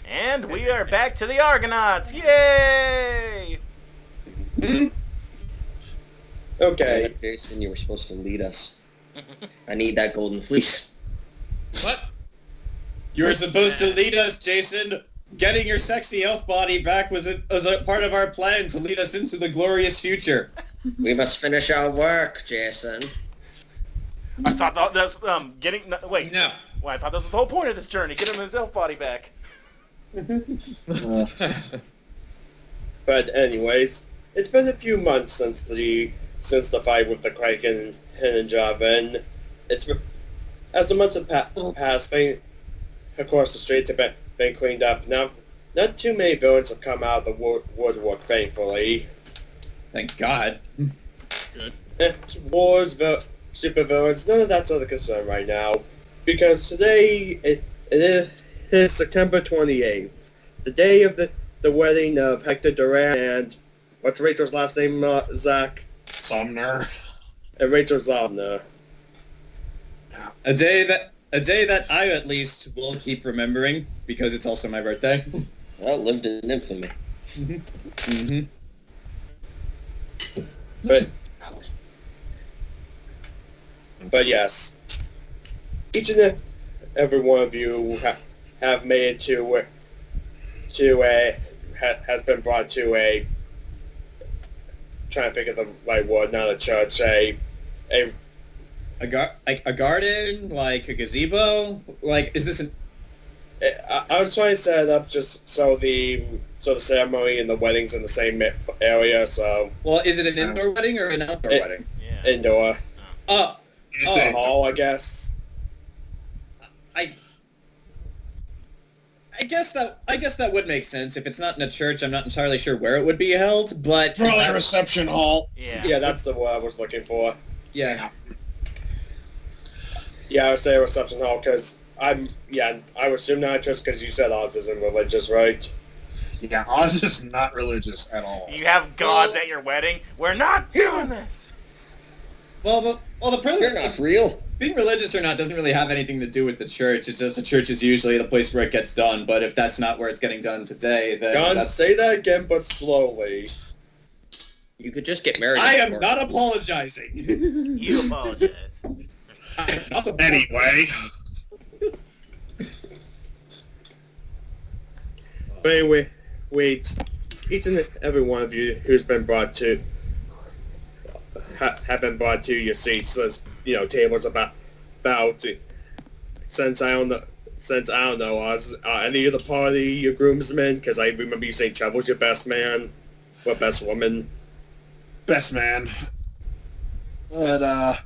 And we are back to the Argonauts! Yay! Okay. Jayson, you were supposed to lead us. I need that golden fleece. What? You were supposed to lead us, Jayson. Getting your sexy elf body back was a part of our plan to lead us into the glorious future. We must finish our work, Jayson. I thought that's getting. Wait. No. Well, I thought this was the whole point of this journey. Get him his elf body back. But anyways, it's been a few months since the fight with the Kraken and Java. It's as the months have passed, things across the streets have been cleaned up. Now, not too many villains have come out of the woodwork, thankfully. Thank God. Good. Wars, super villains, none of that's under concern right now, because today it is September 28th, the day of the wedding of Hector Duran and what's Rachel's last name, Zach? Sumner. And Rachel Zomner. A day that I at least will keep remembering because it's also my birthday. Well, lived in infamy. Mm-hmm. But yes, each and every one of you have made it has been brought to a, trying to think of the right word, not a church, a garden, like a gazebo. Like, is this an? I was trying to set it up just so the ceremony and the wedding's in the same area. So, Well, is it an indoor wedding or an outdoor wedding? Yeah. Indoor. Oh, It's A a hall, I guess. I guess that would make sense. If it's not in a church, I'm not entirely sure where it would be held, but probably a reception hall. Yeah. Yeah, that's the word I was looking for. yeah. Yeah, I would say a reception hall because I would assume not just because you said ours isn't religious, right? Yeah, Oz is not religious at all. You have gods at your wedding? We're not doing this! Well, the You're president, not real. being religious or not doesn't really have anything to do with the church. It's just the church is usually the place where it gets done. But if that's not where it's getting done today, then John, that's... say that again, but slowly. You could just get married. I am before. not apologizing. You apologize. Anyway. But anyway, wait. Each and every one of you who's been brought to have been brought to your seats. There's tables about since I don't know any of the party your groomsmen, because I remember you saying Trevor's your best man or best woman. Best man. But,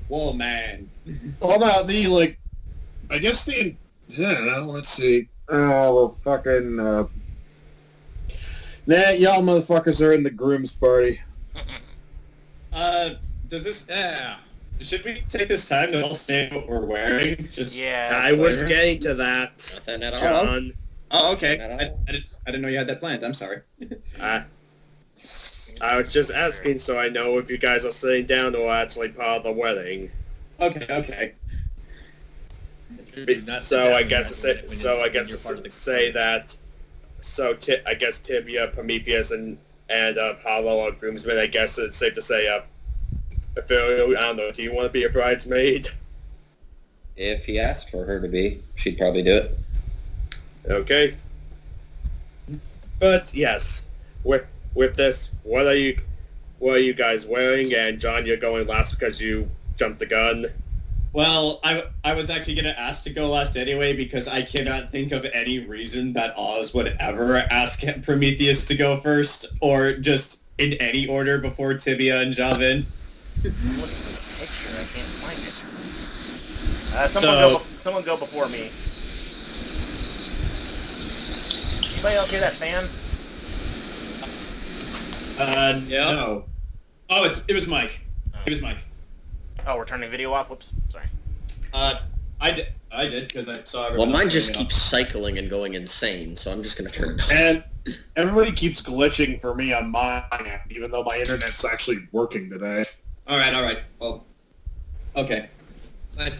Whoa, man. how about the, I guess the, let's see. Oh, the fucking, y'all motherfuckers are in the groom's party. Does this... should we take this time to all say what we're wearing? Just Yeah. I was getting to that, Nothing at all. John. Oh, okay. At I didn't know you had that planned. I'm sorry. I was just asking so I know if you guys are sitting down or actually part of the wedding. Okay. So I guess say that. So I guess Tibia, Prometheus, and Apollo are groomsmen. I guess it's safe to say. Ethereal, I don't know. Do you want to be a bridesmaid? If he asked for her to be, she'd probably do it. Okay. But yes, with this, what are you guys wearing? And John, you're going last because you jumped the gun. Well, I was actually going to ask to go last anyway because I cannot think of any reason that Oz would ever ask Prometheus to go first or just in any order before Tibia and Javin. I'm looking for the picture. I can't find it. Someone go before me. Anybody else hear that fan? No. Oh, it was Mike. It was Mike. Oh, we're turning video off? Whoops. Sorry. I did because I saw everyone. Well, mine else just turning it keeps cycling and going insane, so I'm just going to turn it off. And everybody keeps glitching for me on mine, even though my internet's actually working today. off. All right. Well, okay. But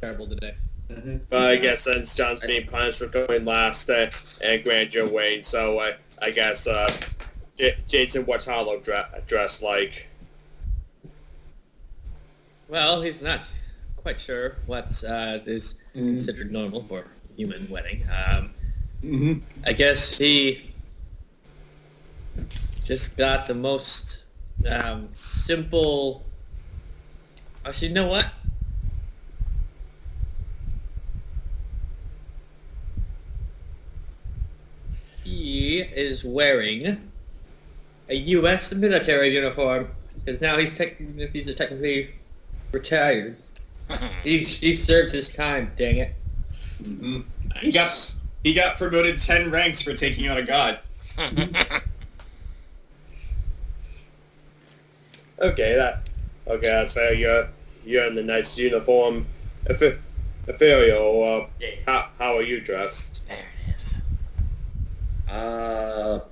Terrible today. But I guess since John's being punished for going last and Grant you're Wayne, so I guess Jayson, what's Hollow dressed like? Well, he's not quite sure what is considered normal for a human wedding. I guess he just got the most simple... Actually, you know what? He is wearing a U.S. military uniform, because now he's technically retired. He served his time, dang it. Mm-hmm. He got promoted 10 ranks for taking out a god. Okay, that's fair. You're in a nice uniform. Ethereal, how are you dressed? There it is.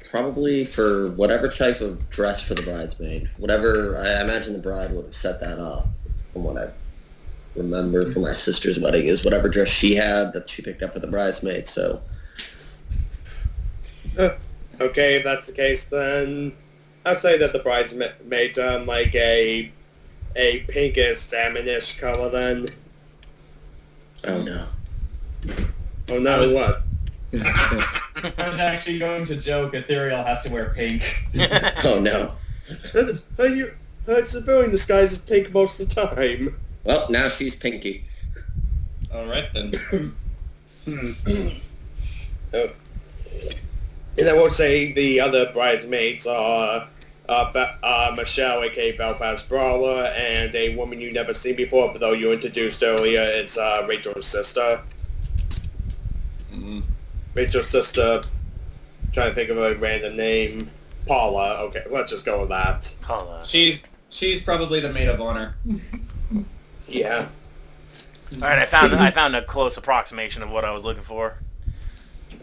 Probably for whatever type of dress for the bridesmaid. Whatever, I imagine the bride would have set that up, from what I remember from my sister's wedding, is whatever dress she had that she picked up for the bridesmaid, so... Okay, if that's the case, then I'll say that the bridesmaid's on like a pinkish salmonish color then. Oh no. Oh no, what? I was actually going to joke Ethereal has to wear pink. Oh no. Civilian disguise is pink most of the time. Well, now she's Pinky. Alright then. Oh. And I will say the other bridesmaids are Michelle, aka Belfast Brawler, and a woman you never seen before, but though you introduced earlier, it's Rachel's sister. Mm-hmm. Rachel's sister, trying to think of a random name. Paula. Okay, let's just go with that. Paula. She's probably the maid of honor. Yeah. All right, I found a close approximation of what I was looking for.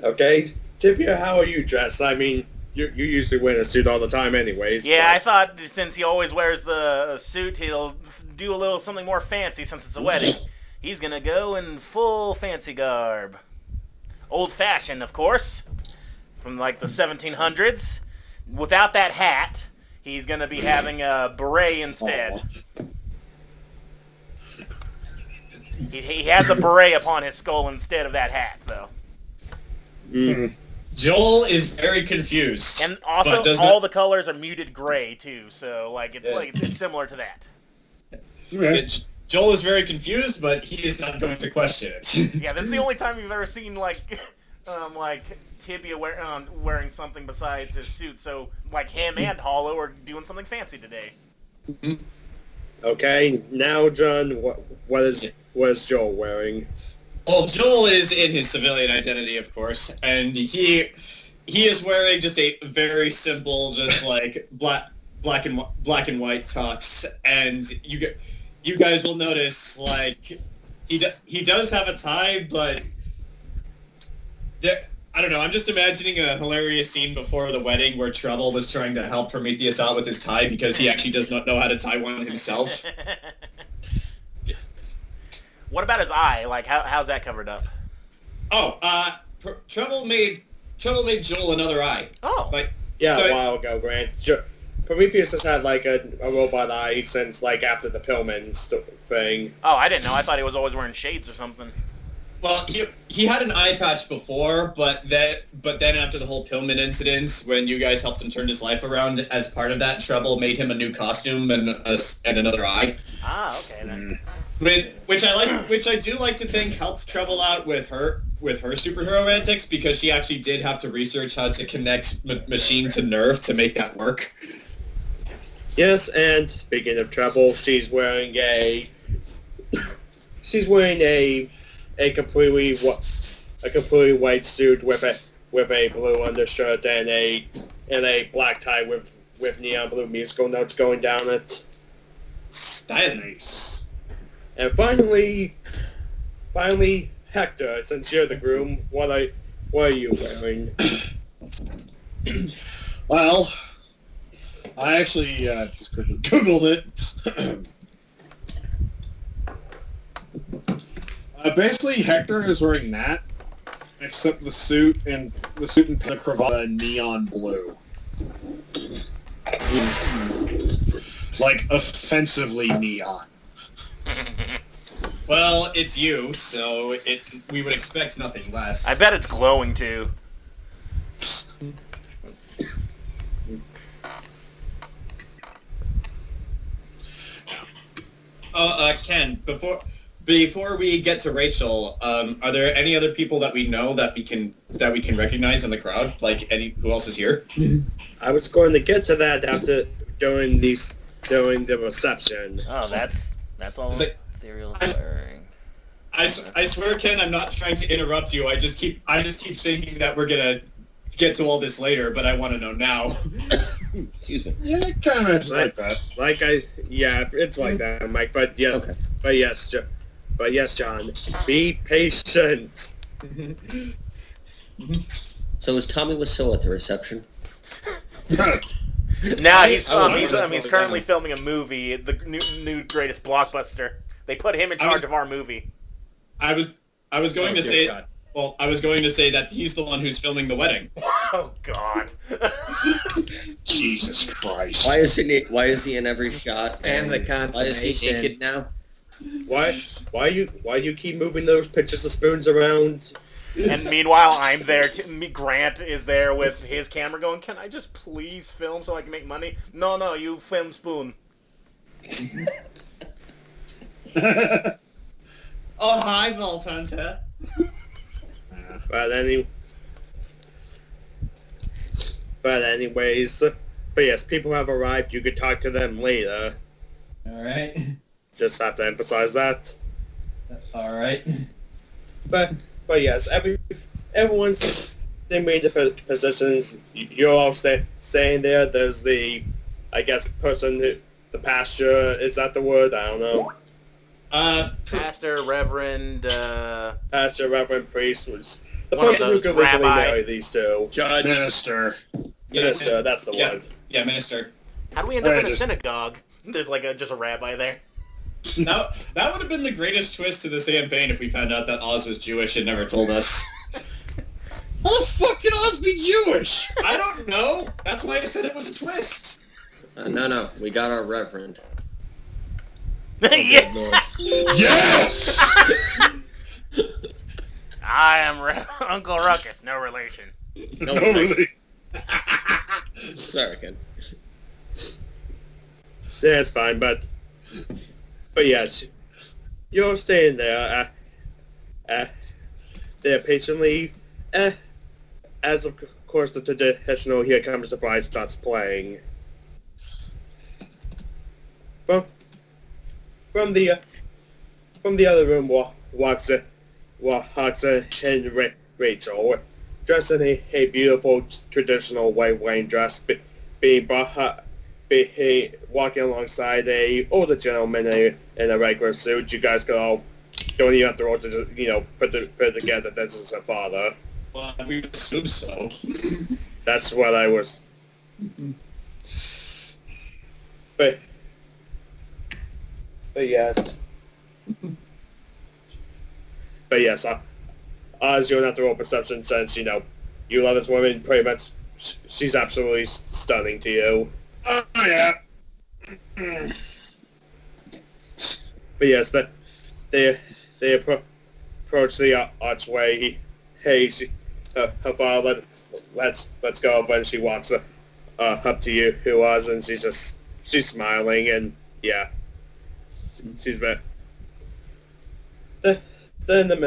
Okay. Tibia, how are you dressed? I mean, you usually wear a suit all the time anyways. Yeah, but... I thought since he always wears the suit, he'll do a little something more fancy since it's a wedding. He's gonna go in full fancy garb. Old-fashioned, of course, from like the 1700s. Without that hat, he's gonna be having a beret instead. He has a beret upon his skull instead of that hat, though. Mm. Joel is very confused. And also, all the colors are muted gray too, so like it's similar to that. Joel is very confused, but he is not going to question it. Yeah, this is the only time you've ever seen like Tibia wearing something besides his suit. So like him and Hollow are doing something fancy today. Okay, now John, what is Joel wearing? Well, Joel is in his civilian identity, of course, and he is wearing just a very simple, just like black and white tux, and you guys will notice like he does have a tie, but I don't know. I'm just imagining a hilarious scene before the wedding where Trouble was trying to help Prometheus out with his tie because he actually does not know how to tie one himself. What about his eye? Like, how's that covered up? Oh, Trouble made Joel another eye. Oh. Like, Yeah, so a while ago, Grant. Prometheus has had like a robot eye since like after the Pillman thing. Oh, I didn't know. I thought he was always wearing shades or something. Well, he had an eye patch before, but then after the whole Pillman incident, when you guys helped him turn his life around, as part of that, Trouble made him a new costume and another eye. Ah, okay then. Which I do like to think helped Trouble out with her superhero antics, because she actually did have to research how to connect machine to nerve to make that work. Yes, and speaking of Trouble, she's wearing a completely white suit with a blue undershirt and a black tie with neon blue musical notes going down it. Stylish. And finally, Hector, since you're the groom, what are you wearing? Well, I actually just quickly Googled it. Basically, Hector is wearing that, except the suit and the cravat are neon blue. Like, offensively neon. Well, it's you, so we would expect nothing less. I bet it's glowing too. Ken, before we get to Rachel, are there any other people that we know that we can recognize in the crowd? Like who else is here? I was going to get to that after during the reception. Oh, that's all Ethereal's wearing. I swear, Ken, I'm not trying to interrupt you. I just keep thinking that we're gonna get to all this later, but I want to know now. Excuse me. Yeah, it kind of is like that. It's like that, Mike. But yeah, Okay. but yes, John, be patient. So is Tommy Wiseau at the reception? Now he's that's currently filming a movie, the new greatest blockbuster. They put him in charge of our movie. I was going to say. Well, I was going to say that he's the one who's filming the wedding. Oh God! Jesus Christ! Why is he in every shot? And the why is he consummation. naked now? Why you keep moving those pictures of spoons around? And meanwhile, I'm there. Grant is there with his camera, going, "Can I just please film so I can make money?" No, you film spoon. Oh, hi, Vault Hunter. But anyways, but yes, people have arrived. You could talk to them later. All right. Just have to emphasize that. All right. But yes, everyone's they made the positions. You're all staying there. There's the, I guess, the pastor. Is that the word? I don't know. Pastor, Reverend, Pastor, Reverend, priest was the One of person who those, could legally rabbi. marry these two. Judge. Minister. Minister, that's the Yeah. word. Yeah, minister. how do we end up in a just- synagogue? There's like just a rabbi there. Now, that would have been the greatest twist to this campaign if we found out that Oz was Jewish and never told us. How the fuck can Oz be Jewish? I don't know. That's why I said it was a twist. No, we got our reverend. Yeah. Lord. Yes! I am Uncle Ruckus, no relation. No, No, really. Sorry, Ken. Yeah, it's fine, but yes, you're staying there. There patiently. As of course the traditional "Here Comes the Bride" starts playing. From the other room walks in Rachel, dressed in a beautiful traditional white wedding dress, walking alongside a older gentleman in a regular suit. You guys could all don't even have to roll to just, put together that this is her father. Well, we would assume so. That's what I was. But yes. But yes, Oz, you don't have to roll perception since, you love this woman pretty much. She's absolutely stunning to you. Oh, yeah. But yes, they approach the archway. Her father let's go over, and she walks up to you, who was, and she's smiling, and yeah, she's been. Then the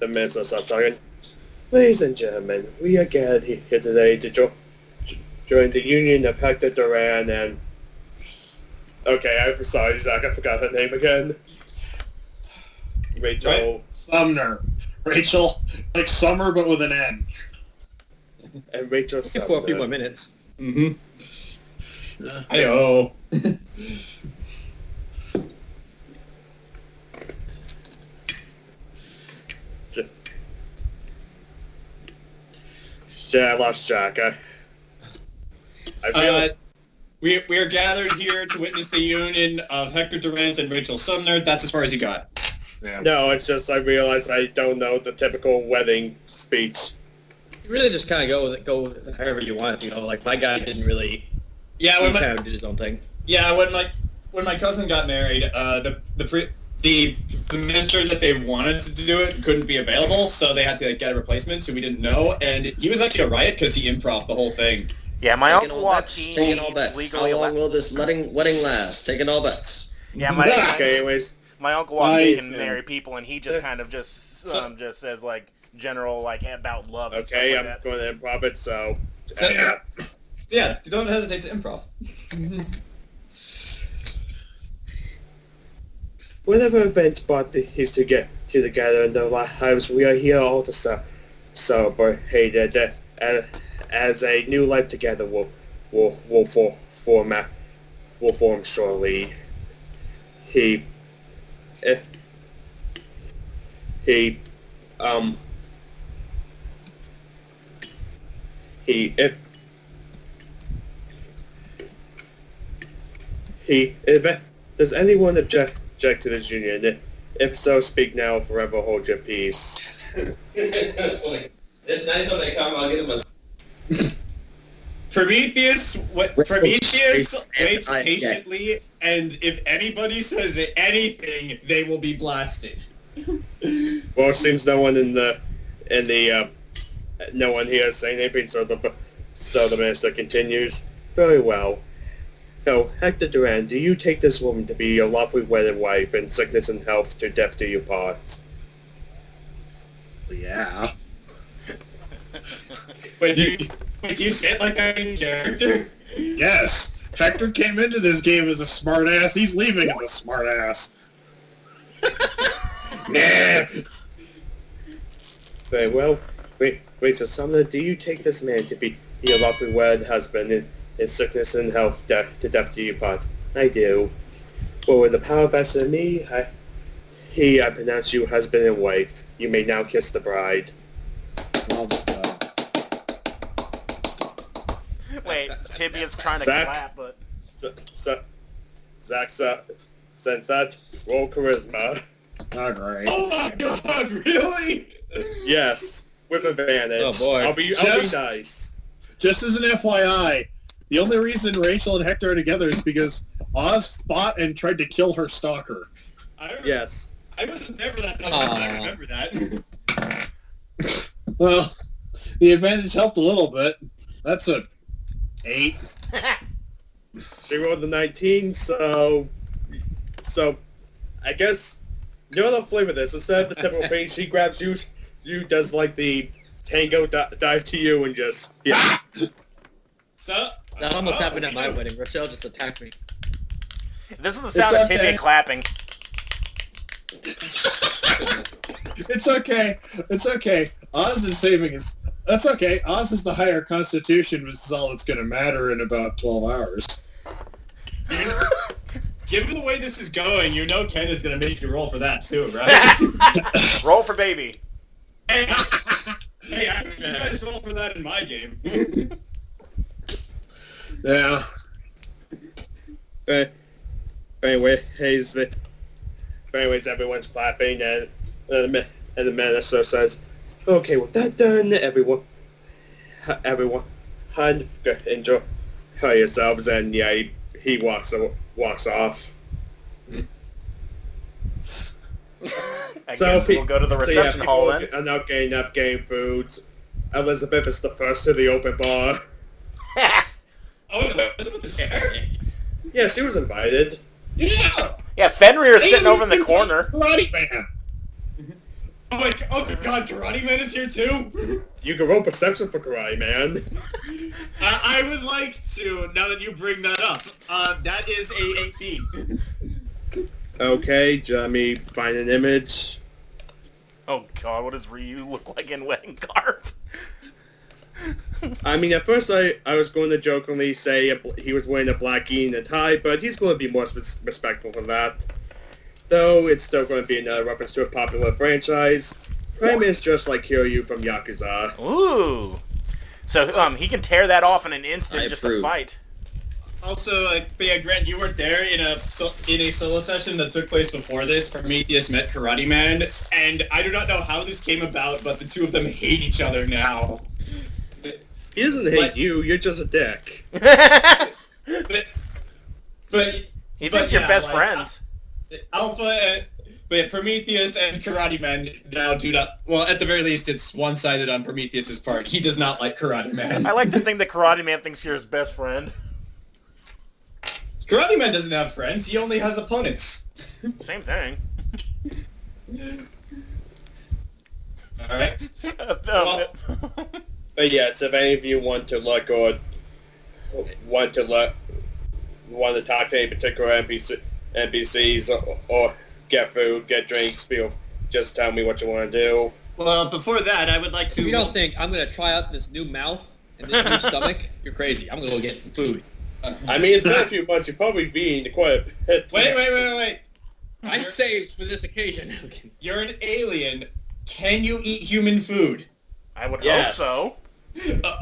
minister starts talking. Ladies and gentlemen, we are gathered here today to join the union of Hector Duran and... Okay, I'm sorry, Zach, I forgot her name again. Rachel... Right. Sumner. Rachel, like summer, but with an N. And Rachel For a few Sumner. more minutes. Mm-hmm. Hi-oh. Yeah, I lost track. I feel We are gathered here to witness the union of Hector Durant and Rachel Sumner. That's as far as you got. Yeah. No, it's just I realized I don't know the typical wedding speech. You really just kind of go however you want. Like my guy didn't really. Yeah, He kind of did his own thing. Yeah, when my cousin got married, the minister that they wanted to do it couldn't be available, so they had to get a replacement, who we didn't know, and he was actually a riot because he improv the whole thing. Yeah, my Taking uncle all bets. Joaquin Taking all needs bets. legally How long allowed. will this wedding last? Taking all bets. Yeah, Okay, anyways. my uncle Joaquin Nice, can man. marry people, and he just kind of just says like general like about love. And Okay, stuff I'm like that. going to improv it, so... So- Yeah, don't hesitate to improv. Whatever event brought these to get together in their lives, we are here all to celebrate it as a new life together will form shortly. If does anyone object to this union? If so, speak now, forever hold your peace. It's nice when they come. I'll get them a... Prometheus waits I- patiently, and if anybody says anything, they will be blasted. Well, it seems no one no one here is saying anything, so the minister continues. Very well. So, Hector Duran, do you take this woman to be your lawfully wedded wife in sickness and health to death do you part? So, yeah. Wait, do you say it like I'm in character? Yes. Hector came into this game as a smartass. He's leaving as a smartass. Nah. Very well. Wait, so Sumner, do you take this man to be your lawfully wedded husband in sickness and health to death do you part? I do. Well, with the power vested in me, I pronounce you husband and wife. You may now kiss the bride. Wait, Tibia's trying to Zach? clap, but Zach, since that, roll charisma. Oh, great. Oh my god, really? Yes, with advantage. Oh, boy. I'll be Just- nice. Just as an FYI, the only reason Rachel and Hector are together is because Oz fought and tried to kill her stalker. Yes. I wasn't there for that time. I remember that. Well, the advantage helped a little bit. That's a 8. She rolled the 19, so I guess you know the flavor of this. Instead of the typical thing, she grabs you does like the tango dive to you and just So That almost happened at my wedding. Rochelle just attacked me. this is the sound of okay. Tibia clapping. It's okay. It's okay. Oz is saving his... That's okay. Oz is the higher constitution, which is all that's going to matter in about 12 hours. Given the way this is going, you know Ken is going to make you roll for that too, right? Roll for baby. Hey, you guys roll for that in my game. Yeah. anyways, everyone's clapping and the minister says, "Okay, with that done, everyone, enjoy yourselves." And yeah, he walks off. I So guess pe- we'll go to the So yeah, reception hall people then. are now getting food. Elizabeth is the first to the open bar. Oh, Elizabeth is here. Yeah, she was invited. Yeah! Yeah, Fenrir's sitting over in the corner. Karate Man! Oh my god, Karate Man is here too? You can roll perception for Karate Man. I would like to, now that you bring that up. That is a 18. Okay, let me find an image. Oh god, what does Ryu look like in wedding garb? I mean, at first I was going to jokingly say he was wearing a black gi and a tie, but he's going to be more respectful for that. Though it's still going to be another reference to a popular franchise. Prime is just like Kiryu from Yakuza. Ooh. So he can tear that off in an instant I just approve. to fight. Also, but yeah, Grant, you weren't there in a solo session that took place before this. Prometheus met Karate Man, and I do not know how this came about, but the two of them hate each other now. He doesn't hate you. You're just a dick. But He thinks you're best friends. Alpha, but Prometheus and Karate Man now do not. Well, at the very least, it's one-sided on Prometheus's part. He does not like Karate Man. I like to think that Karate Man thinks you're his best friend. Karate Man doesn't have friends. He only has opponents. Same thing. All right. But yes, if any of you want to look or want to talk to any particular NPCs or get food, get drinks, just tell me what you want to do. Well, before that, I would like to... If you don't think I'm going to try out this new mouth and this new stomach, you're crazy. I'm going to go get some food. I mean, it's been a few months. You've probably eaten quite a bit. Wait. I saved for this occasion. You're an alien. Can you eat human food? I would Yes. hope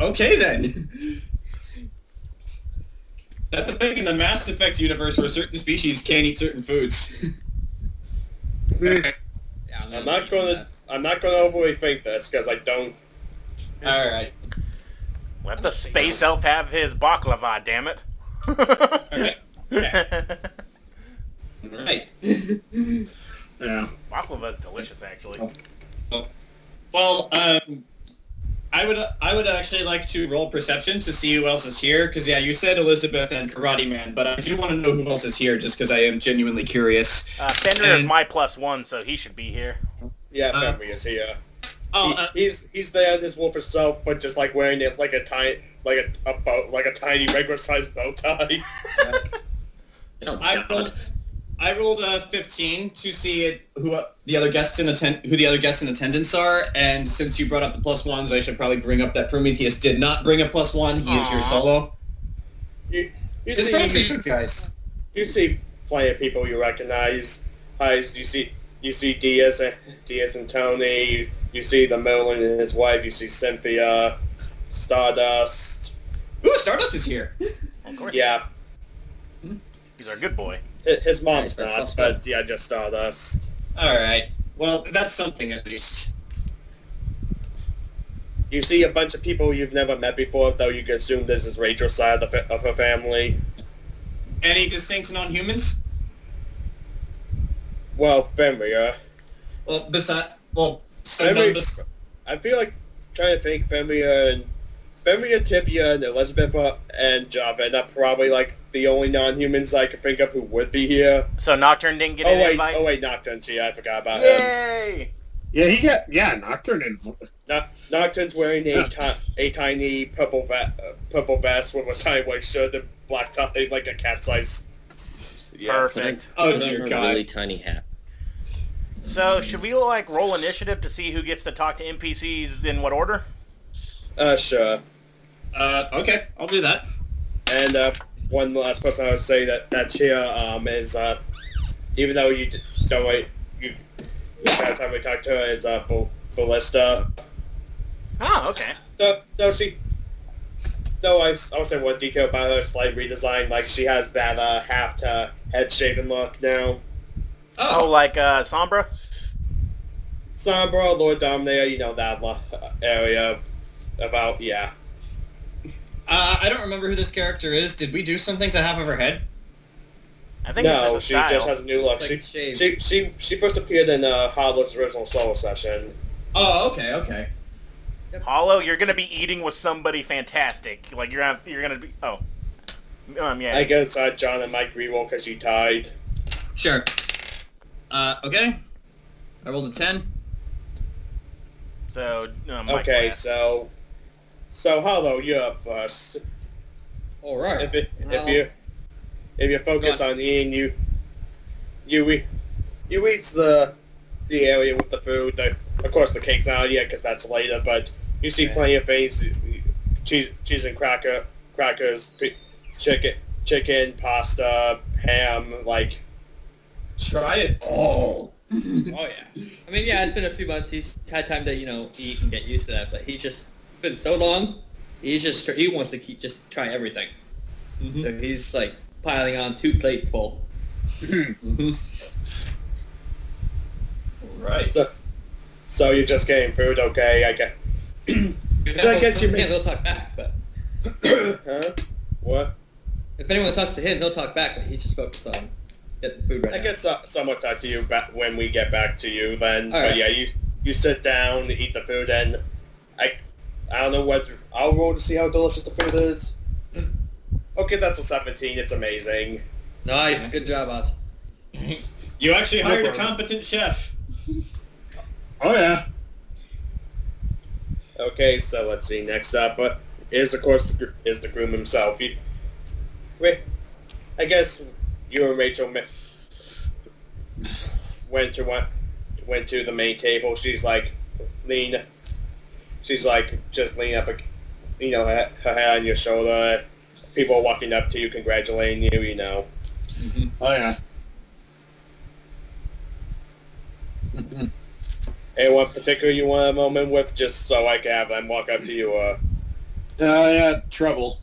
Okay, then. That's the thing in the Mass Effect universe where certain species can't eat certain foods. Yeah, I'm not going to overly think this because I don't. All right. so. Let the space elf have his baklava, damn it. Okay. Right. Yeah. Baklava is delicious, actually. Well, I would actually like to roll perception to see who else is here, because yeah, you said Elizabeth and Karate Man, but I do want to know who else is here, just because I am genuinely curious. Fenrir is my +1, so he should be here. Yeah, Fenrir is here. Oh, He's there in his wolf soap, but just like wearing it like a tiny regular sized bow tie. I rolled a 15 to see who the other guests in attendance are, and since you brought up the +1s, I should probably bring up that Prometheus did not bring a +1. He is here solo. You It's see, probably good, guys. you see plenty of people you recognize. You see Diaz and Tony. You see the Merlin and his wife. You see Cynthia, Stardust. Ooh, Stardust is here. Of course. Yeah, He's our good boy. his mom's Nice, not, but yeah, just Stardust. All right. Well, that's something at least. You see a bunch of people you've never met before, though you can assume this is Rachel's side of her family. Any distinct non-humans? Well, Fenrir. Well, Fenrir, I feel like trying to think Fenrir, Tibia, and Elizabeth and Javed are probably like the only non-humans I can think of who would be here. So Nocturne didn't get an invite? Oh wait, Nocturne's here. I forgot about him. Yay! Yeah, Nocturne and Nocturne's wearing a tiny purple vest with a tiny white shirt and black tie, like a cat size. Yeah. Perfect. Oh, Put on dear a God. really tiny hat. So, should we, roll initiative to see who gets to talk to NPCs in what order? Sure. Okay, I'll do that. And one last person I would say that's here is even though you don't wait, the last time we talked to her is Ballista. Oh, okay. I'll say one detail about her slight redesign, like she has that half to head shaven look now. Oh, like Sombra? Sombra, Lord Dominator, you know that area about, yeah. I don't remember who this character is. Did we do something to half of her head? I think it's No, just a she style. just has a new look. It's like She first appeared in Harlow's original solo session. Oh, okay. Hollow, you're gonna be eating with somebody fantastic. Like you're gonna be. Oh, yeah. I guess John and Mike reroll because you tied. Sure. Okay. I rolled a 10. So Mike's Okay, last. so Hollow, you're up first. All right. If you focus on eating, you eat the area with the food. Of course, the cake's not yet because that's later. But you see plenty of things: cheese and crackers, chicken, pasta, ham. Like, Try it all. Oh yeah. I mean, yeah, it's been a few months. He's had time to, eat and get used to that. But he's just been so long. He wants to just try everything. So he's like piling on 2 plates full. Right. So you're just getting food, okay? I get. So I guess you can't. He'll talk back, but Huh? What? if anyone talks to him, he'll talk back. But he's just focused on getting food right I now. guess someone talk to you back when we get back to you. Then, All but right. yeah, you sit down, eat the food, and I don't know what I'll roll to see how delicious the food is. Okay, that's a 17. It's amazing. Nice, good job, Oz. You actually hired a problem. competent chef. Oh yeah. Okay, so let's see. Next up, but is of course is the groom himself. Wait, I guess you and Rachel went to the main table. She's like just leaning up, her head on your shoulder. People are walking up to you, congratulating you. Oh yeah. Anyone particular you want a moment with, just so I can have them walk up to you? Yeah, trouble.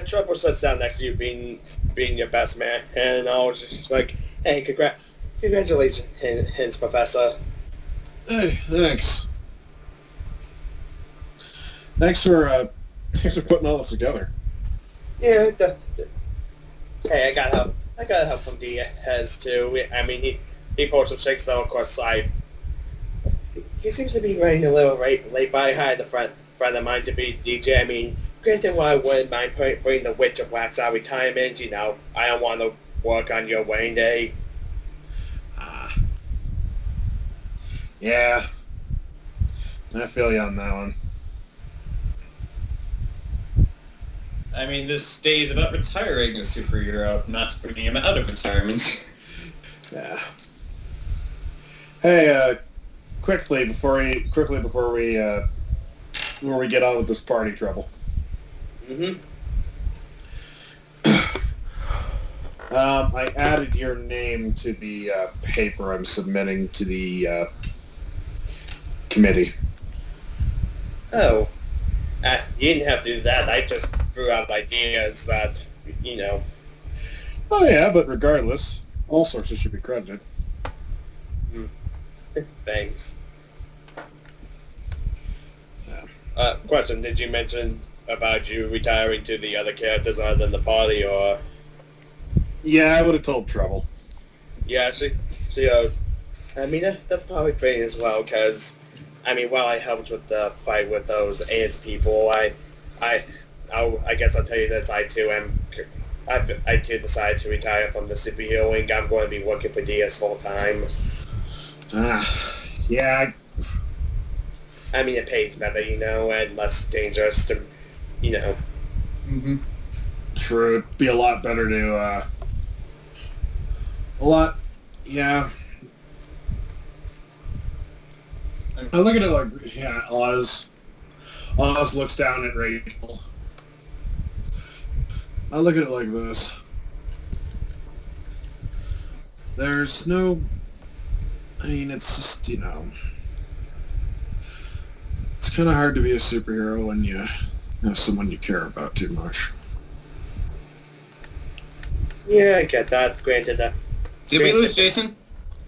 Trouble sits down next to you, being your best man, and I was just like, "Hey, congratulations, Professor." Hey, thanks. Thanks for putting all this together. Yeah. Hey, I got help from Diaz too. I mean, he pulls some shakes though. Of course, he seems to be running a little late behind the friend of mine to be DJ. I mean, granted, while I wouldn't mind bringing the Witch of Wax out of retirement, I don't want to work on your wedding day. Yeah. I feel you on that one. I mean, this day is about retiring a superhero, not bringing him out of retirement. Yeah. Hey, quickly before we get on with this party trouble. Mm-hmm. I added your name to the paper I'm submitting to the committee. Oh. You didn't have to do that. I just threw out ideas that, Oh yeah, but regardless, all sources should be credited. Thanks. Yeah. Question, did you mention about you retiring to the other characters other than the party, or... Yeah, I would have told Trouble. Yeah, she goes, I mean, that's probably great as well, because, I mean, while I helped with the fight with those ant people, I guess I'll tell you this, I too decided to retire from the superheroing. I'm going to be working for DS full time. Yeah. I mean, it pays better, and less dangerous to, Mm-hmm. True. It'd be a lot better to, yeah. I look at it like, yeah, Oz looks down at Rachel. I look at it like this. There's no... I mean, it's just, it's kind of hard to be a superhero when you have someone you care about too much. Yeah, I get that. Granted that. Did we lose Jayson?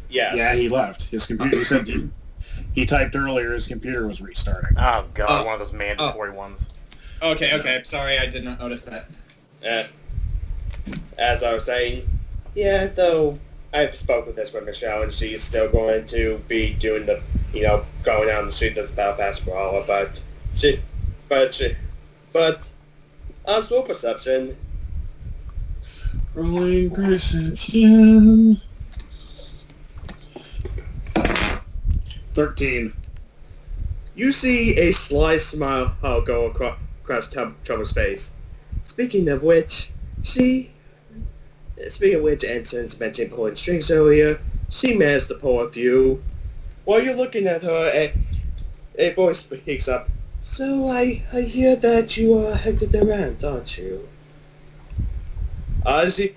Yes. Yeah, he left. His computer said he typed earlier his computer was restarting. Oh god, one of those mandatory ones. Okay. Sorry, I did not notice that. As I was saying, yeah, though I've spoken with this with Michelle, and she's still going to be doing the, going out and shoot this Belfast brawler, but on slow perception, Rolling perception. 13. you see a sly smile go across Trouble's face. Speaking of which, and since mentioning pulling strings earlier, she managed to pull a few. While you're looking at her, a voice speaks up. So I hear that you are headed around, aren't you? The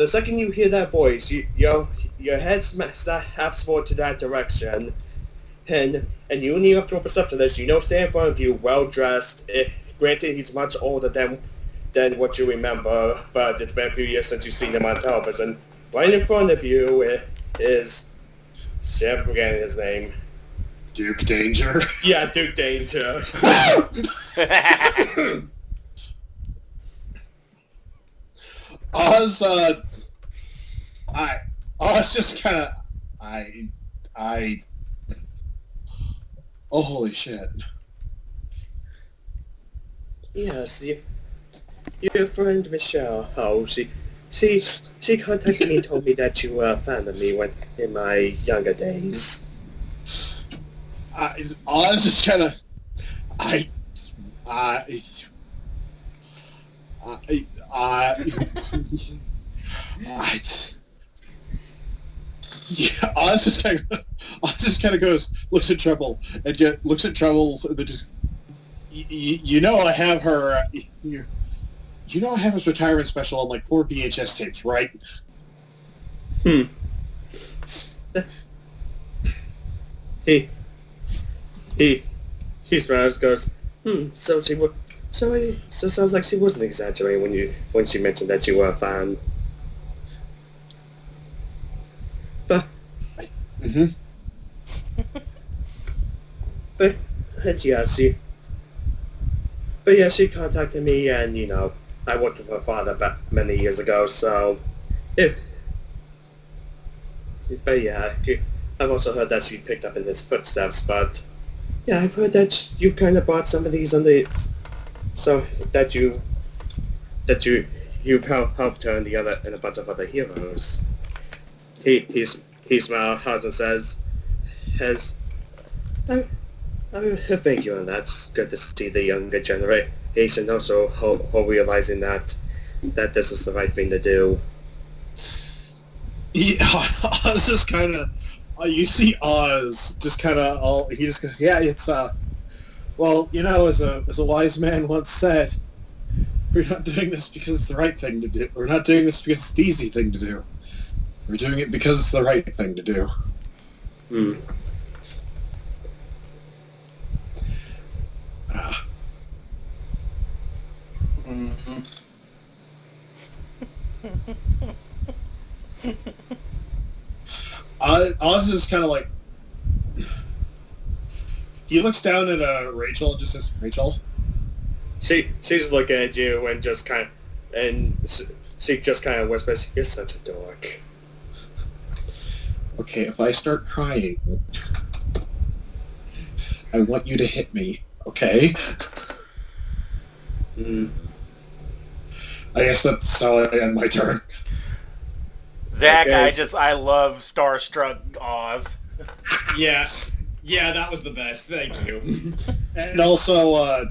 second you hear that voice, your head snaps forward to that direction, and you lean up to a perception list. Stand in front of you, well dressed, granted, he's much older than what you remember, but it's been a few years since you've seen him on television. Right in front of you is... I'm forgetting his name. Duke Danger. Yeah, Duke Danger. Oz, Oz just kind of, oh, holy shit. Yes, your friend Michelle. Oh, she contacted me and told me that you were a fan of me when in my younger days. Oz just kind of, yeah, Oz just kind of goes, looks at Trouble, and looks at Trouble, but just, you know I have her, you know I have his retirement special on like 4 VHS tapes, right? He smiles, goes, so sounds like she wasn't exaggerating when she mentioned that you were a fan. But, but yeah, she contacted me, and you know, I worked with her father back many years ago, so, but yeah, I've also heard that she picked up in his footsteps, but yeah, I've heard that you've kind of brought some of these on the, so that you've helped her and a bunch of other heroes. He smiles and says, I thank you, and that's good to see the younger generation also realizing that this is the right thing to do. Oz just kind of, you see Oz just kind of, he just goes, yeah, it's, well, you know, as a wise man once said, we're not doing this because it's the right thing to do. We're not doing this because it's the easy thing to do. We're doing it because it's the right thing to do. Oz is kind of like, he looks down at Rachel and just says, Rachel? She's looking at you and just kind of, and she just kind of whispers, you're such a dork. Okay, if I start crying, I want you to hit me, okay? I guess that's how I end my turn. Zach, Okay. I love Starstruck Oz. Yeah, that was the best. Thank you. And also,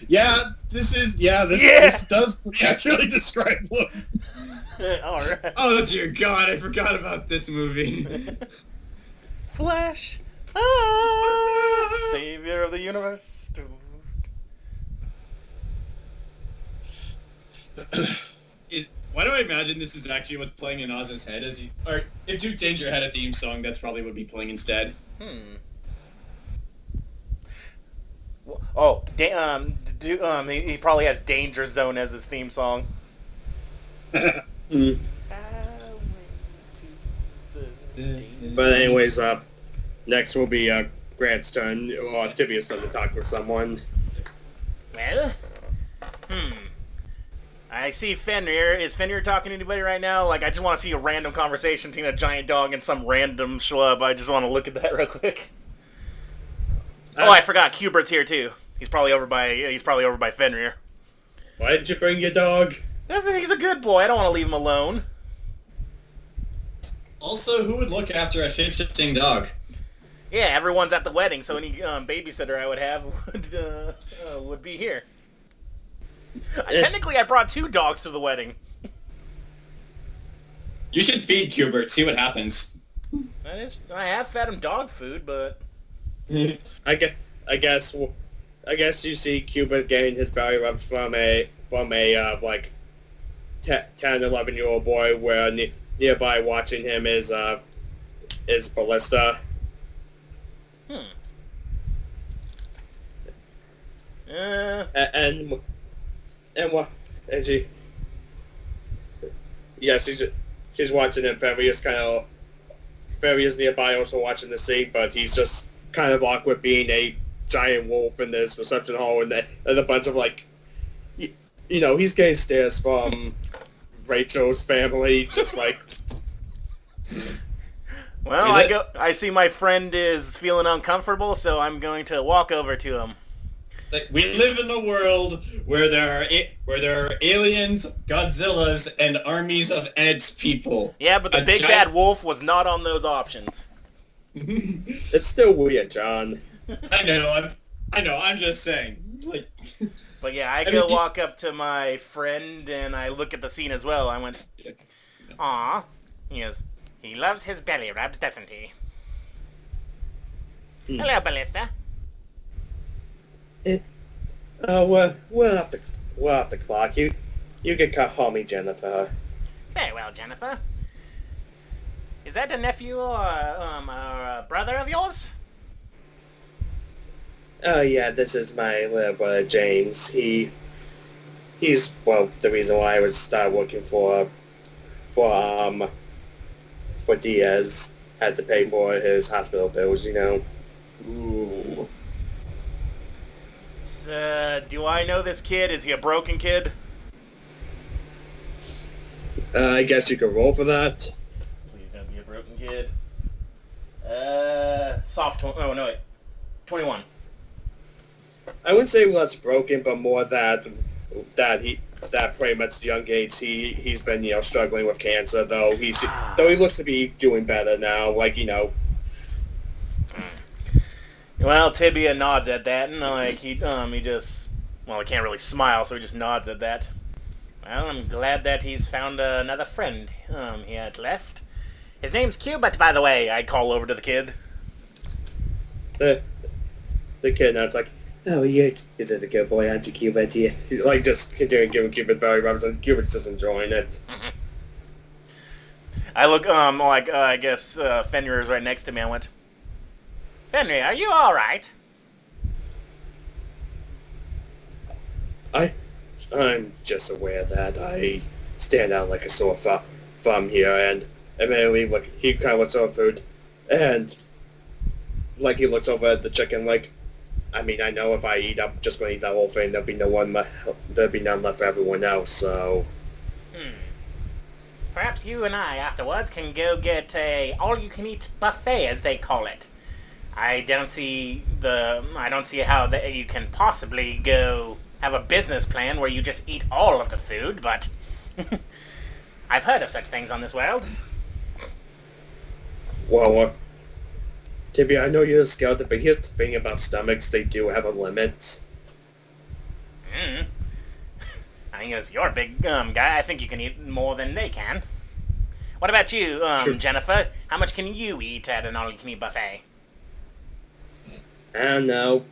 this does accurately describe Luke. Alright. Oh dear God, I forgot about this movie. Flash! Savior of the universe. Why do I imagine this is actually what's playing in Oz's head? Or if Duke Danger had a theme song, that's probably what would be playing instead. Oh, he probably has Danger Zone as his theme song. But anyways, next will be Grant's turn, or Tibia's turn to talk with someone. Well, I see Fenrir. Is Fenrir talking to anybody right now? Like, I just want to see a random conversation between a giant dog and some random schlub. I just want to look at that real quick. Oh, I forgot. Cubert's here too. He's probably over by Fenrir. Why did you bring your dog? He's a good boy. I don't want to leave him alone. Also, who would look after a shape-shifting dog? Yeah, everyone's at the wedding, so any babysitter I would have would be here. Technically, I brought 2 dogs to the wedding. You should feed Cubert, see what happens. I have fed him dog food, but I guess you see Cubert getting his belly rubs from a like 10, 11-year-old boy, where nearby watching him is Ballista. And what? And she, yeah, she's watching it. Ferry is nearby, also watching the scene, but he's just kind of awkward being a giant wolf in this reception hall, and a bunch of he's getting stares from Rachel's family, just like. Well, I see my friend is feeling uncomfortable, so I'm going to walk over to him. We live in a world where there are aliens, Godzillas, and armies of ants people. Yeah, but the big bad wolf was not on those options. It's still weird, John. I know. I'm just saying. But yeah, I go walk up to my friend and I look at the scene as well. I went, "Aw," he goes, "He loves his belly rubs, doesn't he?" Hello, Ballista. We'll have to clock you. You can call me Jennifer. Very well, Jennifer. Is that a nephew or a brother of yours? Oh yeah, this is my little brother James. He's the reason why I would start working for Diaz. Had to pay for his hospital bills, Ooh. Do I know this kid? Is he a broken kid? I guess you could roll for that. Please don't be a broken kid. Soft 21. I wouldn't say less broken, but more that pretty much young age he's been struggling with cancer, though he looks to be doing better now. Well, Tibia nods at that, and he can't really smile, so he just nods at that. Well, I'm glad that he's found another friend here at last. His name's Cubit, by the way. I call over to the kid. The kid nods like, "Oh, yeah, is it a good boy, aren't you, Cubit?" Yeah. He's just continuing giving Cubit belly rubs, and Cubit's just enjoying it. Mm-hmm. I look, I guess Fenrir is right next to me. I went, "Fenrir, are you all right?" I'm just aware that I stand out like a sore thumb here, and immediately he kind of looks over food, and he looks over at the chicken I know if I eat, I'm just going to eat that whole thing. There'll be none left for everyone else. So, Perhaps you and I afterwards can go get a all-you-can-eat buffet, as they call it. I don't see how you can possibly go have a business plan where you just eat all of the food, but I've heard of such things on this world. Well, Tibia, I know you're a skeleton, but here's the thing about stomachs: they do have a limit. I think as you're a big guy, I think you can eat more than they can. What about you, Sure. Jennifer? How much can you eat at an all-you-can-eat buffet? I don't know.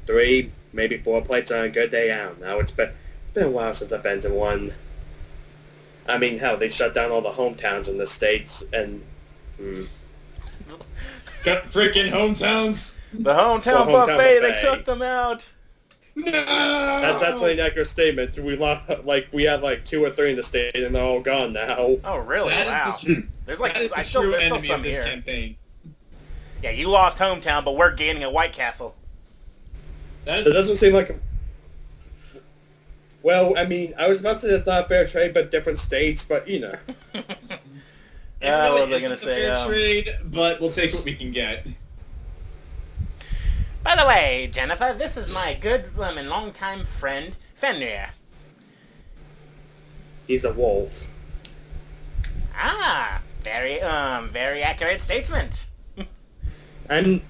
3, maybe 4 plates on a good day. I don't know. It's been a while since I've been to one. I mean, hell, they shut down all the hometowns in the States, and... Got freaking hometowns? The hometown buffet, they took them out. No! That's actually an accurate statement. We had 2 or 3 in the state, and they're all gone now. Oh, really? That is Wow. the There's there's true there's still enemy some of this here. campaign. Yeah, you lost hometown, but we're gaining a White Castle. It doesn't seem like... Well, I mean, I was about to say it's not a fair trade, but different states, but, It what really was I isn't gonna a say? fair trade, but we'll take what we can get. By the way, Jennifer, this is my good and longtime friend, Fenrir. he's a wolf. Ah, very accurate statement. I'm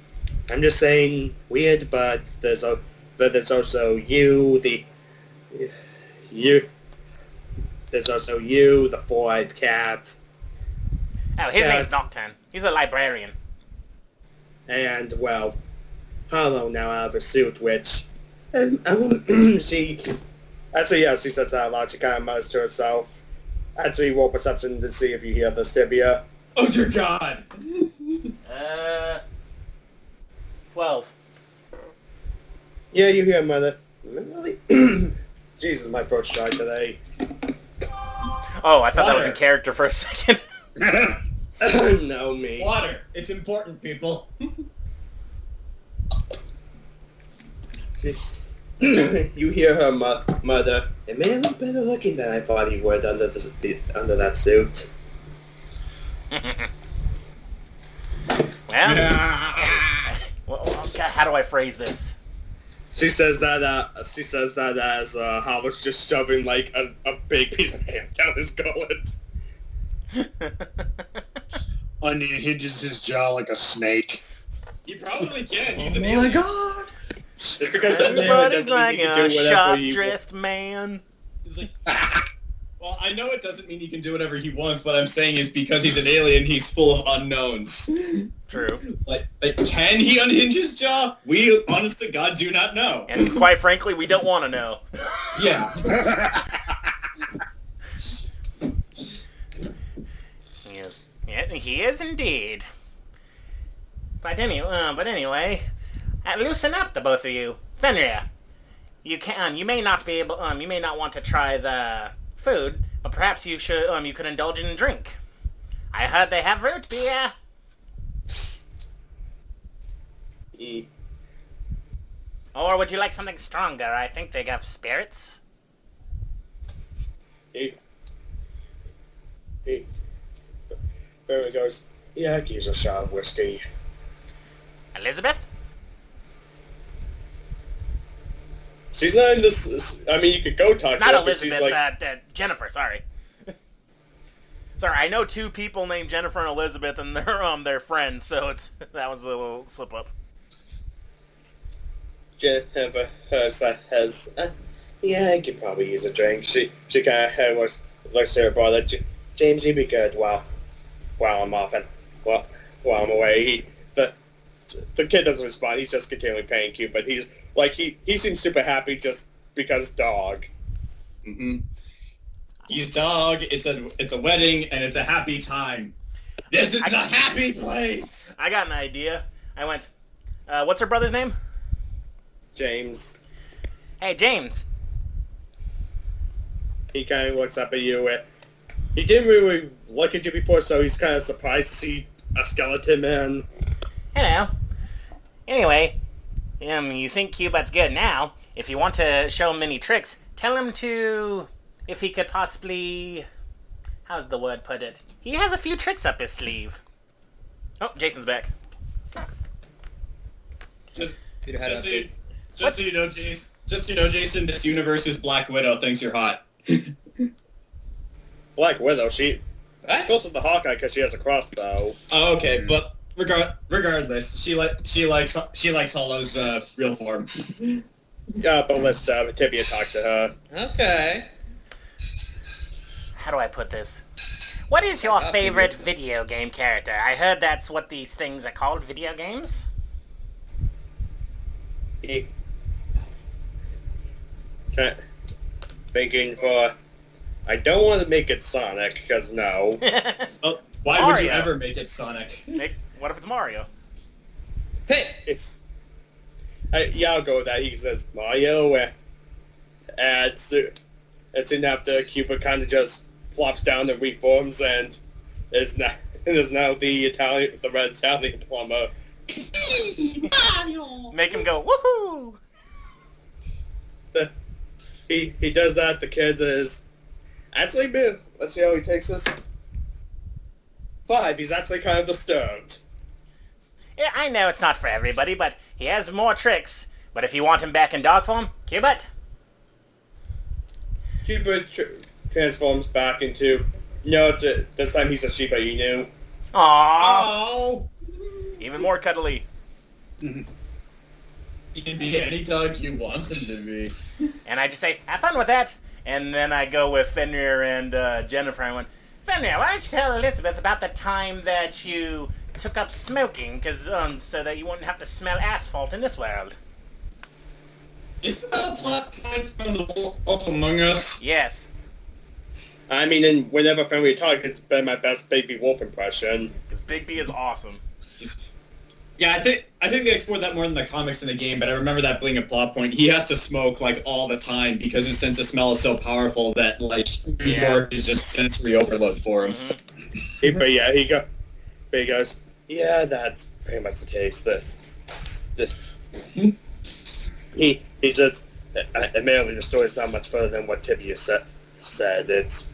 just saying weird, but there's also you, there's also you, the 4-eyed cat, Oh, his Yeah, name's Nocturne. He's a librarian. and, well, Hollow now out of her suit, which, she says that out loud. She kind of mutters to herself. Actually, roll perception to see if you hear this, Tibia. Oh dear God! 12. Yeah, you hear Mother. Really? Jesus, my throat's dry today. Oh, I thought that was in Water. character for a second. No, me. Water. It's important, people. You hear her mother. It may look better looking than I thought he would under that suit. Well, how do I phrase this? She says that as Howard's just shoving like a big piece of ham down his gullet. Onion hinges his jaw like a snake. You probably can. He's Oh an my alien. god! It's because Everybody's like you a can do whatever sharp-dressed man. He's like, well, I know it doesn't mean he can do whatever he wants. What I'm saying is because he's an alien, he's full of unknowns. True. Like, can he unhinge his jaw? We, honest to God, do not know. And quite frankly, we don't want to know. Yeah. He is indeed. But anyway, loosen up, the both of you. Fenrir, you may not want to try the food, but perhaps you could indulge in a drink. I heard they have root beer. Or would you like something stronger? I think they have spirits. Barry goes, yeah, he's a shot of whiskey. Elizabeth? She's not in this. I mean, you could go talk to Not her, but she's Elizabeth, like, Jennifer, sorry. Sorry, I know two people named Jennifer and Elizabeth, and they're friends, so that was a little slip up. Jennifer has, yeah, I could probably use a drink. She kind of looks at her brother. James, you'd be good while I'm off and while I'm away. The kid doesn't respond. He's just continually paying cute, but he's like he seems super happy just because dog. Mm-hmm. He's dog. It's a wedding and it's a happy time. This is a happy place. I got an idea. I went, what's her brother's name? James. Hey, James. He kind of looks up at you. He didn't really look at you before, so he's kind of surprised to see a skeleton man. Hello. Anyway, you think Cubit's good now. If you want to show him any tricks, tell him to... If he could possibly... How's the word put it? He has a few tricks up his sleeve. Oh, Jason's back. Just so you know, Jason, this universe is Black Widow thinks you're hot. Black Widow, she's close to the Hawkeye because she has a crossbow. Oh, okay, but regardless, she likes Hollow's real form. Yeah, but let's Tibia talk to her. Okay. How do I put this? What is your favorite video game character? I heard that's what these things are called, video games? Thinking for... I don't want to make it Sonic, because no. Oh, why would you Mario. ever make it Sonic? What if it's Mario? Hey! Yeah, I'll go with that. He says Mario, and soon after, Cuba kind of just flops down and reforms, and is now the red Italian plumber. Make him go, woohoo! He does that. The kids is actually, let's see how he takes this. 5. He's actually kind of disturbed. Yeah, I know it's not for everybody, but he has more tricks. But if you want him back in dog form, Cubit. Cupid transforms back into... No, this time he's a Shiba Inu. Aww. Oh! Even more cuddly. He can be any dog you want him to be. And I just say, have fun with that. And then I go with Fenrir and Jennifer. I went, Fenrir, why don't you tell Elizabeth about the time that you took up smoking, so that you wouldn't have to smell asphalt in this world? Isn't that a plot point from the Wolf Among Us? Yes. I mean, and whenever Fenrir talks, it's been my best Baby Wolf impression. Because Big B is awesome. Yeah, I think they explored that more in the comics than the game, but I remember that being a plot point. He has to smoke like all the time because his sense of smell is so powerful that like New York is just sensory overload for him. Mm-hmm. But he goes, yeah, that's pretty much the case. He just admittedly the story's not much further than what Tibia said. It's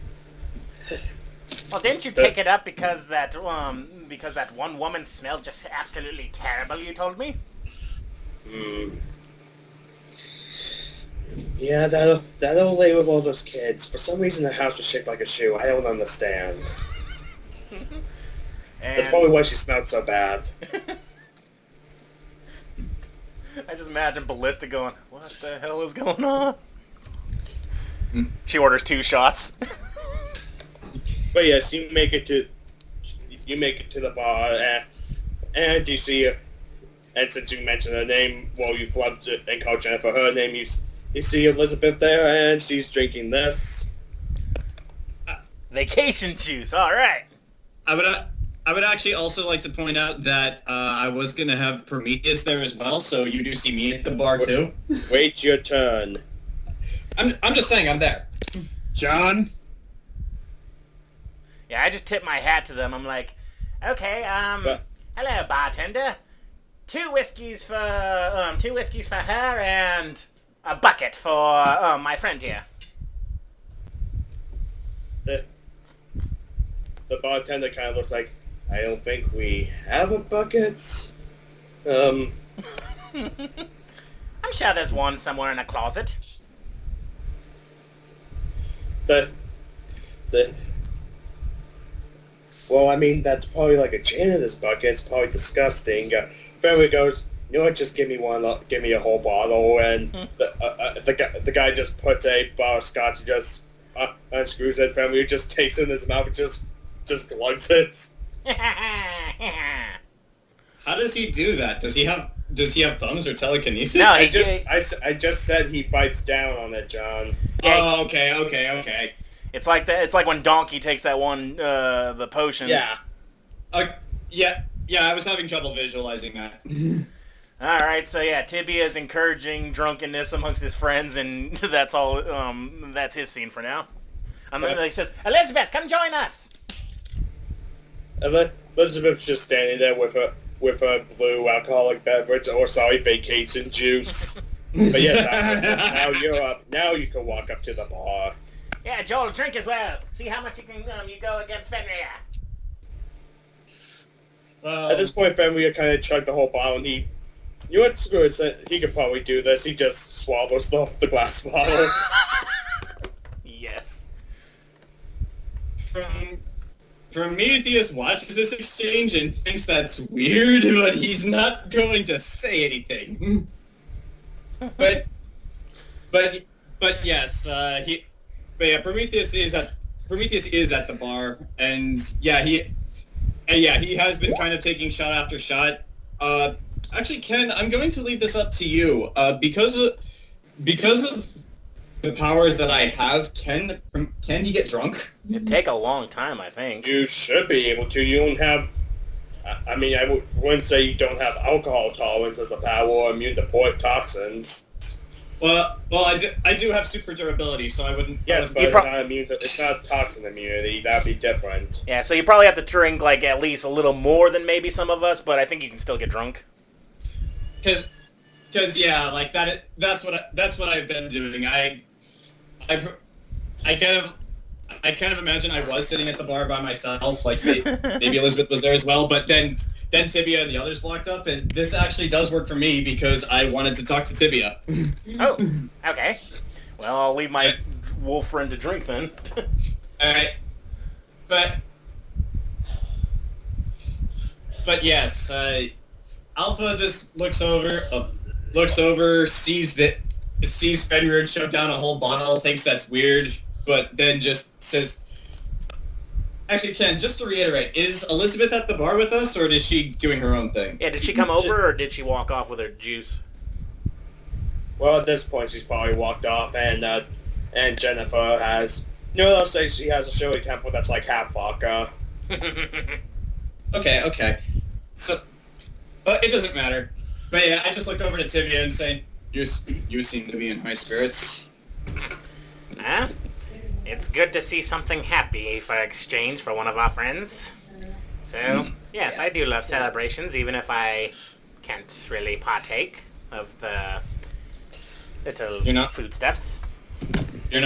Well, didn't you take it up because that one woman smelled just absolutely terrible? You told me. Yeah, that old lady with all those kids. For some reason, the house was shaped like a shoe. I don't understand. That's probably why she smelled so bad. I just imagine Ballista going, "What the hell is going on?" She orders 2 shots. But yes, you make it to the bar, and you see, and since you mentioned her name, well, you flubbed it and called Jennifer her name. You see Elizabeth there, and she's drinking this. Vacation juice. All right. I would actually also like to point out that I was gonna have Prometheus there as well, so you do see me at the bar too. Wait your turn. I'm just saying I'm there. John? Yeah, I just tip my hat to them. I'm like, okay, hello, bartender. 2 whiskeys for her and a bucket for my friend here. The bartender kind of looks like, I don't think we have a bucket. I'm sure there's one somewhere in a closet. Well, I mean, that's probably like a janitor's bucket. It's probably disgusting. Fenrir goes, you know what, just give me a whole bottle, and the guy just puts a bar of scotch and just unscrews it. Fenrir just takes it in his mouth and just glugs it. How does he do that? Does he have thumbs or telekinesis? No, I just said he bites down on it, John. Yeah, oh, okay. It's like that. It's like when Donkey takes that one, the potion. Yeah. Yeah. I was having trouble visualizing that. All right, so yeah, Tibia is encouraging drunkenness amongst his friends, and that's all. That's his scene for now. And then he says, "Elizabeth, come join us." Elizabeth's just standing there with her blue alcoholic beverage, or sorry, vacation juice. But yes, now you're up. Now you can walk up to the bar. Yeah, Joel, drink as well. See how much you go against Fenrir. At this point, Fenrir kind of chugged the whole bottle, and you know what, screw it, he could probably do this. He just swallows the glass bottle. Yes. Prometheus watches this exchange and thinks that's weird, but he's not going to say anything. But yes, Prometheus is at the bar, and he has been kind of taking shot after shot. Actually, Ken, I'm going to leave this up to you. Because of the powers that I have, can he get drunk? It'd take a long time, I think. You should be able to. You don't have... I mean, I wouldn't say you don't have alcohol tolerance as a power or immune to toxins. Well, I do have super durability, so I wouldn't... Yes, but it's not toxin immunity. That'd be different. Yeah, so you probably have to drink, like, at least a little more than maybe some of us, but I think you can still get drunk. Because yeah, like, that's what I've been doing. I kind of imagine I was sitting at the bar by myself, like maybe Elizabeth was there as well, but then Tibia and the others walked up, and this actually does work for me because I wanted to talk to Tibia. Oh, okay. Well, I'll leave my wolf friend to drink then. Alright. But yes, Alpha just looks over, sees Fenrir choke down a whole bottle, thinks that's weird, but then just says... Actually, Ken, just to reiterate, is Elizabeth at the bar with us, or is she doing her own thing? Yeah, did she come over, or did she walk off with her juice? Well, at this point, she's probably walked off, and Jennifer has... You know, let's say she has a showy temple that's like half vodka. Okay. It doesn't matter. But yeah, I just look over to Tibia and say, you seem to be in high spirits. Huh? It's good to see something happy for exchange for one of our friends. So, yes, I do love celebrations, even if I can't really partake of the little foodstuffs. You're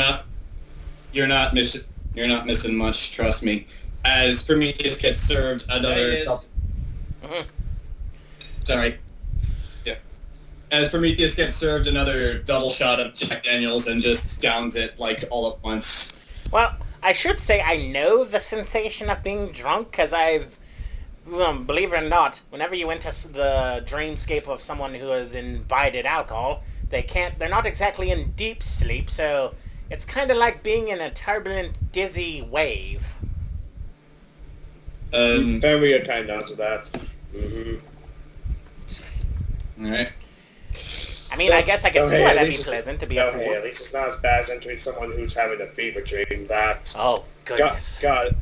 not missing much, trust me. As Prometheus gets served another... Sorry. Yeah. As Prometheus gets served another double shot of Jack Daniels and just downs it, like, all at once. Well, I should say I know the sensation of being drunk, because I've... believe it or not, whenever you enter the dreamscape of someone who has imbibed alcohol, they're not exactly in deep sleep, so it's kind of like being in a turbulent, dizzy wave. Very kind answer that. Mm-hmm. Alright. I mean, I guess I could see why that'd be pleasant to be a fool. Hey, at least it's not as bad as entering someone who's having a fever dream. That Oh, goodness. God,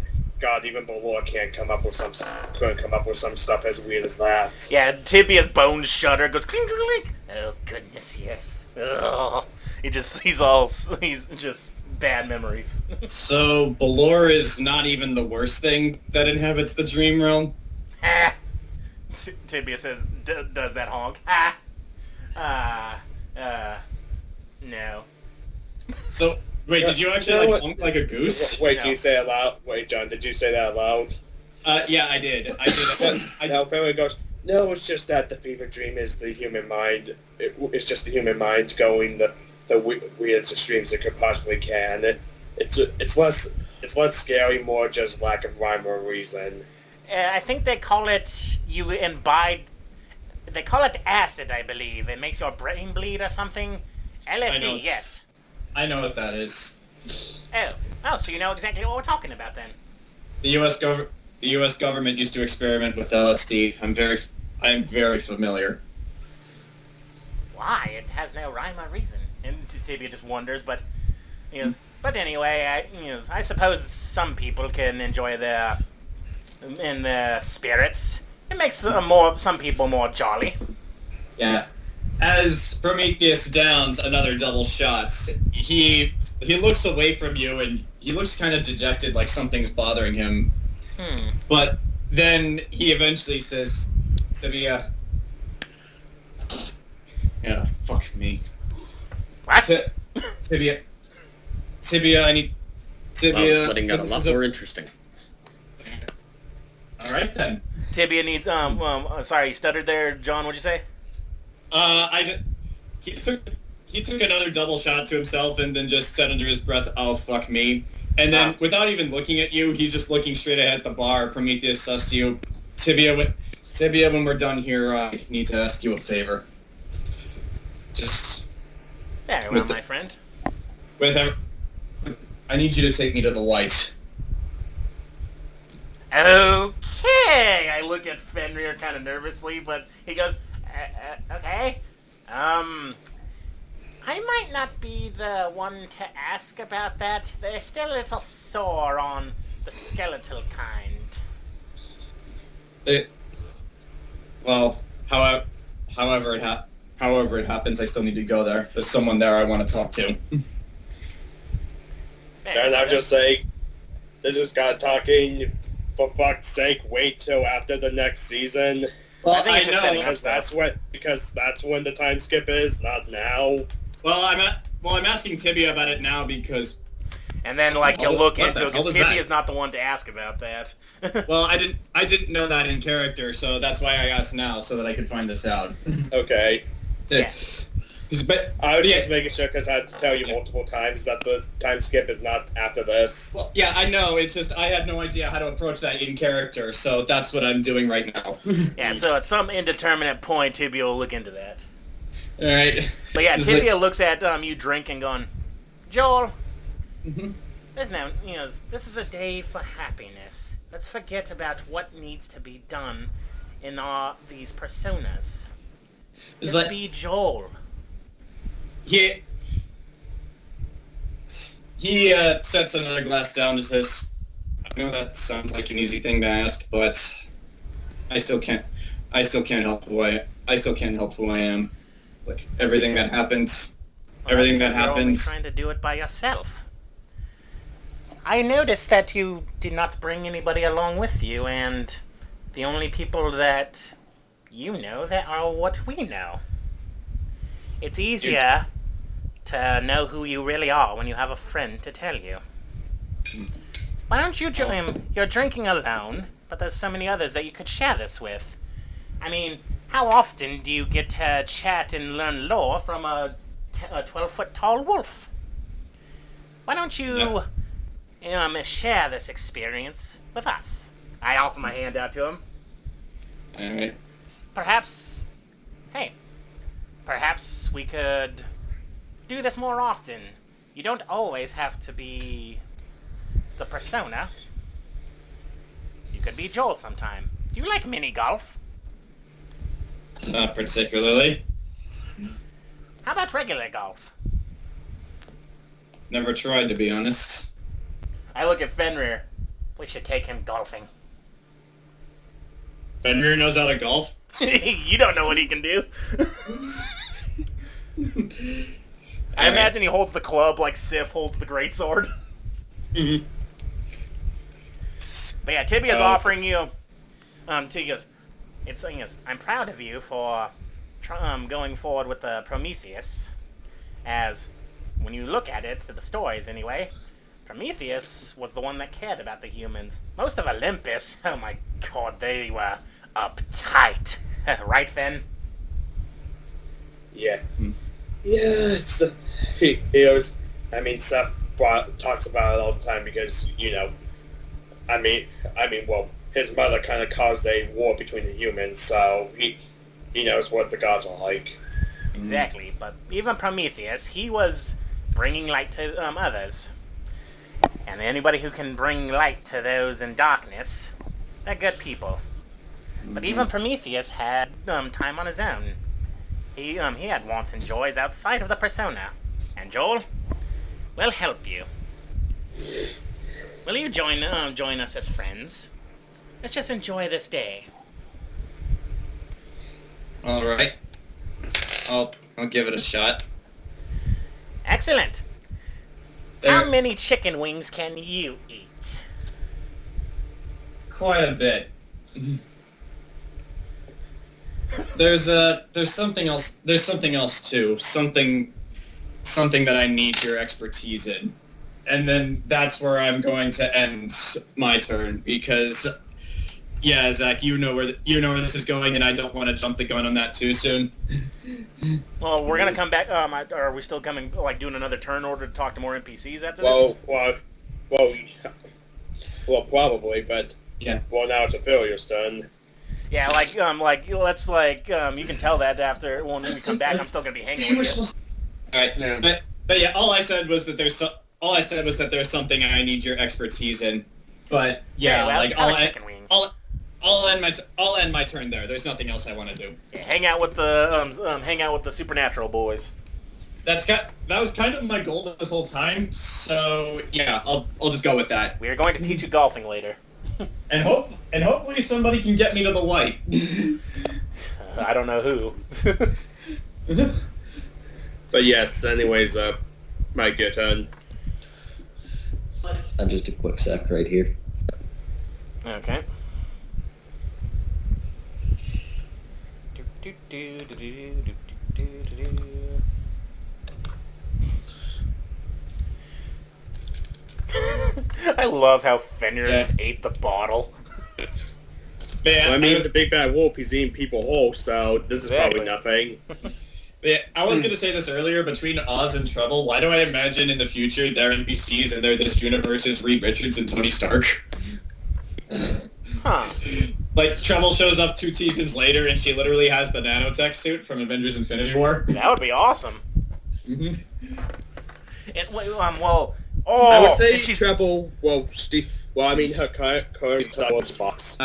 even Balor can't come up with some stuff as weird as that. Yeah, Tibia's bones shudder, goes clink, clink, clink. Oh, goodness, yes. Ugh. He's just bad memories. So, Balor is not even the worst thing that inhabits the dream realm? Tibia says, does that honk? No. So, wait, did you actually, honk like a goose? Wait, No. do you say it loud? Wait, John, did you say that loud? Yeah, I did. No, Fenway goes, no, it's just that the fever dream is the human mind. It's just the human mind going the weirdest extremes it could possibly can. It's less scary, more just lack of rhyme or reason. I think they call it they call it acid, I believe. It makes your brain bleed or something. LSD, yes. I know what that is. Oh, so you know exactly what we're talking about then. The U.S. government used to experiment with LSD. I'm very familiar. Why? It has no rhyme or reason. And Tibia just wonders, but but anyway, I suppose some people can enjoy their spirits. It makes some people more jolly. Yeah. As Prometheus downs another double shot, he looks away from you and he looks kind of dejected, like something's bothering him. But then he eventually says, Tibia. Yeah, fuck me. What? Tibia, I need... Tibia... Well, this wedding got a lot more interesting. Alright then. Tibia needs, sorry, you stuttered there, John, what'd you say? He took another double shot to himself and then just said under his breath, oh, fuck me. And then, without even looking at you, he's just looking straight ahead at the bar. Prometheus says to you, Tibia, when we're done here, I need to ask you a favor. Just... Very well, my friend. I need you to take me to the light. Okay! I look at Fenrir kind of nervously, but he goes, okay. I might not be the one to ask about that. They're still a little sore on the skeletal kind. However it happens, I still need to go there. There's someone there I want to talk to. And I'm just saying, this is God talking. For fuck's sake, wait till after the next season. Well, I know, because that's when the time skip is, not now. Well, I'm asking Tibia about it now because... And then, he'll look into it, because Tibia Tibia's not the one to ask about that. Well, I didn't know that in character, so that's why I asked now, so that I could find this out. Okay. Yeah. I was just making sure because I had to tell you multiple times that the time skip is not after this. Well, yeah, I know. It's just I had no idea how to approach that in character, so that's what I'm doing right now. Yeah, so at some indeterminate point, Tibia will look into that. All right. But yeah, Tibia looks at you drinking, going, Joel, there's no, this is a day for happiness. Let's forget about what needs to be done in these personas. Just be Joel. He sets another glass down and says, I know that sounds like an easy thing to ask, but I still can't I still can't help who I am. Like everything that happens, Well, everything that's that 'cause you're only happens. trying to do it by yourself. I noticed that you did not bring anybody along with you, and the only people that you know that are what we know. It's easier to know who you really are when you have a friend to tell you. Why don't you join? You're drinking alone, but there's so many others that you could share this with. I mean, how often do you get to chat and learn lore from a 12-foot tall wolf? Why don't you share this experience with us? I offer my hand out to him. All right. Perhaps we could do this more often. You don't always have to be the persona. You could be Joel sometime. Do you like mini golf? Not particularly. How about regular golf? Never tried, to be honest. I look at Fenrir. We should take him golfing. Fenrir knows how to golf. You don't know what he can do. I imagine he holds the club like Sif holds the greatsword. Mhm. But yeah, Tibia's offering you. He goes, I'm proud of you for going forward with the Prometheus. As when you look at it, to the stories anyway, Prometheus was the one that cared about the humans. Most of Olympus, oh my god, they were uptight. Right, Fen? Yeah. Yeah, he always, I mean, Seth talks about it all the time because, well, his mother kind of caused a war between the humans, so he knows what the gods are like. Exactly, but even Prometheus, he was bringing light to others. And anybody who can bring light to those in darkness, they're good people. But even Prometheus had time on his own. He had wants and joys outside of the persona. And Joel, we'll help you. Will you join us as friends? Let's just enjoy this day. All right. I'll give it a shot. Excellent. How many chicken wings can you eat? Quite a bit. There's something else. There's something else too. Something that I need your expertise in, and then that's where I'm going to end my turn because, yeah, Zach, you know where this is going, and I don't want to jump the gun on that too soon. Well, we're gonna come back. Are we still coming, doing another turn in order to talk to more NPCs after this? Well, probably, but Yeah. well, now it's Ethereal's turn. Yeah, you can tell that after when we come back, I'm still gonna be hanging with you. All right. Yeah. But yeah, all I said was that there's something I need your expertise in. But yeah, well, like I like chicken wings. I'll end my turn there. There's nothing else I want to do. Yeah, hang out with the supernatural boys. That was kind of my goal this whole time. So yeah, I'll just go with that. We are going to teach you golfing later. And hopefully somebody can get me to the white. I don't know who. But yes, anyways, Mike, your turn. I'm just a quick sec right here. Okay. I love how Fenrir just ate the bottle. Yeah, Well, I mean, he's a big bad wolf. He's eating people whole, so this is probably Exactly. nothing. Yeah, I was gonna say this earlier. Between Oz and Trouble, why do I imagine in the future they're NPCs and they're this universe's Reed Richards and Tony Stark? Huh. Like Trouble shows up 2 seasons later and she literally has the nanotech suit from Avengers: Infinity War. That would be awesome. Mm-hmm. And I would say and she's- Treble. Her current was Fox.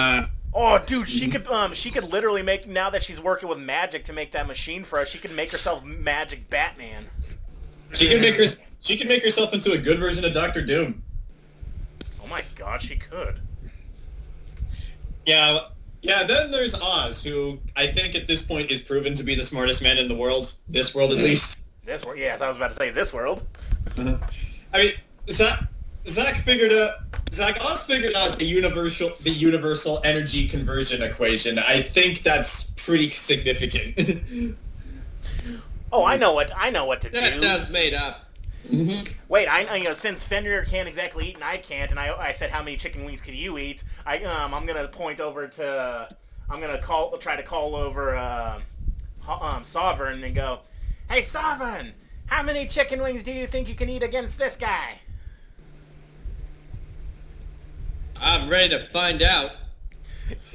Oh, dude, she could literally make, now that she's working with magic to make that machine for us, she could make herself Magic Batman. She can make herself into a good version of Doctor Doom. Oh my god, she could. Yeah, Yeah, then there's Oz, who I think at this point is proven to be the smartest man in the world. This world, at least. This world, yes, I was about to say this world. I mean, Zach Oz figured out the universal energy conversion equation. I think that's pretty significant. Oh, I know what to That do. sounds made up. Wait, since Fenrir can't exactly eat and I can't, and I said how many chicken wings could you eat? I'm gonna point over to, try to call over Sovereign and go, hey Sovereign, how many chicken wings do you think you can eat against this guy? I'm ready to find out.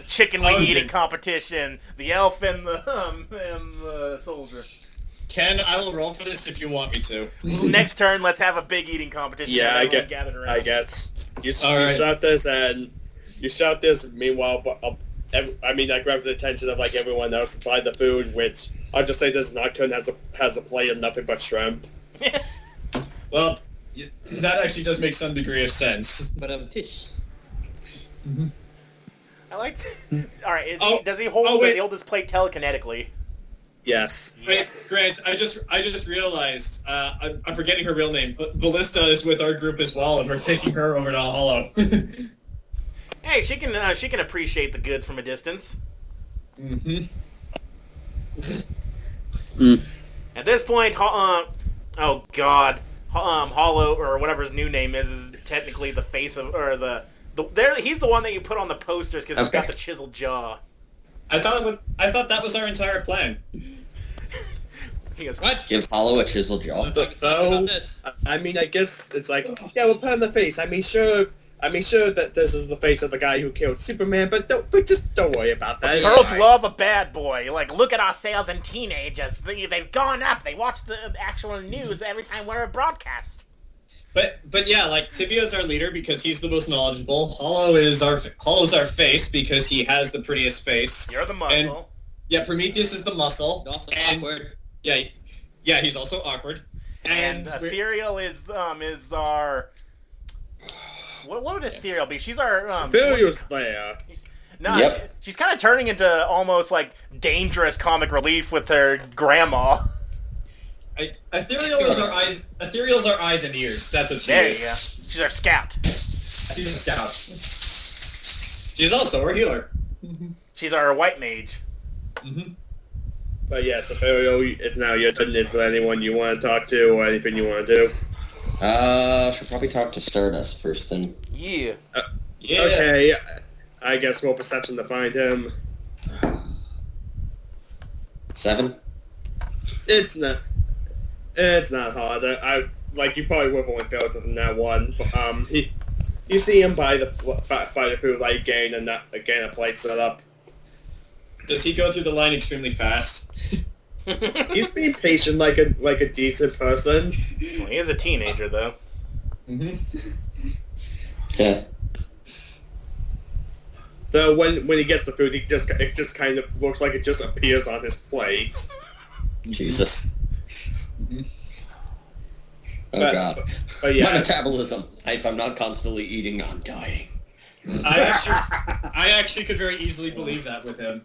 Chicken wing eating competition. The elf and the soldier. Ken, I will roll for this if you want me to. Next turn, let's have a big eating competition. Yeah, I guess. You right. shot this, and you shot this. Meanwhile, that grabs the attention of like everyone else to buy the food. Which I'll just say, this Nocturne has a plate of nothing but shrimp. Well, that actually does make some degree of sense. But tish. I like. All right, does he wait. hold his plate telekinetically? Yes. Wait, Grant, I just realized I'm forgetting her real name, but Ballista is with our group as well, and we're taking her over to Hollow. Hey, she can appreciate the goods from a distance. Mm-hmm. At this point, oh god, Hollow or whatever his new name is technically the face of he's the one that you put on the posters because he's got the chiseled jaw. I thought that was our entire plan. He goes, What? Give Hollow a chisel jaw. So, I mean, I guess it's like, yeah, we'll put on the face. I mean, sure that this is the face of the guy who killed Superman, but just don't worry about that. It's girls fine. love a bad boy. Like, look at our sales in teenagers. They've gone up. They watch the actual news every time we're broadcast. But yeah, like Tibia's our leader because he's the most knowledgeable. Hollow's our face because he has the prettiest face. You're the muscle. And, yeah, Prometheus is the muscle. Also and, awkward. Yeah, he's also awkward. And Ethereal is our. What would Ethereal be? She's our. Ethereal's there. No, Yep. she's kind of turning into almost like dangerous comic relief with her grandma. Ethereal's our eyes and ears. That's what she There you is. go. She's our scout. She's a scout. She's also our healer. She's our white mage. Mm-hmm. But yes, Ethereal, it's now your turn. Is there anyone you want to talk to or anything you want to do? Should probably talk to Stardust first then. Yeah. Yeah. Okay, I guess roll perception to find him. 7? It's not hard. You probably would have only failed within that one. But, you see him by the food light gain and again a plate set up. Does he go through the line extremely fast? He's being patient like a decent person. Well, he is a teenager though. Mm-hmm. Yeah. So when he gets the food, it just kind of looks like it just appears on his plate. Jesus. Mm-hmm. Oh god. But yeah, My metabolism. If I'm not constantly eating, I'm dying. I actually could very easily believe that with him.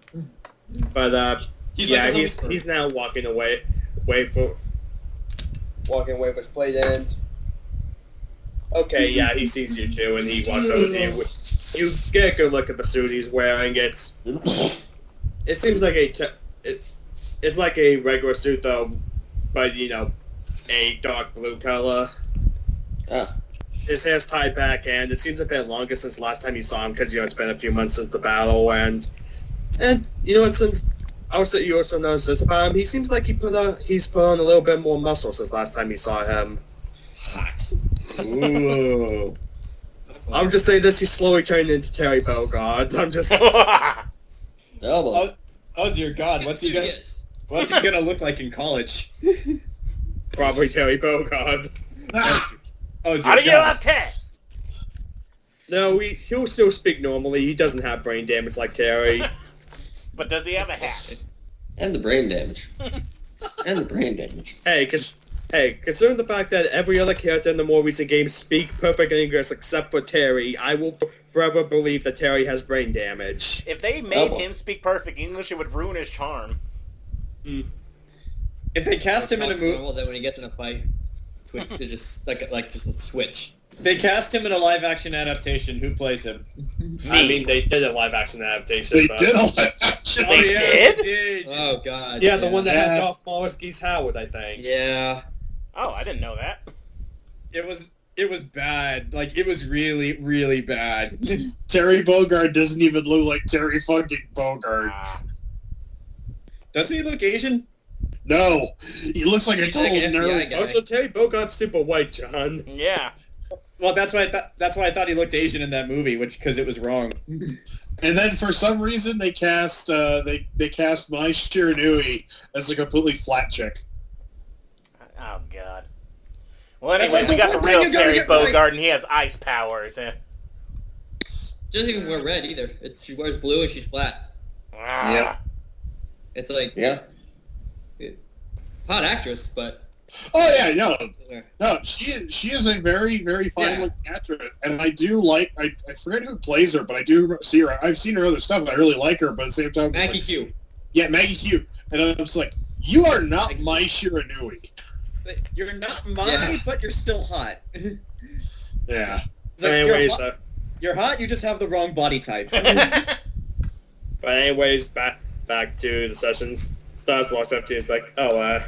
but He's yeah, like a little he's now walking away with his plate ends. Okay, yeah, he sees you too, and he walks over to you. You get a good look at the suit he's wearing. It seems like it's like a regular suit though, but a dark blue color. Ah. His hair's tied back, and it seems a bit longer since last time you saw him because it's been a few months since the battle, and since you also noticed this about him, he seems like he's put on a little bit more muscle since last time you saw him. Hot. Ooh. I'm just saying this. He's slowly turning into Terry Bogard. I'm just. Oh boy. Oh dear God, what's he gonna look like in college? Probably Terry Bogard. Oh dear How do you God. up there? No, he'll still speak normally. He doesn't have brain damage like Terry. But does he have a hat? And the brain damage. And the brain damage. Considering the fact that every other character in the more recent games speak perfect English except for Terry, I will forever believe that Terry has brain damage. If they made him speak perfect English, it would ruin his charm. Mm. If they cast him in a movie, Well, then when he gets in a fight, Twitch is just like just a switch. they cast him in a live-action adaptation. Who plays him? I mean, they did a live-action adaptation. They but... did a live action. Oh, They yeah, did? They did. Oh god. Yeah, the one that Yeah. had Dolph Lundgren's Howard, I think. Yeah. Oh, I didn't know that. It was bad. Like, it was really, really bad. Terry Bogard doesn't even look like Terry fucking Bogard. Ah. Doesn't he look Asian? No, he looks like a total Yeah, nerd. I get it. Also, Terry Bogart's super white, John. Yeah. Well, that's why I thought he looked Asian in that movie, because it was wrong. And then for some reason they cast they cast Mai Shiranui as a completely flat chick. Oh, God. Well, That's anyway, like we the got the one thing real you gotta Terry get right. Bogard, and he has ice powers. She doesn't even wear red either. She wears blue and she's flat. Ah. Yep. It's like Yeah. hot actress, but Oh yeah, no, she is a very very fine looking actress, and I do like I forget who plays her, but I do see her. I've seen her other stuff, and I really like her. But at the same time, it's Maggie like, Q. yeah, Maggie Q, and I'm just like, you are not Mai Shiranui. You're not mine, Yeah. but you're still hot. Yeah. So Like, anyways, you're hot, you just have the wrong body type. but anyways, back to the sessions. Stars walks up to you, is like, oh,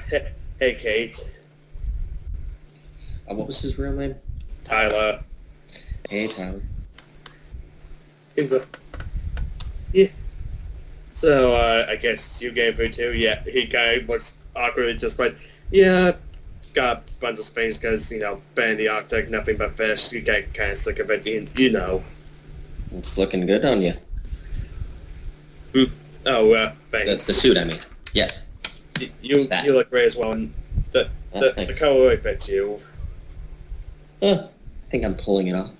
hey Kate, What was his real name? Tyler. Hey, Tyler. He's like, yeah. So, I guess you gave her too? Yeah, he kind of looks awkward, just like, yeah, got a bunch of things because, been in the Arctic, nothing but fish, you get kind of sick of it, you know. It's looking good on you. Oh, thanks. The suit, I mean. Yes. You That. look great as well, and the Thanks. color really fits you. I think I'm pulling it off.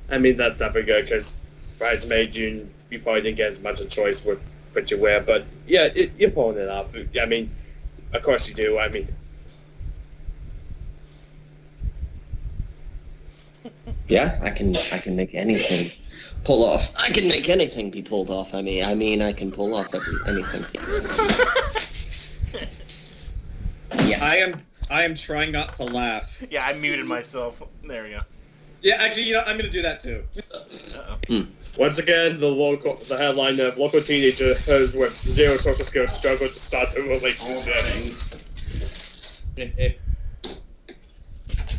I mean, that's not very good, because Bridesmaid, you probably didn't get as much of a choice with what you wear, but yeah, you're pulling it off. I mean, of course you do, I mean... Yeah, I can make anything pull off. I can make anything be pulled off. I mean, I can pull off anything. Yeah. I am trying not to laugh. Yeah, I muted myself. There we go. Yeah, actually, I'm gonna do that too. Uh-oh. Once again, the headline of local teenagers with zero social skills struggle to start a relationship.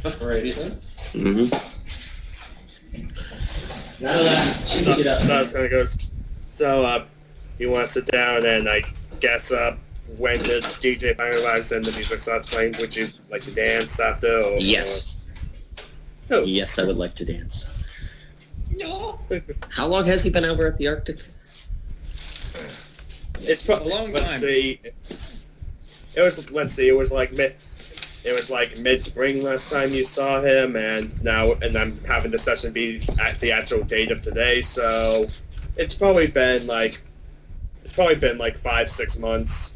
Alrighty then. Mm-hmm. Stars kind of goes, so, you want to sit down and, I guess, when the DJ finally arrives and the music starts playing, would you like to dance after? Or, Yes. Oh. Yes, I would like to dance. No. How long has he been over at the Arctic? It's A long let's time. see. It was like mid-spring last time you saw him, and I'm having the session be at the actual date of today, so it's probably been like 5-6 months.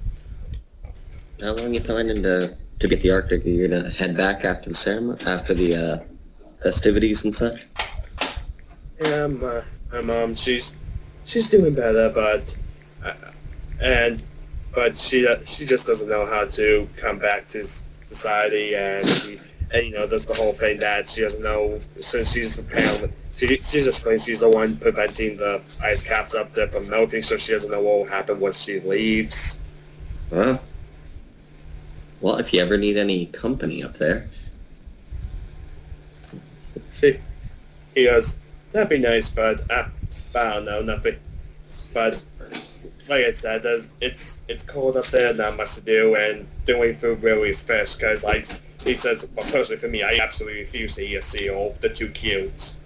How long are you planning to get the Arctic? Are you gonna head back after the ceremony, after the festivities and such? Yeah, my mom, she's doing better, but she just doesn't know how to come back to society, and there's the whole thing that she doesn't know, since she's apparently she just claims she's the one preventing the ice caps up there from melting, so she doesn't know what will happen once she leaves. Huh? Well, if you ever need any company up there. He goes, that'd be nice, but I don't know, nothing. But like I said, it's cold up there, not much to do, and the only food really is fish, because he says, well, personally for me, I absolutely refuse to eat a seal. They're too cute.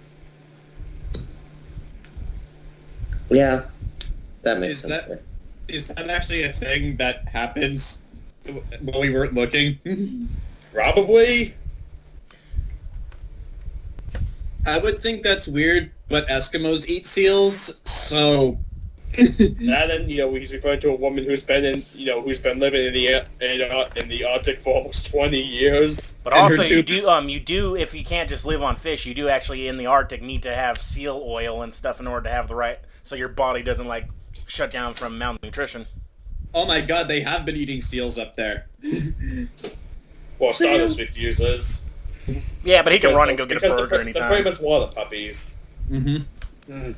Yeah, that makes Is sense. that- Is that actually a thing that happens while we weren't looking? Probably. I would think that's weird, but Eskimos eat seals, so And then, he's referring to a woman who's been living in the Arctic for almost 20 years. But And also, her you tube do, if you can't just live on fish, you do actually in the Arctic need to have seal oil and stuff in order to have the right, so your body doesn't like shut down from malnutrition. Oh my god, they have been eating seals up there. Well, Stardust refuses. Yeah, but he can run and go get a because burger they're anytime. pretty much water puppies. Mm-hmm.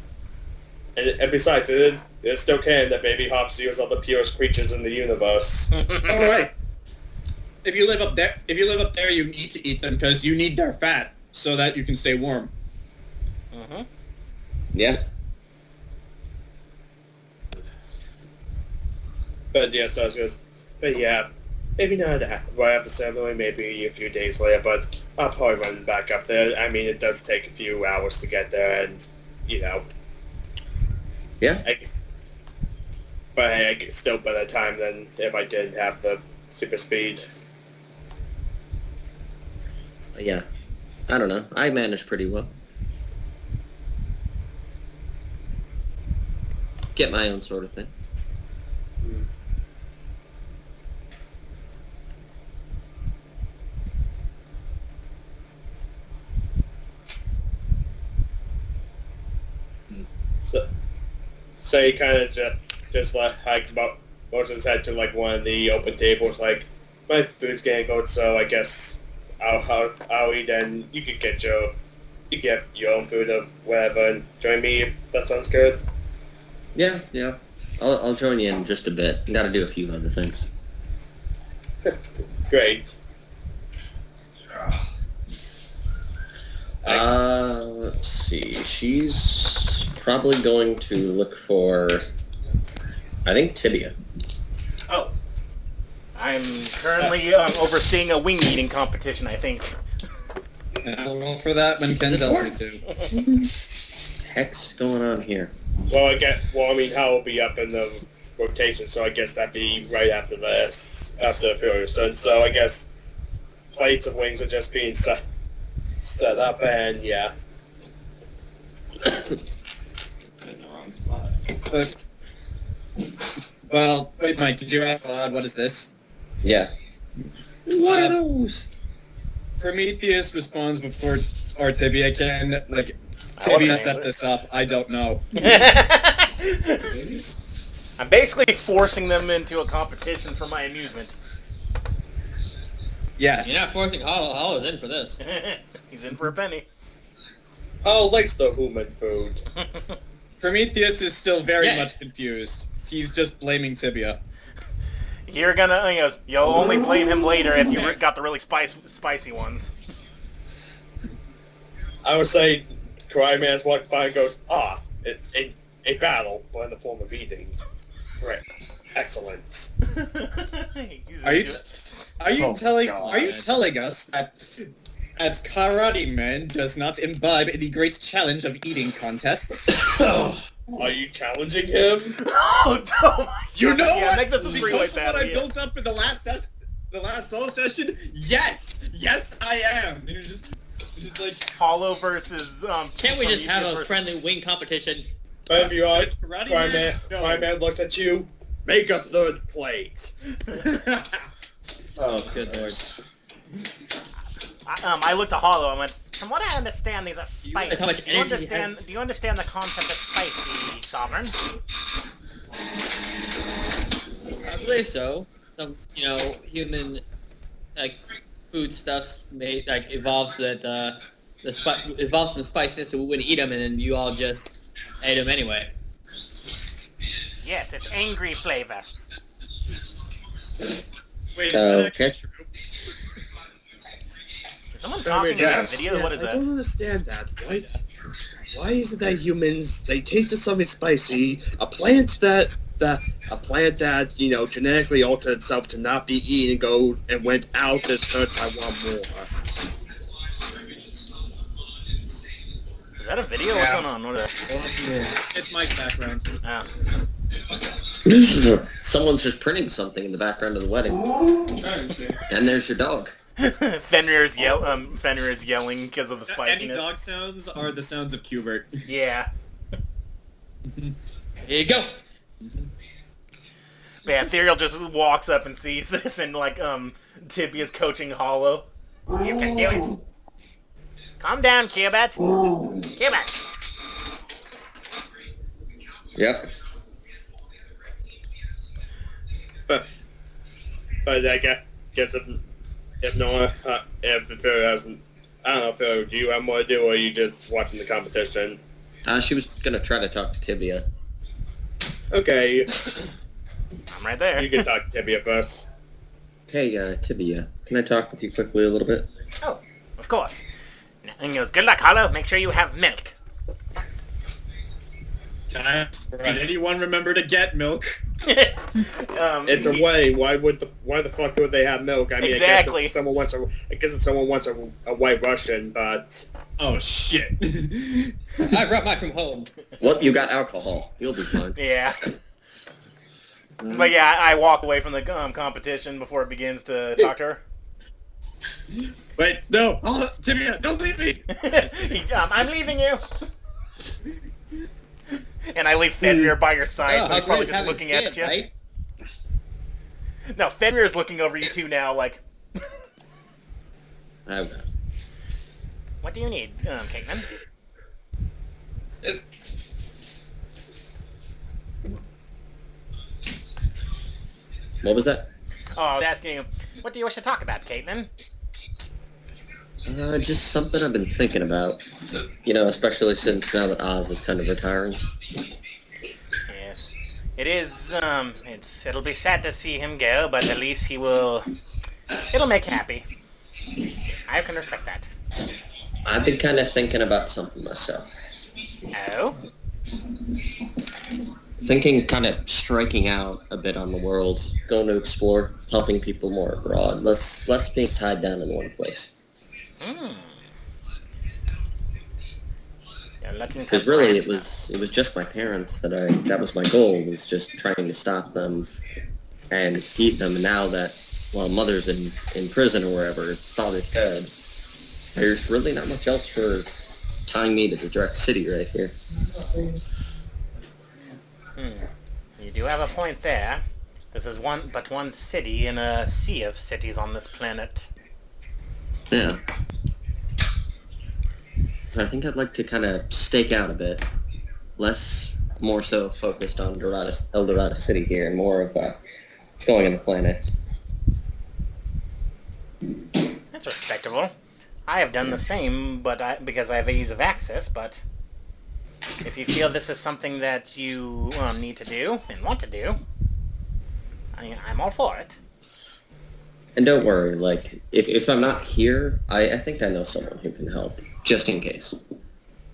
And besides, it's still canon that baby hop seals are the purest creatures in the universe. All right. If you live up there, you need to eat them because you need their fat so that you can stay warm. Mm-hmm. Yeah. But yeah, maybe not right after ceremony, maybe a few days later. But I'll probably run back up there. I mean, it does take a few hours to get there, and Yeah. But hey, I could still better time than if I didn't have the super speed. Yeah. I don't know. I managed pretty well. Get my own sort of thing. So he kind of just like motions his head to like one of the open tables, like, my food's getting cold, so I guess I'll eat, and you could get your own food or whatever, and join me if that sounds good. Yeah. I'll join you in just a bit. Gotta do a few other things. Great. Let's see. She's probably going to look for, I think, Tibia. Oh. I'm currently overseeing a wing eating competition, I think. I'll roll for that when Ken tells me to. Heck's going on here? Well, I mean, Hal will be up in the rotation, so I guess that'd be right after this, after Furio's done. So I guess plates of wings are just being set up, and yeah. In the wrong spot. Well, wait, Mike, did you ask aloud, what is this? Yeah. What are those? Prometheus responds before our Tibia can. Like, I wasn't Tibia able set to. this up. I don't know. I'm basically forcing them into a competition for my amusement. Yes. You're not forcing Hollow. Hollow's in for this. He's in for a penny. Oh, likes the human food. Prometheus is still very Yeah. much confused. He's just blaming Tibia. He goes, you'll only blame him later if you got the really spicy ones. I would say Karate Man's walks by and goes, a battle, but in the form of eating. Great. Excellent. Are you telling us that Karate Man does not imbibe in the great challenge of eating contests? Are you challenging him? You know yeah, what? make this a three-way Because of what battle. I Yeah. built up in the last solo session, yes, I am. You're just like Hollow versus Can't we just have a versus- friendly wing competition? But if you are, Karate Karate Man. No. Man looks at you, make a third plate. Oh, good lord. I looked at Hollow and went, from what I understand, these are realize spicy. how much Do you energy he has? understand? Do you understand the concept of spicy, Sovereign? I believe so. Some, human, foodstuffs evolved so that evolved some spiciness so we wouldn't eat them, and then you all just ate them anyway. Yes, it's angry flavor. wait. Okay. Is someone talking in that video? What is I that? don't understand that. Why is it that humans, they tasted something spicy, a plant that genetically altered itself to not be eaten and went out is hurt by one more. Is that a video? What's going on? What is that? It's Mike's background. Oh. Someone's just printing something in the background of the wedding. And there's your dog. Fenrir's yelling because of the Any spiciness. dog sounds are the sounds of Qbert. Yeah. Here you go. But yeah, Ethereal just walks up and sees this, and like Tibia's coaching Hollow. You can do it. Calm down, Cubit. Cubit. Yep. But I guess if no if Ethereal hasn't, I don't know, Phil, do you have more to do, or are you just watching the competition? She was gonna try to talk to Tibia. Okay, I'm right there. you can talk to Tibia first. Hey, Tibia, can I talk with you quickly a little bit? Oh, of course. And he goes, good luck, Hollow. Make sure you have milk. Did anyone remember to get milk? It's a way. Why the fuck would they have milk? I mean, Exactly. I guess if someone wants a white Russian, but Oh shit. I brought mine from home. Well, you got alcohol. You'll be fine. Yeah. But yeah, I walk away from the competition before it begins to talk to her. Wait, no, Tibia, don't leave me. I'm leaving you. And I leave Fenrir by your side, so he's probably just looking at you. Right? No, Fenrir's looking over you two now, like, Okay. what do you need, Caitlin? What was that? Oh, I was asking you, what do you wish to talk about, Caitlin? Just something I've been thinking about. You know, especially since now that Oz is kind of retiring. Yes. It is, it'll be sad to see him go, but at least it'll make you happy. I can respect that. I've been kind of thinking about something myself. Oh? Thinking kind of striking out a bit on the world, going to explore, helping people more abroad, less being tied down in one place. Hmm. You're looking to Because really, branch it was just my parents that was my goal, was just trying to stop them and keep them. And now that, well, mother's in prison or wherever, father's dead, there's really not much else for tying me to the direct city right here. You do have a point there. This is but one city in a sea of cities on this planet. Yeah. So I think I'd like to kind of stake out a bit, more so focused on El Dorado City here, and more of what's going on the planet. That's respectable. I have done the same, but because I have ease of access, but if you feel this is something that you need to do and want to do, I'm all for it. And don't worry, like, if I'm not here, I think I know someone who can help, just in case.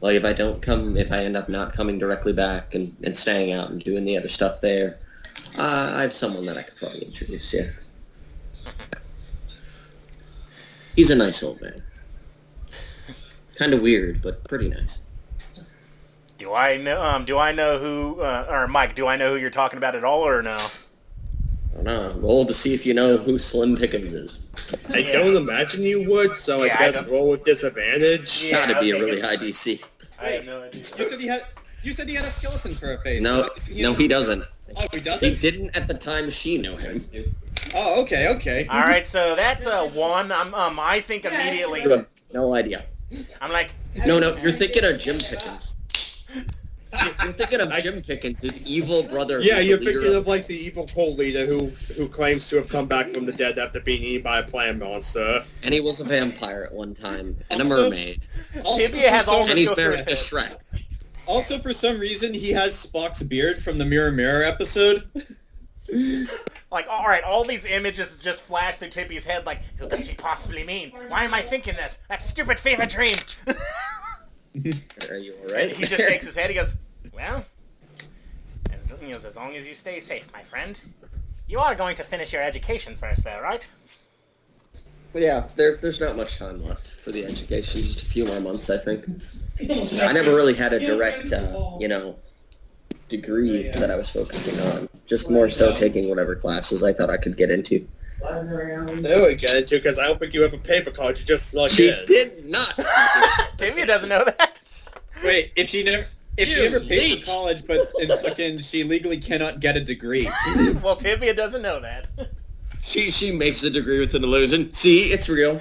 Like, if I end up not coming directly back and staying out and doing the other stuff there, I have someone that I could probably introduce you. He's a nice old man. Kind of weird, but pretty nice. Do I know who, or Mike, do I know who you're talking about at all, or no? I don't know. Roll to see if you know who Slim Pickens is. I don't imagine you would, so Yeah, I I guess don't- roll with disadvantage. Yeah, Gotta be a okay. really high DC. I have no idea. You said he had a skeleton for a face. No, he doesn't. Oh, he He doesn't? didn't at the time she knew him. Oh, okay. All right, so that's a 1. I think immediately. You have no idea. I'm like, No, you're thinking of Jim Pickens. You're thinking of Jim Pickens, his evil brother. Yeah, who's you're the leader thinking of like the evil cult leader who claims to have come back from the dead after being eaten by a plant monster. And he was a vampire at one time, and a Also- mermaid. Tibia has all And this he's go through married his to head. Shrek. Also, for some reason, he has Spock's beard from the Mirror Mirror episode. Like, all right, all these images just flash through Tippy's head. Like, who could she possibly mean? Why am I thinking this? That stupid fever dream. Are you alright? He just shakes his head. He goes, well, as long as you stay safe, my friend. You are going to finish your education first, though, right? But yeah, there's not much time left for the education. Just a few more months, I think. I never really had a direct, degree that I was focusing on. Just more so taking whatever classes I thought I could get into. There we get into, because I don't think you ever paper card. You just slug She in. did not. Tibia doesn't know that. Wait, if she If she ever paid for college, but she legally cannot get a degree. Well, Tibia doesn't know that. She makes the degree with an illusion. See, it's real.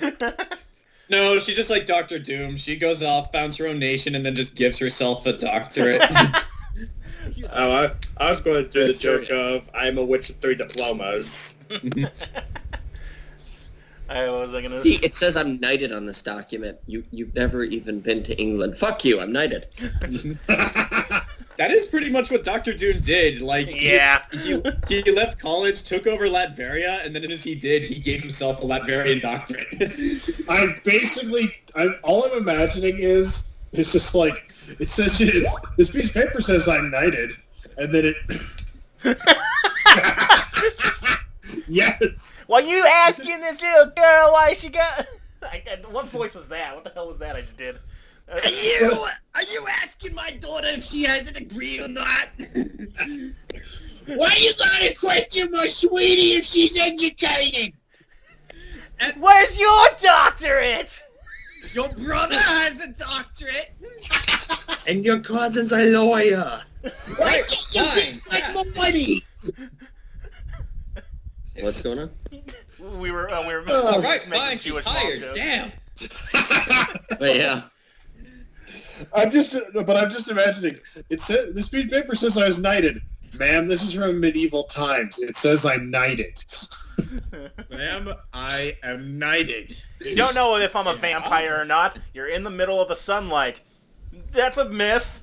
No, she's just like Dr. Doom. She goes off, founds her own nation, and then just gives herself a doctorate. I was going to do the joke of I'm a witch with 3 diplomas. What was I gonna See, it says I'm knighted on this document. You've never even been to England. Fuck you, I'm knighted. That is pretty much what Dr. Doom did. Like, Yeah. he left college, took over Latveria, and then as he did, he gave himself a Latvian doctorate. all I'm imagining is, it's just like, it says, this piece of paper says I'm knighted, and then it... Yes! Why you asking this little girl why she got... What voice was that? What the hell was that I just did? Are you asking my daughter if she has a degree or not? Why you gotta question my sweetie if she's educated? Where's your doctorate? Your brother has a doctorate. And your cousin's a lawyer. Why can't you be like my money? What's going on? We were All right, making fine, she's Jewish mom hired. jokes. Damn. But yeah. I'm just imagining. It says this piece of paper says I was knighted. Ma'am, this is from medieval times. It says I'm knighted. Ma'am, I am knighted. You don't know if I'm a vampire or not. You're in the middle of the sunlight. That's a myth.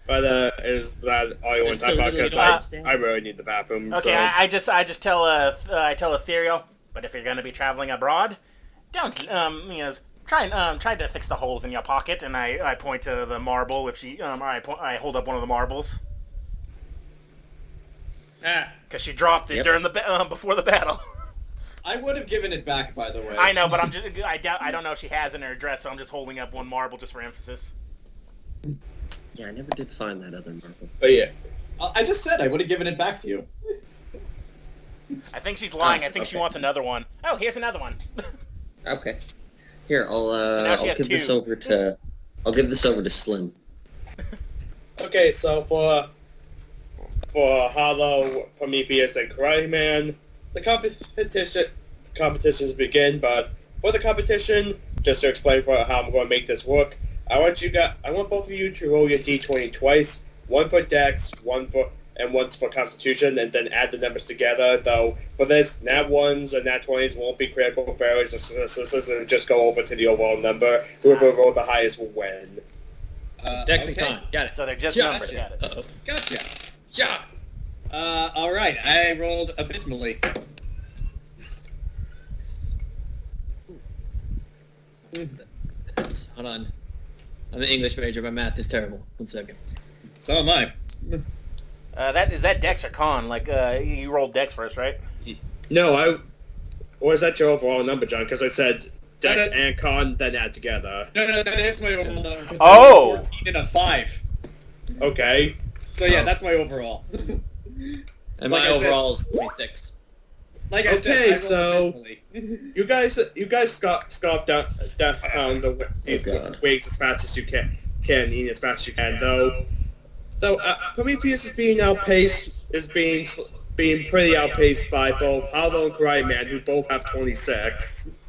But is that all you want to talk about? Because I really need the bathroom. Okay, so. I just tell Ethereal. But if you're going to be traveling abroad, don't try to fix the holes in your pocket. And I point to the marble. If she I hold up one of the marbles because she dropped it during the before the battle. I would have given it back, by the way. I know, but I don't know if she has it in her dress, so I'm just holding up one marble just for emphasis. Yeah, I never did find that other marble. But yeah. I just said I would have given it back to you. I think she's lying. I think she wants another one. Oh, here's another one. Okay. Here, I'll now she I'll has give this two. over to Slim. Okay, so for Hollow, Prometheus, and Karate Man, the competitions begin. But for the competition, just to explain for how I'm going to make this work, I want both of you to roll your d20 twice, one for Dex, once for Constitution, and then add the numbers together. Though for this, nat 1s and nat 20s won't be critical failures or successes, and just go over to the overall number. Whoever rolled the highest will win. Dex and Con. Got it. So they're just Gotcha. numbers. Got it. Uh-oh. Gotcha. Ja. All right. I rolled abysmally. Hold on. I'm an English major. My math is terrible. 1 second. So am I. Is that Dex or Con? Like you rolled Dex first, right? No, or is that your overall number, John? Because I said Dex and Con, then add together. No, that is my overall number. 'Cause Oh! I rolled 14 and a 5. Okay. So yeah, that's my overall. And Like my I said- overall is 26. Like I said, I Okay, rolled so- abysmally. You guys scoff down these God. wings as fast as you can, eat as fast as you can. Though Prometheus is being pretty outpaced by both Hollow and Karate Man, who both have 26.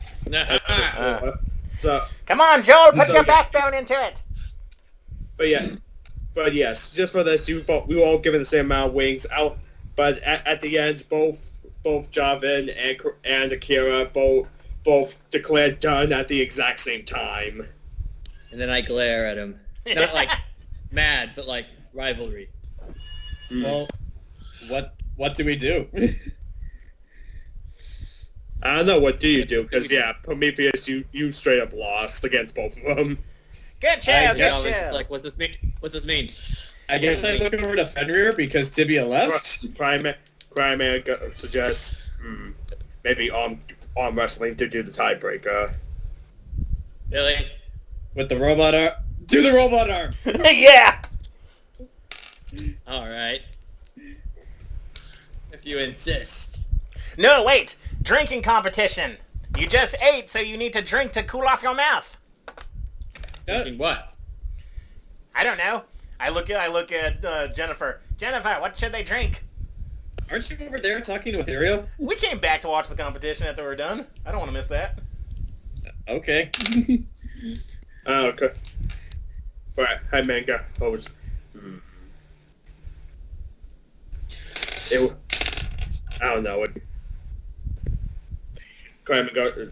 So, Come on, Joel, put So, your yeah. backbone into it. but yes, just for this, we were all given the same amount of wings. But at the end, both Javin and Akira both declared done at the exact same time. And then I glare at him. Not like mad, but like rivalry. Well, what do we do? I don't know, what do you do? Because Prometheus, you straight up lost against both of them. Good show, I good was just show. like, what's this mean? What's this mean? I guess I look over to Fenrir because Tibia left. Crime Man suggests maybe arm wrestling to do the tiebreaker. Really? With the robot arm. Do the robot arm! Yeah. Alright. If you insist. No, wait. Drinking competition. You just ate, so you need to drink to cool off your mouth. Drinking what? I don't know. I look at Jennifer. Jennifer, what should they drink? Aren't you over there talking to Ethereal? We came back to watch the competition after we're done. I don't want to miss that. Okay. Okay. Right. Hi, Manga. Pose. I don't know. Crime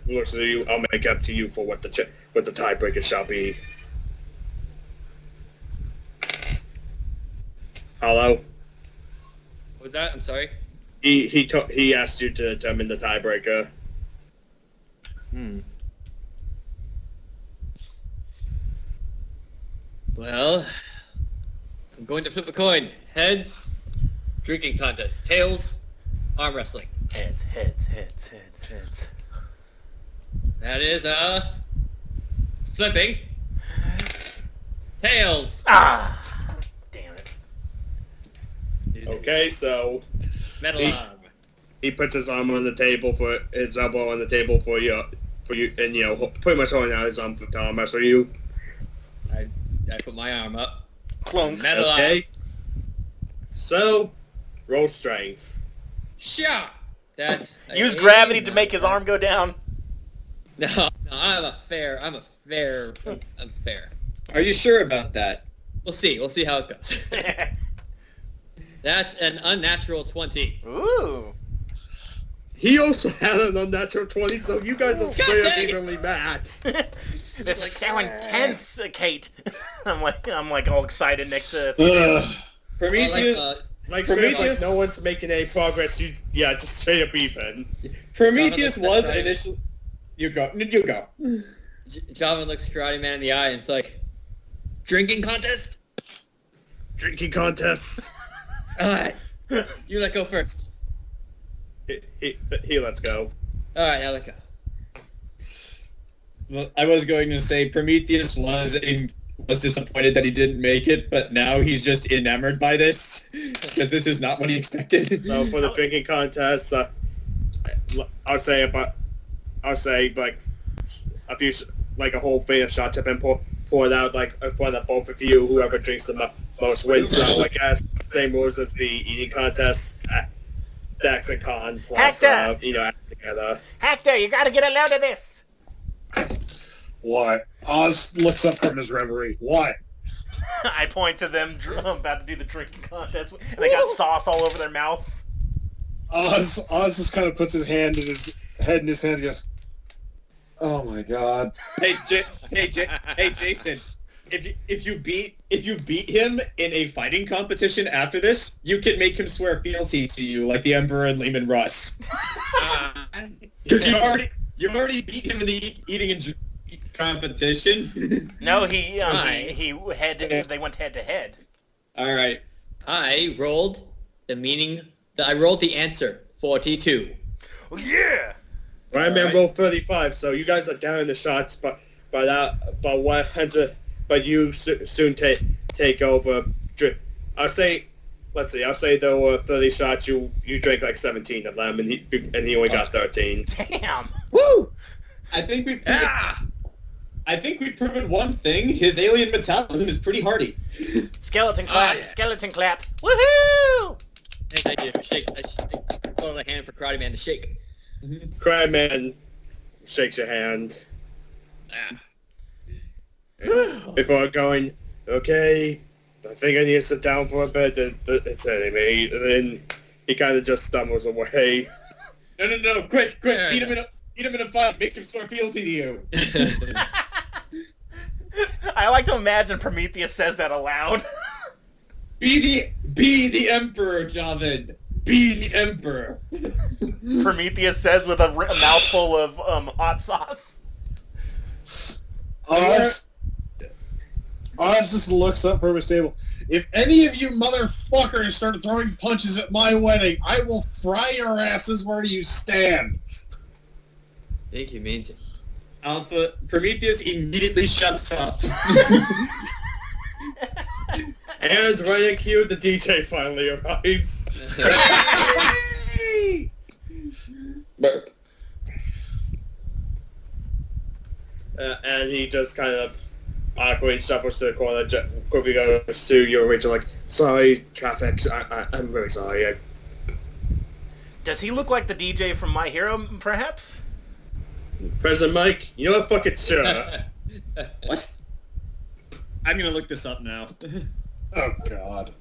looks at you. I'll make up to you for what the tiebreaker shall be. Hello. What was that? I'm sorry. He asked you to determine the tiebreaker. Well, I'm going to flip a coin. Heads, drinking contest. Tails, arm wrestling. Heads. That is, flipping. Tails. Ah! Damn it. Let's do this. Okay, so Metal arm. he puts his arm on the table for his elbow on the table for you, and pretty much holding out his arm for arm wrestle you. I put my arm up. Clunk. Metal arm. Okay. So, roll strength. Shot. That's Use gravity to make his arm go down. No, I'm fair. Are you sure about that? We'll see how it goes. That's an unnatural 20. Ooh. He also had an unnatural 20, so you guys are straight up dang it. evenly matched. This is so intense, Kate. I'm like all excited next to. Prometheus, Prometheus- no one's making any progress. Just straight up even. Prometheus Jonathan, was that's right. initially... You go. Java looks Karate Man in the eye and it's like, drinking contest? Drinking contests. Alright. You let go first. He lets go. Alright, I'll let go. Well, I was going to say Prometheus was disappointed that he didn't make it, but now he's just enamored by this because this is not what he expected. So for the drinking contest, I'll say like a few, like a whole thing of shots have been poured out like in front of both of you. Whoever drinks the most wins. So I guess same rules as the eating contest. Dex and Con plus Hector! together. Hector, you gotta get a load of this. What? Oz looks up from his reverie. What? I point to them about to do the drinking contest, and they got sauce all over their mouths. Oz just kind of puts his hand in his head in his hand and goes, "Oh my god." Hey, Jayson. If you beat him in a fighting competition after this, you can make him swear fealty to you like the Emperor and Lehman Russ. Because you already beat him in the eating and drinking competition. No, they went head to head. All right. I rolled the answer, 42. Oh, yeah! Ryan Man rolled 35, so you guys are down in the shots, but you soon take over. I'll say there were 30 shots. You drank like 17 of them, and he only got 13. Damn! Woo! I think we've proven one thing. His alien metabolism is pretty hardy. Skeleton clap! Skeleton clap! Woohoo! Yes, I did. Shake. I pulled a hand for Karate Man to shake. Cry Man shakes your hand. Before going, okay, I think I need to sit down for a bit. It's anime. And then he kind of just stumbles away. No, quick, beat him in a fight. Make him swear fealty to you. I like to imagine Prometheus says that aloud. Be the emperor, Javan. Be the emperor. Prometheus says with a mouthful of hot sauce. Oz just looks up from his table. If any of you motherfuckers start throwing punches at my wedding, I will fry your asses where you stand. I think he means it. Alpha Prometheus immediately shuts up. And right in cue, the DJ finally arrives. And he just kind of awkwardly shuffles to the corner, quickly goes to you, Rachel, like, sorry, traffic, I'm very sorry. Does he look like the DJ from My Hero, perhaps? President Mike, you know what, fuck it, sure. What? I'm gonna look this up now. Oh, God.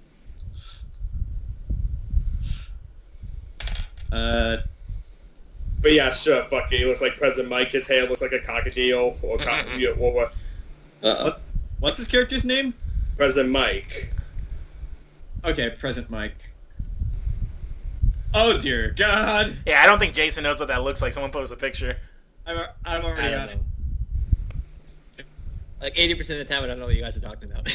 But yeah, sure, fuck it. He looks like President Mike. His hair looks like a cockatiel or Uh-oh. What's his character's name? President Mike. Okay, Present Mike. Oh dear God! Yeah, I don't think Jayson knows what that looks like. Someone post a picture. I'm I already don't on know. it. Like 80% of the time, I don't know what you guys are talking about.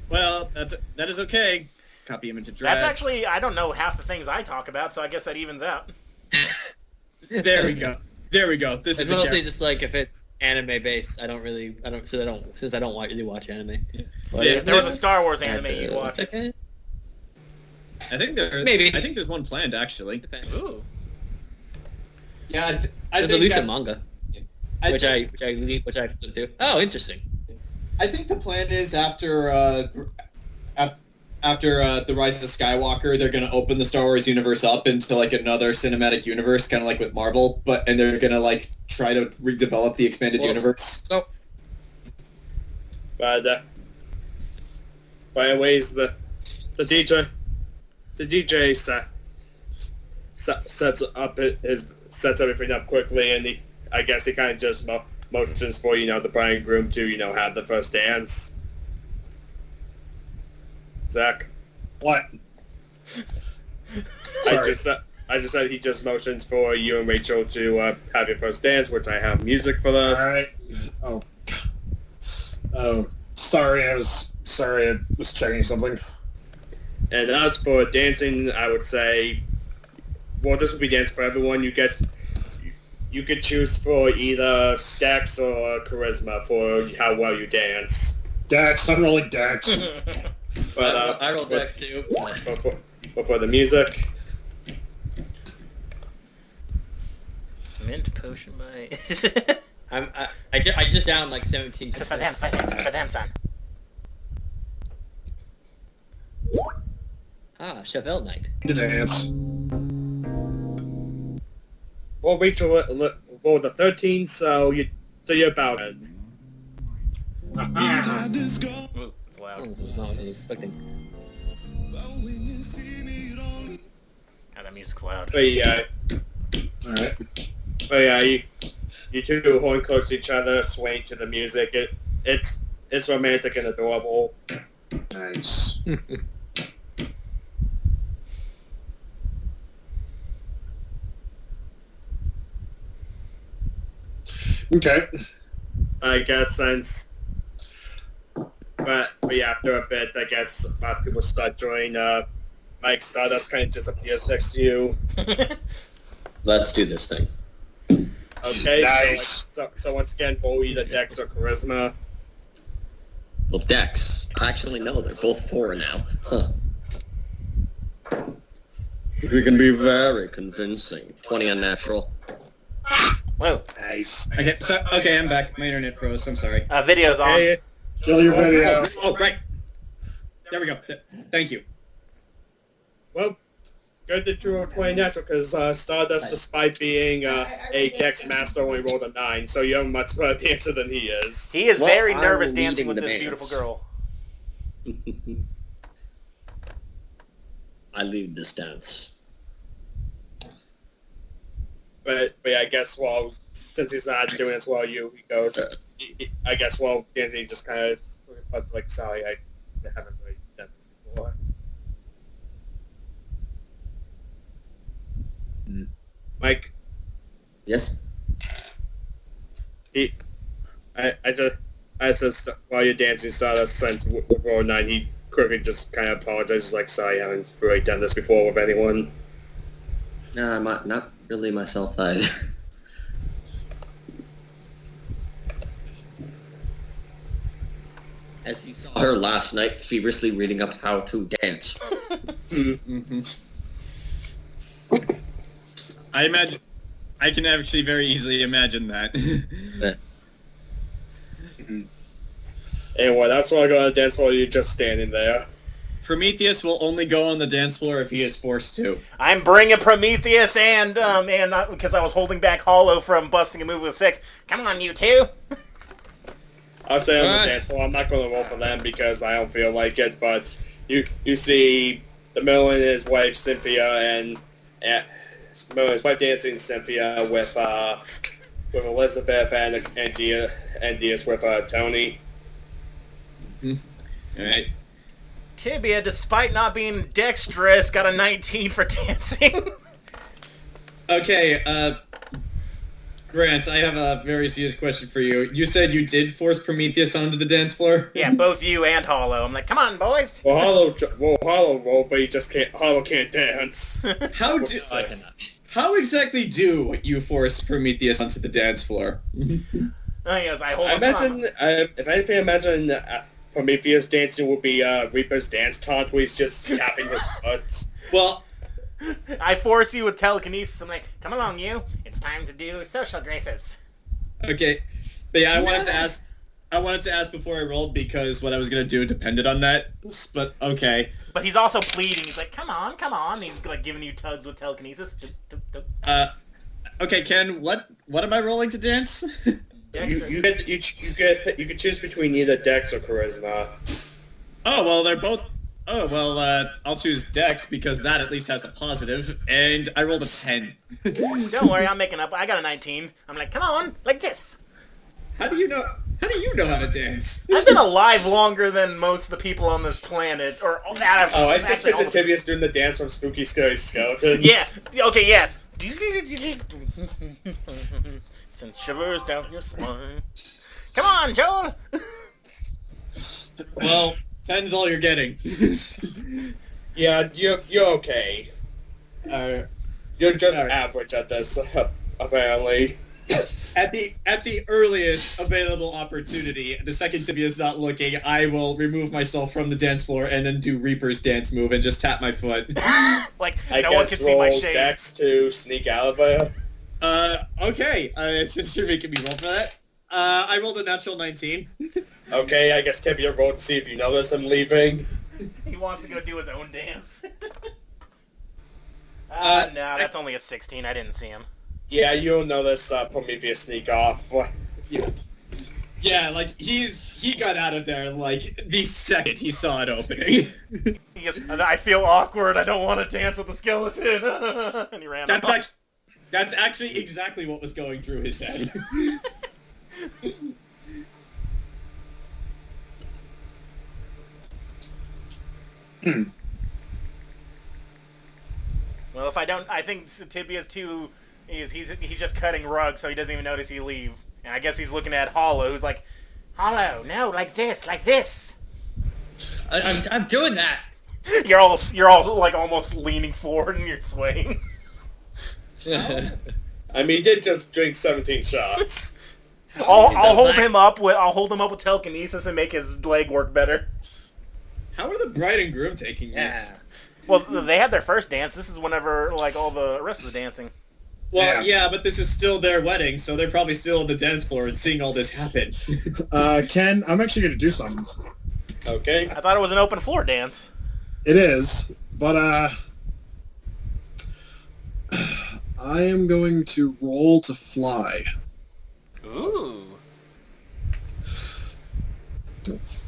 Well, that is okay. Copy image address. That's actually, I don't know half the things I talk about, so I guess that evens out. There we go. There we go. This It's is the mostly character. just like if it's anime based. I don't really really watch anime. But Yeah, If there was a this- Star Wars anime, you'd one watch it. second. I think Maybe. I think there's one planned actually. Depends. Ooh. Yeah, There's at least a manga, I which I flipped to. Oh, interesting. I think the plan is after the Rise of Skywalker, they're going to open the Star Wars universe up into like another cinematic universe, kind of like with Marvel, and they're going to like try to redevelop the expanded Well, universe. So But by the ways, the DJ sets everything up quickly, and I guess he kind of just motions for the bride and groom to have the first dance. Zach, What? I Sorry. just said he just motions for you and Rachel to have your first dance, which I have music for this. All right. Oh. Oh. Sorry, I was checking something. And as for dancing, I would say, well, this would be dance for everyone. You could choose for either Dex or Charisma for how well you dance. Dex, I'm rolling Dex. But I rolled Dex too. but for the music, Mint potion by... I just down like 17. This is for them, son. Ah, Chevelle Knight. To dance. well, Rachel rolled the 13, so you're about it. Ooh, it's Oh, loud. this is not what I was expecting. God, that music's loud. But yeah, Alright. you two horn close to each other, swaying to the music. It's romantic and adorable. Nice. Okay. I guess since, but yeah, after a bit, I guess people start joining. Mike Stardust kind of disappears next to you. Let's do this thing. Okay. Nice. So once again, roll either Dex or Charisma. Well, Dex. Actually, no, they're both 4 now. Huh. We can be very convincing. 20 unnatural. Whoa. Nice. Okay, I'm back. My internet froze. I'm sorry. Video's on. Hey, Kill your video. Oh, right. There we go. Thank you. well, good that you rolled 20 natural, because Stardust, despite being a Dex master, only rolled a 9, so you're a much better dancer than he is. He is Well, very I'm nervous leading dancing with the this dance. beautiful girl. I lead this dance. But yeah, I guess, well, since he's not doing as well, he goes, I guess, well, Danny just kind of like, sorry, I haven't really done this before. Mike, Yes? I just, while you're dancing Stardust, since with Roll 9, he quickly just kind of apologizes, like, sorry, I haven't really done this before with anyone. No, I'm not really myself either. As you saw her last night, feverishly reading up how to dance. Mm-hmm. I can actually very easily imagine that. Anyway, that's why I go on the dance floor. You're just standing there. Prometheus will only go on the dance floor if he is forced to. I'm bringing Prometheus and because I was holding back Hollow from busting a move with 6. Come on, you two. I'll say on the dance floor. I'm not going to roll for them because I don't feel like it. But you see the Merlin and his wife Cynthia and Merlin's wife dancing Cynthia with Elizabeth and Diaz with Tony. All right. Tibia, despite not being dexterous, got a 19 for dancing. Okay, Grant, I have a very serious question for you. You said you did force Prometheus onto the dance floor? Yeah, both you and Hollow. I'm like, come on, boys. Well, Hollow rolled, but he just can't. Hollow can't dance. How exactly do you force Prometheus onto the dance floor? Yes, I hold I him imagine, if anything, imagine Prometheus dancing would be Reaper's dance taunt, where he's just tapping his foot. Well, I force you with telekinesis. I'm like, come along, you. It's time to do social graces. okay, but yeah, I wanted to ask before I rolled because what I was gonna do depended on that. But okay. But he's also pleading. He's like, come on, come on. He's like giving you tugs with telekinesis. Okay, Ken, what am I rolling to dance? You can choose between either Dex or Charisma. Oh well, they're both. Oh well, I'll choose Dex because that at least has a positive, and I rolled a 10. Don't worry, I'm making up. I got a 19. I'm like, come on, like this. How do you know how to dance? I've been alive longer than most of the people on this planet, or out of. Oh, I just actually, picture Tibia's doing the dance from Spooky Scary Skeletons. Yeah. Okay. Yes. Send shivers down your spine. Come on, Joel. Well, 10's all you're getting. Yeah, you're okay. You're just average at this, apparently. At the earliest available opportunity, the second Tibia is not looking, I will remove myself from the dance floor and then do Reaper's dance move and just tap my foot. Like I no one can see my shade. Dex to sneak out of there. Okay. Since you're making me roll for that, I rolled a natural 19. Okay, I guess Tibia rolled to see if you notice him leaving. He wants to go do his own dance. No, that's only a 16. I didn't see him. Yeah, you'll notice Prometheus sneak off. Yeah, like he got out of there like the second he saw it opening. He goes, I feel awkward. I don't want to dance with the skeleton. And he ran off. That's actually exactly what was going through his head. Well, if I don't, I think Tibia's too. He's just cutting rugs, so he doesn't even notice you leave. And I guess he's looking at Hollow, who's like, Hollow, no, like this, like this. I'm doing that. You're all like almost leaning forward and you're swaying. I mean, he did just drink 17 shots. I'll hold him up with telekinesis and make his leg work better. How are the bride and groom taking this? Well, they had their first dance. This is whenever like all the rest of the dancing. Well, yeah, but this is still their wedding, so they're probably still on the dance floor and seeing all this happen. Ken, I'm actually going to do something. Okay. I thought it was an open floor dance. It is, but I am going to roll to fly. Ooh.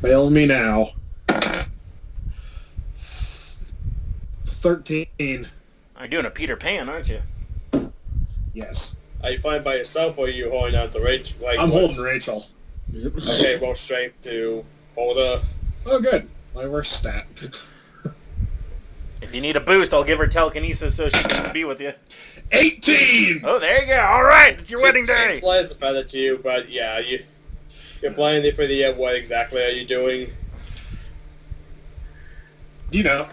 Fail me now. 13. You're doing a Peter Pan, aren't you? Yes. Are you flying by yourself, or are you holding on to Rachel? Like, I'm holding Rachel. Okay, roll strength to hold her. Oh, good. My worst stat. If you need a boost, I'll give her telekinesis so she can be with you. 18! Oh, there you go. All right, it's your wedding day. She flies a feather to you, but yeah, you're flying there for the end. What exactly are you doing? You know,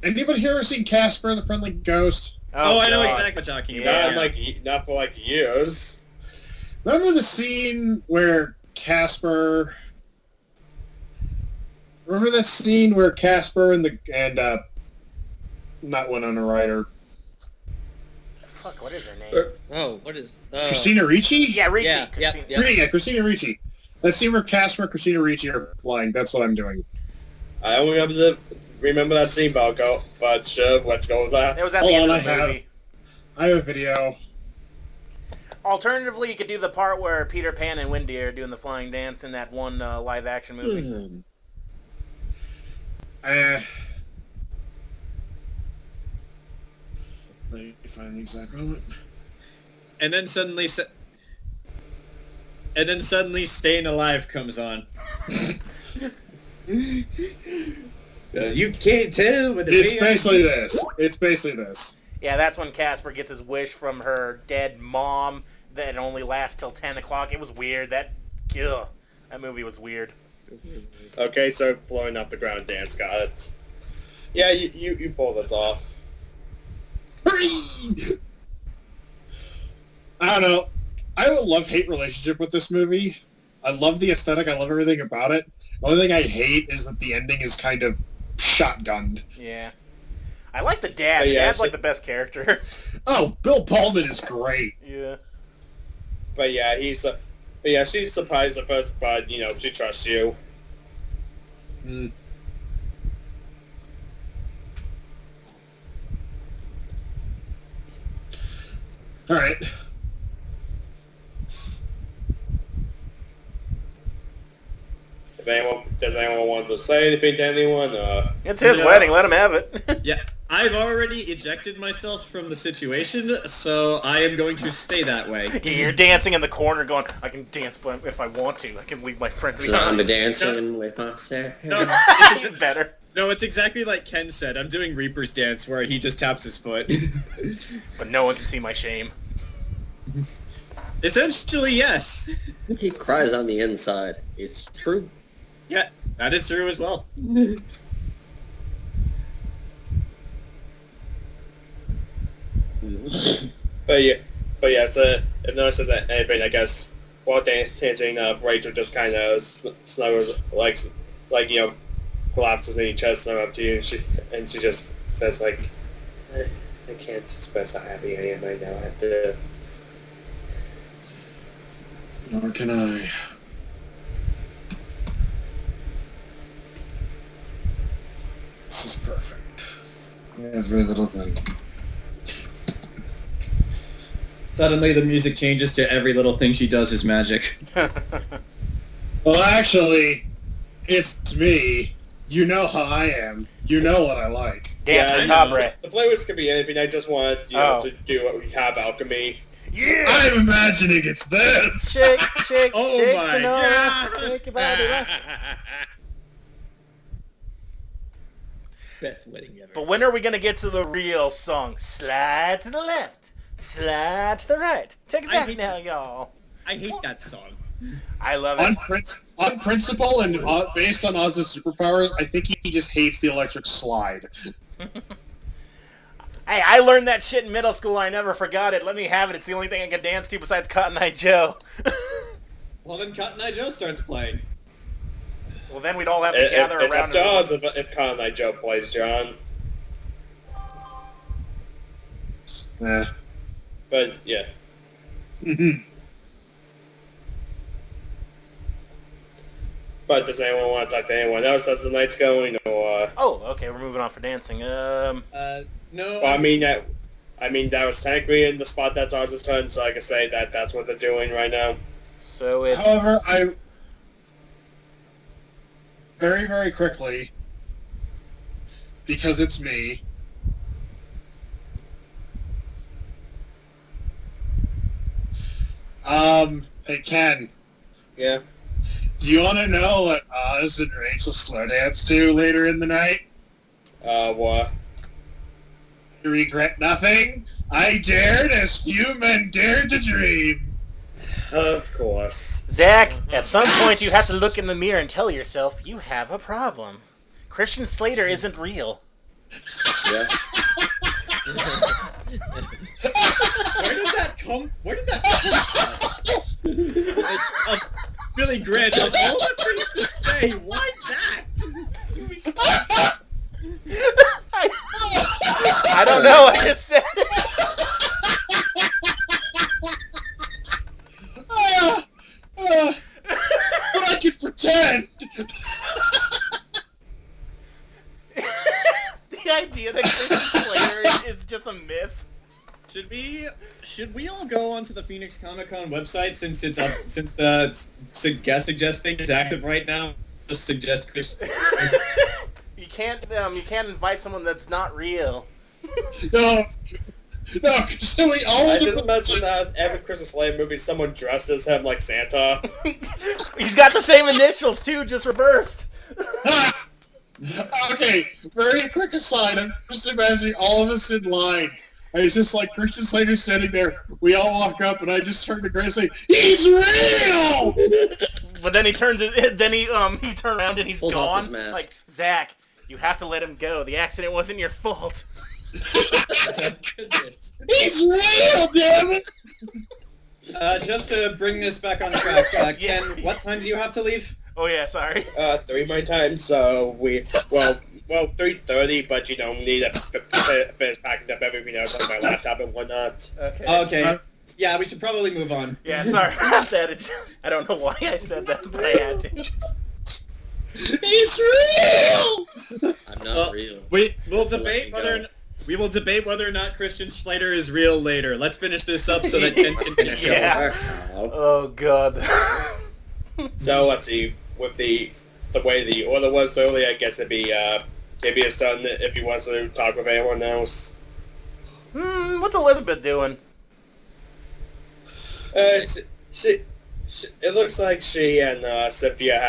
anybody here ever seen Casper the Friendly Ghost? Oh, I know God. exactly what you're talking about. Not for years. Remember the scene where Casper... Remember that scene where Casper and not Winona Ryder. Fuck, what is her name? Oh, what is... Christina Ricci? Yeah, Ricci. Yeah, Christine. yeah. Yeah, Christina Ricci. Let's see where Casper, Christina Ricci are flying. That's what I'm doing. I don't remember that scene, but sure, let's go with that. It was at the end of the I movie. have a video. Alternatively, you could do the part where Peter Pan and Wendy are doing the flying dance in that one live-action movie. Let me find the exact moment. And then suddenly Staying Alive comes on. You can't tell with the It's basically this. It's basically this. Yeah, that's when Casper gets his wish from her dead mom that only lasts till 10 o'clock. It was weird. That movie was weird. Okay, so blowing up the ground dance, got it. Yeah, you pull this off. I don't know. I have a love-hate relationship with this movie. I love the aesthetic. I love everything about it. The only thing I hate is that the ending is kind of shotgunned. Yeah. I like the dad. Yeah, Dad's like the best character. Oh, Bill Pullman is great. Yeah. But yeah, she's surprised at first, but she trusts you. Mm. All right. Does anyone want to say anything to anyone? It's his wedding. Let him have it. Yeah, I've already ejected myself from the situation, so I am going to stay that way. You're dancing in the corner going, I can dance but if I want to. I can leave my friends behind. I'm dancing with myself. No, It's better. No, it's exactly like Ken said. I'm doing Reaper's Dance where he just taps his foot. But no one can see my shame. Essentially, yes. He cries on the inside. It's true. Yeah, that is true as well. But yeah. So if no one says anything, I guess while dancing, Rachel just kind of snuggles, collapses in your chest, snuggle up to you, and she just says I can't express how happy I am right now. I have to. Nor can I. This is perfect. Every little thing. Suddenly the music changes to every little thing she does is magic. Well, actually, it's me. You know how I am. You know what I like. Dance I with know. Cabaret. The playlist could be anything. I just wanted to do what we have, alchemy. Yeah! I'm imagining it's this. Shake, shake, Oh shake, my Sonora. God. Shake your body, rock. Best wedding ever. But when are we going to get to the real song? Slide to the left. Slide to the right. Take it I back hate now, y'all. I hate that song. I love it. On principle and based on Oz's superpowers, I think he just hates the electric slide. Hey, I learned that shit in middle school. I never forgot it. Let me have it. It's the only thing I can dance to besides Cotton Eye Joe. Well, then Cotton Eye Joe starts playing. Well, then we'd all have to gather It's around. up to us if Cotton Eye Joe plays, John. But yeah. But does anyone want to talk to anyone else as the night's going, or? Oh, okay. We're moving on for dancing. No. Well, I mean that was technically in the spot that's ours' turn, so I can say that's what they're doing right now. So it's. However, I very, very quickly, because it's me. Hey Ken, Yeah. do you want to know what Oz and Rachel slow dance to later in the night? What? You regret nothing? I dared as few men dared to dream. Of course. Zach, at some point you have to look in the mirror and tell yourself you have a problem. Christian Slater isn't real. Yeah. Where did that come from? Billy Grant, of all the things to say, why that? I don't know. I just said it. idea that Christian Slater is just a myth? Should we all go onto the Phoenix Comic Con website since it's up since the suggest thing is active right now? Just suggest Christian. You can't invite someone that's not real. No, so we all. I just imagine that every Christmas Slater movie, someone dressed as him like Santa. He's got the same initials too, just reversed. Okay, very quick aside. I'm just imagining all of us in line. And it's just like Christian Slater sitting there. We all walk up, and I just turn to Grace and say, "He's real!" But then he turns. Then he turned around and he's Pulls off his gone. mask. Like, Zach, you have to let him go. The accident wasn't your fault. Goodness. He's real, damn it! Just to bring this back on track, Yeah. Ken, what time do you have to leave? Oh yeah, sorry. 3 my time, so well 3:30, but you know, need to finish packing up everything else on my laptop and whatnot. Okay. Yeah, we should probably move on. Yeah, sorry about that. I don't know why I said that, but I had to. He's real! I'm not real. We will Let me debate go. we will debate whether or not Christian Slater is real later. Let's finish this up so that Ken can finish up. Yeah. Oh god. So let's see, with the way the order was earlier, I guess it'd be Tibia's son if he wants to talk with anyone else. What's Elizabeth doing? She it looks like she and Cynthia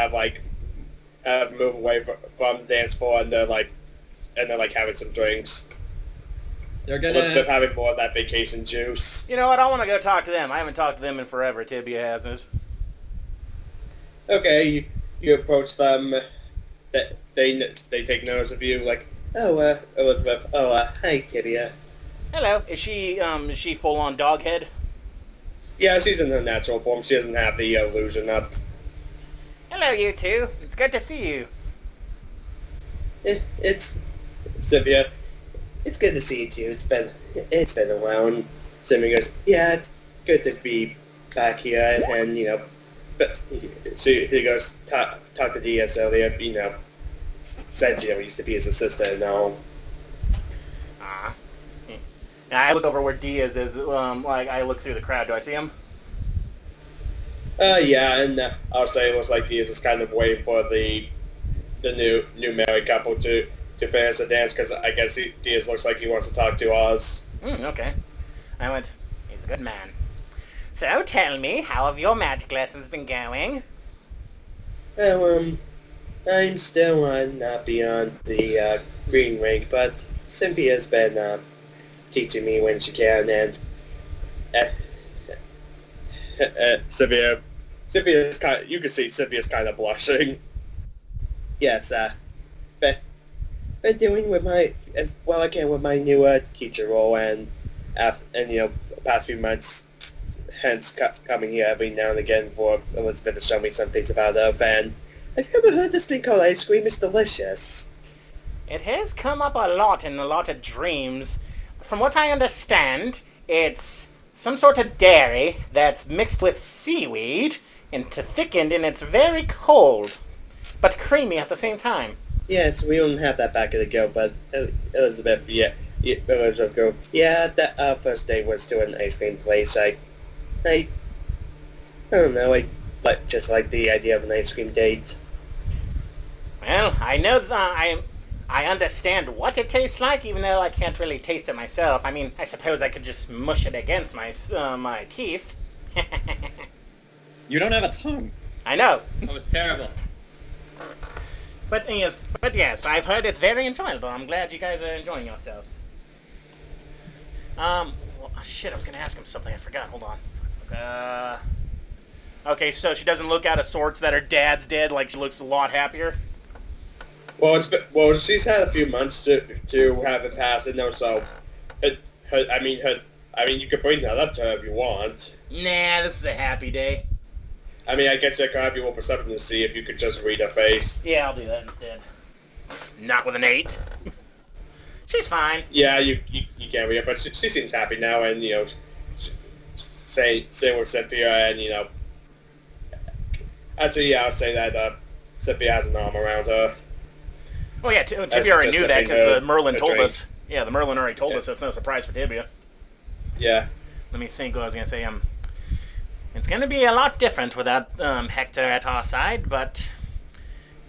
have moved away from the dance floor and they're having some drinks. They're Elizabeth gonna. having more of that vacation juice. You know what? I want to go talk to them. I haven't talked to them in forever. Tibia hasn't. Okay, you approach them. They take notice of you, like, oh, Elizabeth. Oh, hi, Tibia. Hello. Is she full on dog head? Yeah, she's in her natural form. She doesn't have the illusion up. Hello, you two. It's good to see you. It's Cynthia. It's good to see you too. It's been a while. And Cynthia goes, yeah, it's good to be back here. And you know, but she goes talk to DS earlier. You know, said she used to be his assistant and all. Ah. I look over where Diaz is. Like I look through the crowd. Do I see him? Yeah, and I'll say it looks like Diaz is kind of waiting for the new married couple to finish the dance, because I guess Diaz looks like he wants to talk to Oz. Okay. I went, he's a good man. So, tell me, how have your magic lessons been going? Oh, I'm still not beyond the green ring, but Cynthia's been teaching me when she can, and Cynthia's kind of, you can see Cynthia's kind of blushing. Yes, been doing with my as well I can with my new teacher role, and you know, past few months, hence coming here every now and again for Elizabeth to show me some things about Earth. And have you ever heard this thing called ice cream? It's delicious. It has come up a lot in a lot of dreams. From what I understand, it's some sort of dairy that's mixed with seaweed into thickened, and it's very cold, but creamy at the same time. Yes, we don't have that back of the go, but Elizabeth, Elizabeth go, yeah, that first day was to an ice cream place. I don't know, I just like the idea of an ice cream date. Well, I know that I understand what it tastes like, even though I can't really taste it myself. I mean, I suppose I could just mush it against my teeth. You don't have a tongue. I know. That was terrible. But yes, I've heard it's very enjoyable. I'm glad you guys are enjoying yourselves. Well, shit, I was gonna ask him something. I forgot. Hold on. Okay, so she doesn't look out of sorts that her dad's dead. Like she looks a lot happier. Well, she's had a few months to have it passed, and no, so I mean, you could bring that up to her if you want. Nah, this is a happy day. I mean, I guess I could have you roll perception to see if you could just read her face. Yeah, I'll do that instead. Not with an 8. She's fine. Yeah, you can't read it, but she seems happy now, and, you know, say with Cynthia, and, you know, I'll say that Cynthia has an arm around her. Oh yeah, Tibia already knew that because the Merlin told drink. us. Yeah, the Merlin already told us, so it's no surprise for Tibia. Yeah. Let me think what I was going to say. It's going to be a lot different without Hector at our side, but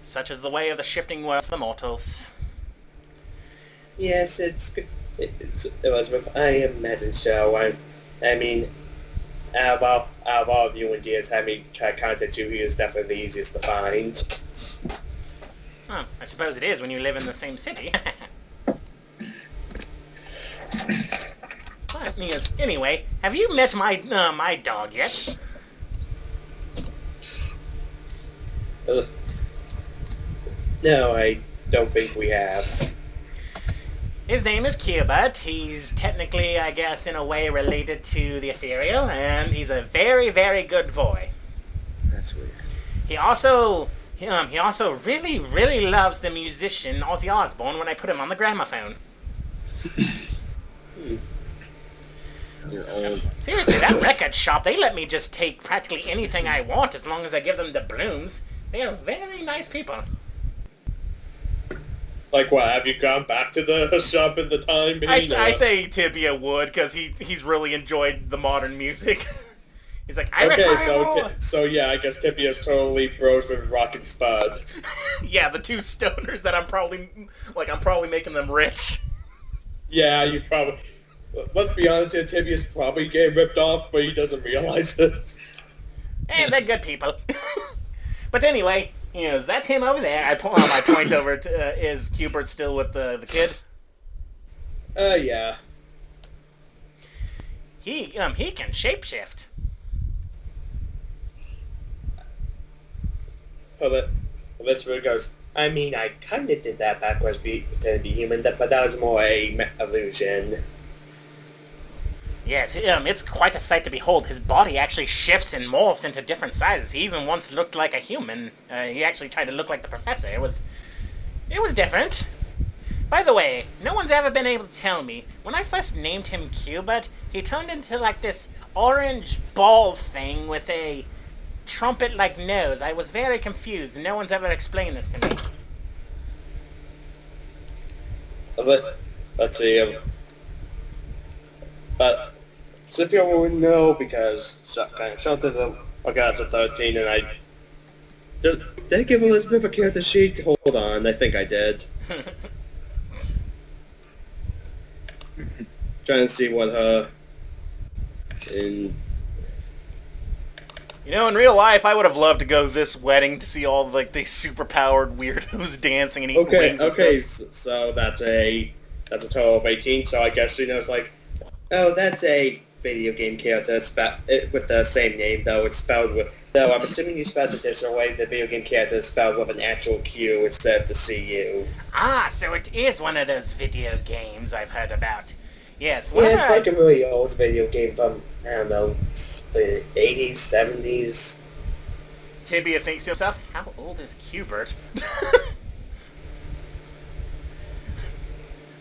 such is the way of the shifting world for the mortals. Yes, it was with I imagine so. I mean, out of all of you and Diaz had me try to contact you, he is definitely the easiest to find. Huh, I suppose it is when you live in the same city. But, anyway, have you met my my dog yet? No, I don't think we have. His name is Cubert. He's technically, I guess, in a way related to the Ethereal, and he's a very, very good boy. That's weird. He also really, really loves the musician Ozzy Osbourne when I put him on the gramophone. You're old. Seriously, that record shop, they let me just take practically anything I want as long as I give them the blooms. They are very nice people. Like what? Have you gone back to the shop in the time? I say Tibia would, because he's really enjoyed the modern music. He's like, I okay, require so yeah, I guess Tibia's totally bros with Rock and Spud. Yeah, the two stoners that I'm probably making them rich. Yeah, you probably. Let's be honest here, Tibia's probably getting ripped off, but he doesn't realize it. And they're good people. But anyway, that's him over there. I point over to, is Cubert still with the kid? Yeah. He can shapeshift. Well, that's where it goes. I mean, I kind of did that backwards to be human, but that was more a illusion. Yes, it's quite a sight to behold. His body actually shifts and morphs into different sizes. He even once looked like a human. He actually tried to look like the professor. It was different. By the way, no one's ever been able to tell me, when I first named him Cubert, he turned into like this orange ball thing with a trumpet-like nose. I was very confused, and no one's ever explained this to me. Let's see. Cynthia would know because something the Argonauts are 13, and I did I give Elizabeth a character sheet? Hold on, I think I did. Trying to see what her in. In real life, I would have loved to go to this wedding to see all these super-powered weirdos dancing and eating wings and stuff. So that's a total of 18. So I guess she knows oh, that's a video game character with the same name, though it's spelled with. So I'm assuming you spelled it this way. The video game character is spelled with an actual Q instead of the CU. Ah, so it is one of those video games I've heard about. Yes. Yeah, it's like a really old video game from, I don't know, the 80s, 70s. Tibia thinks to himself, how old is Cubert?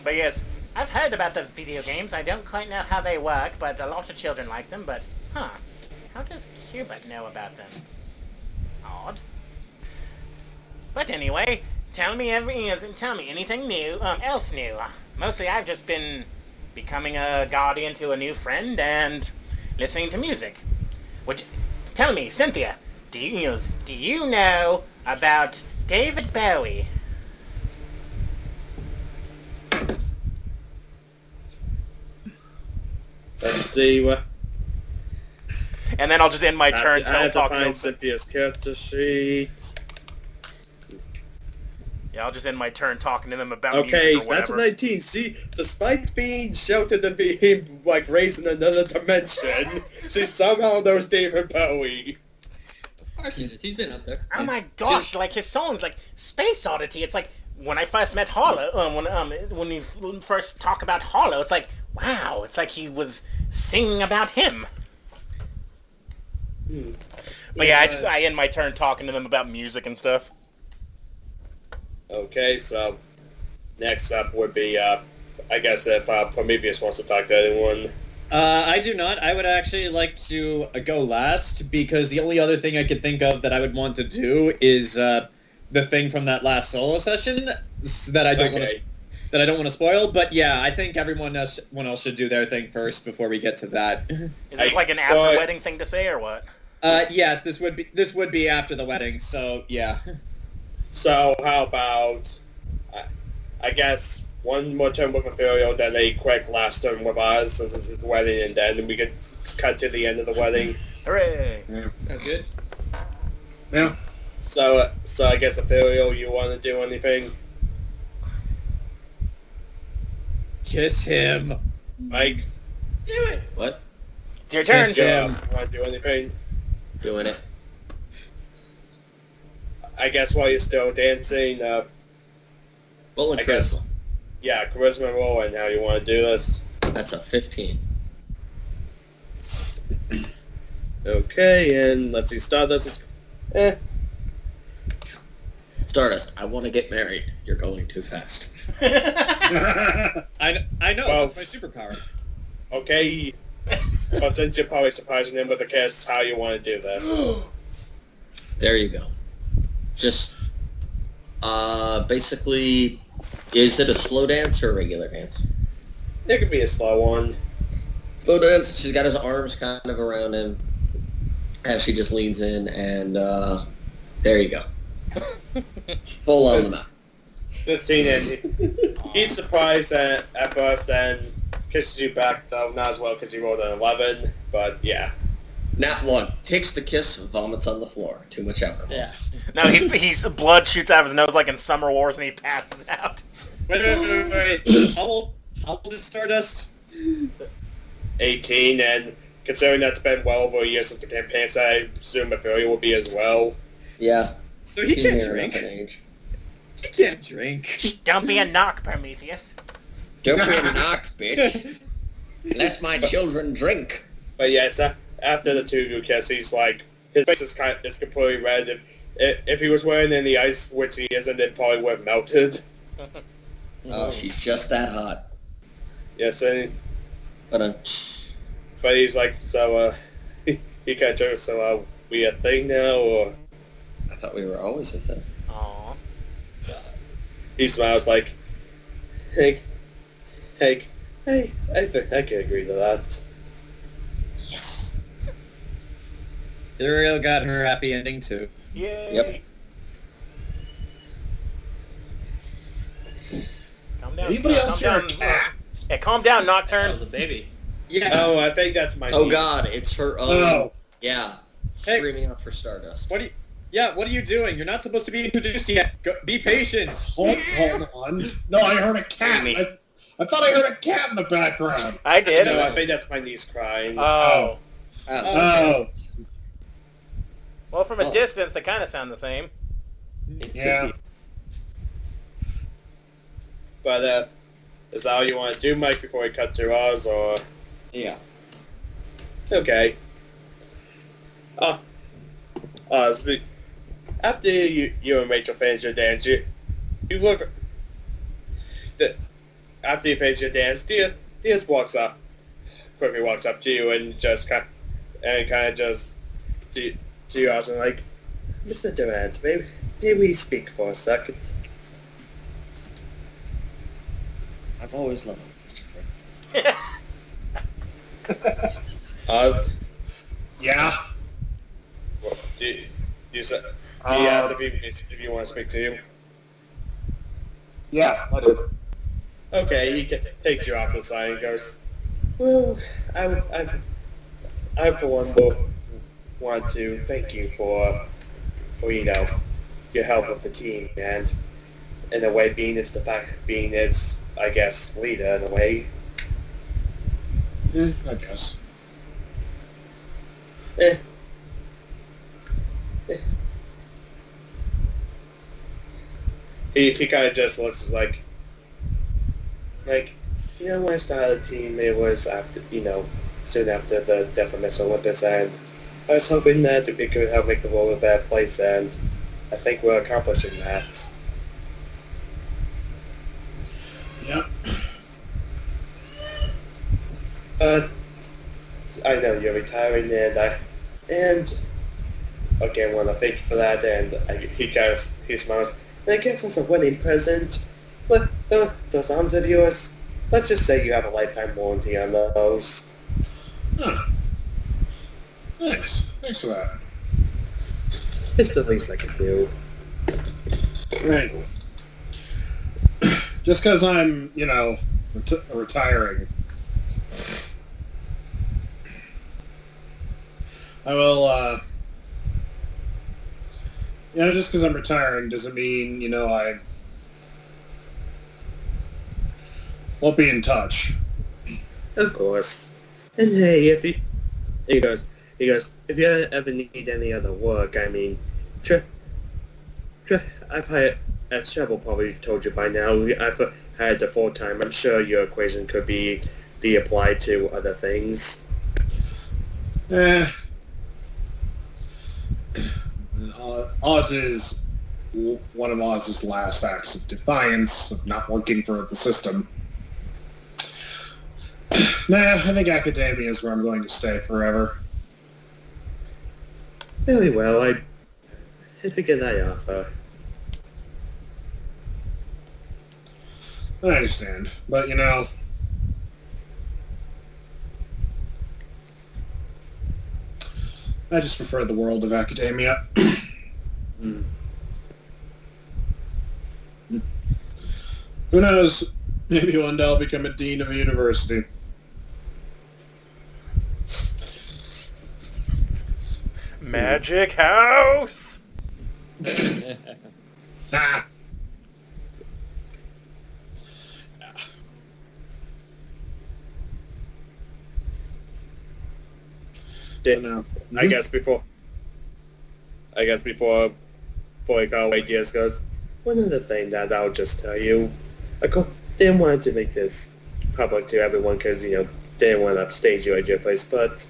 But yes, I've heard about the video games. I don't quite know how they work, but a lot of children like them. But, how does Cubert know about them? Odd. But anyway, tell me anything new, else new. Mostly I've just been becoming a guardian to a new friend and listening to music. Tell me, Cynthia, do you know about David Bowie? Let's see what. And then I'll just end my turn I have to talking. find Cynthia's character sheet. Yeah, I'll just end my turn talking to them about Okay, music or that's a whatever. 19. See, despite being sheltered and being raised in another dimension, she somehow knows David Bowie. Of course he does. He's been up there. Oh my gosh, his songs, Space Oddity, it's like, when I first met Harlow, when you first talk about Harlow, it's like, wow, it's like he was singing about him. But yeah, I end my turn talking to them about music and stuff. Okay, so next up would be, I guess if Prometheus wants to talk to anyone. I do not. I would actually like to go last because the only other thing I could think of that I would want to do is the thing from that last solo session that I don't want to spoil. But yeah, I think everyone else should do their thing first before we get to that. Is this like an after wedding thing to say or what? Yes, this would be after the wedding. So yeah. So how about, I guess, one more turn with Ethereal, then a quick last turn with us, since it's the wedding, and then we could cut to the end of the wedding. Hooray! Sounds good. Yeah. So I guess Ethereal, you want to do anything? Kiss him. Mike? Do it. What? It's your turn. Kiss him. Want to do anything? Doing it. I guess while you're still dancing, Roll and I guess- charisma. yeah, charisma roll, and how you want to do this. That's a 15. Okay, and let's see, Stardust is... Stardust, I want to get married. You're going too fast. I know. Well- That's my superpower. Okay, but since you're probably surprising him with a kiss, how you want to do this? There you go. Just, basically, is it a slow dance or a regular dance? It could be a slow one. Slow dance, she's got his arms kind of around him as she just leans in, and, there you go. Full on the map. 15, and he's surprised at first and kisses you back, though not as well because he rolled an 11, but yeah. Nat 1. Takes the kiss, vomits on the floor. Too much alcohol. Yeah. No, he's blood shoots out of his nose like in Summer Wars, and he passes out. Wait. How old is Stardust? 18, and considering that's been well over a year since the campaign, so I assume Ethereal will be as well. Yeah. So he she's can't near drink. enough in age. He can't drink. Don't be a knock, Prometheus. Don't be knocked, bitch. Let my children drink. But yes, after the two kiss, he's like, his face is completely red. If he was wearing any ice, which he isn't, it probably would have melted. Oh, she's just that hot. Yes, and, But he's like, so, he kind of jokes, so, we a thing now, or... I thought we were always a thing. Aww. He smiles like, hey, I think I can agree to that. Yes. Ethereal got her happy ending too. Yay! Yep. Calm down. Anybody else hear calm a down. cat? Yeah, calm down, That Nocturne. was a baby. Yeah. Oh, I think that's my Oh niece. god, it's her own. Oh. Yeah. Hey. Screaming out for Stardust. What are you doing? You're not supposed to be introduced yet. Be patient. Hold on. No, I heard a cat. Amy. I thought I heard a cat in the background. I did. No, I think that's my niece crying. Oh. Oh. Well, from a Oh. distance, they kind of sound the same. Yeah. But, is that all you want to do, Mike, before we cut to ours, or... Yeah. Okay. So after you and Rachel finish your dance, you look... After you finish your dance, Diaz quickly walks up to you and just kind of just to you and like, Mr. Durant, may we speak for a second? I've always loved Mr. Crick. Oz, Yeah. do you ask if you want to speak to you? Yeah, I do. Okay, he takes you off to the side and goes, well, I for one will want to thank you for your help with the team, and in a way being its I guess, leader in a way. I guess. Eh. He kind of just looks like, when I started the team, it was after, soon after the death of Mr. Olympus, and I was hoping that it could help make the world a better place, and I think we're accomplishing that. Yep. I know you're retiring, and Okay, I want to thank you for that, and he smiles. And I guess as a wedding present, look, those arms of yours, let's just say you have a lifetime warranty on those. Huh. Thanks. Thanks for that. It's the least I can do. Right. Just because I'm, retiring, I will, just because I'm retiring doesn't mean, I won't be in touch. Of course. And hey, he goes, if you ever need any other work, I mean, I've hired, as Shovel probably told you by now, I've hired a full-time. I'm sure your equation could be applied to other things. Oz is one of Oz's last acts of defiance of not working for the system. Nah, I think academia is where I'm going to stay forever. Very well, I figured I offer. I understand, but I just prefer the world of academia. Who knows? Maybe one day I'll become a dean of a university. Magic house. Ah. No. I guess before we go away, Diaz goes, one other thing that I'll just tell you. I didn't want to make this public to everyone because, didn't want to stage you at your place, but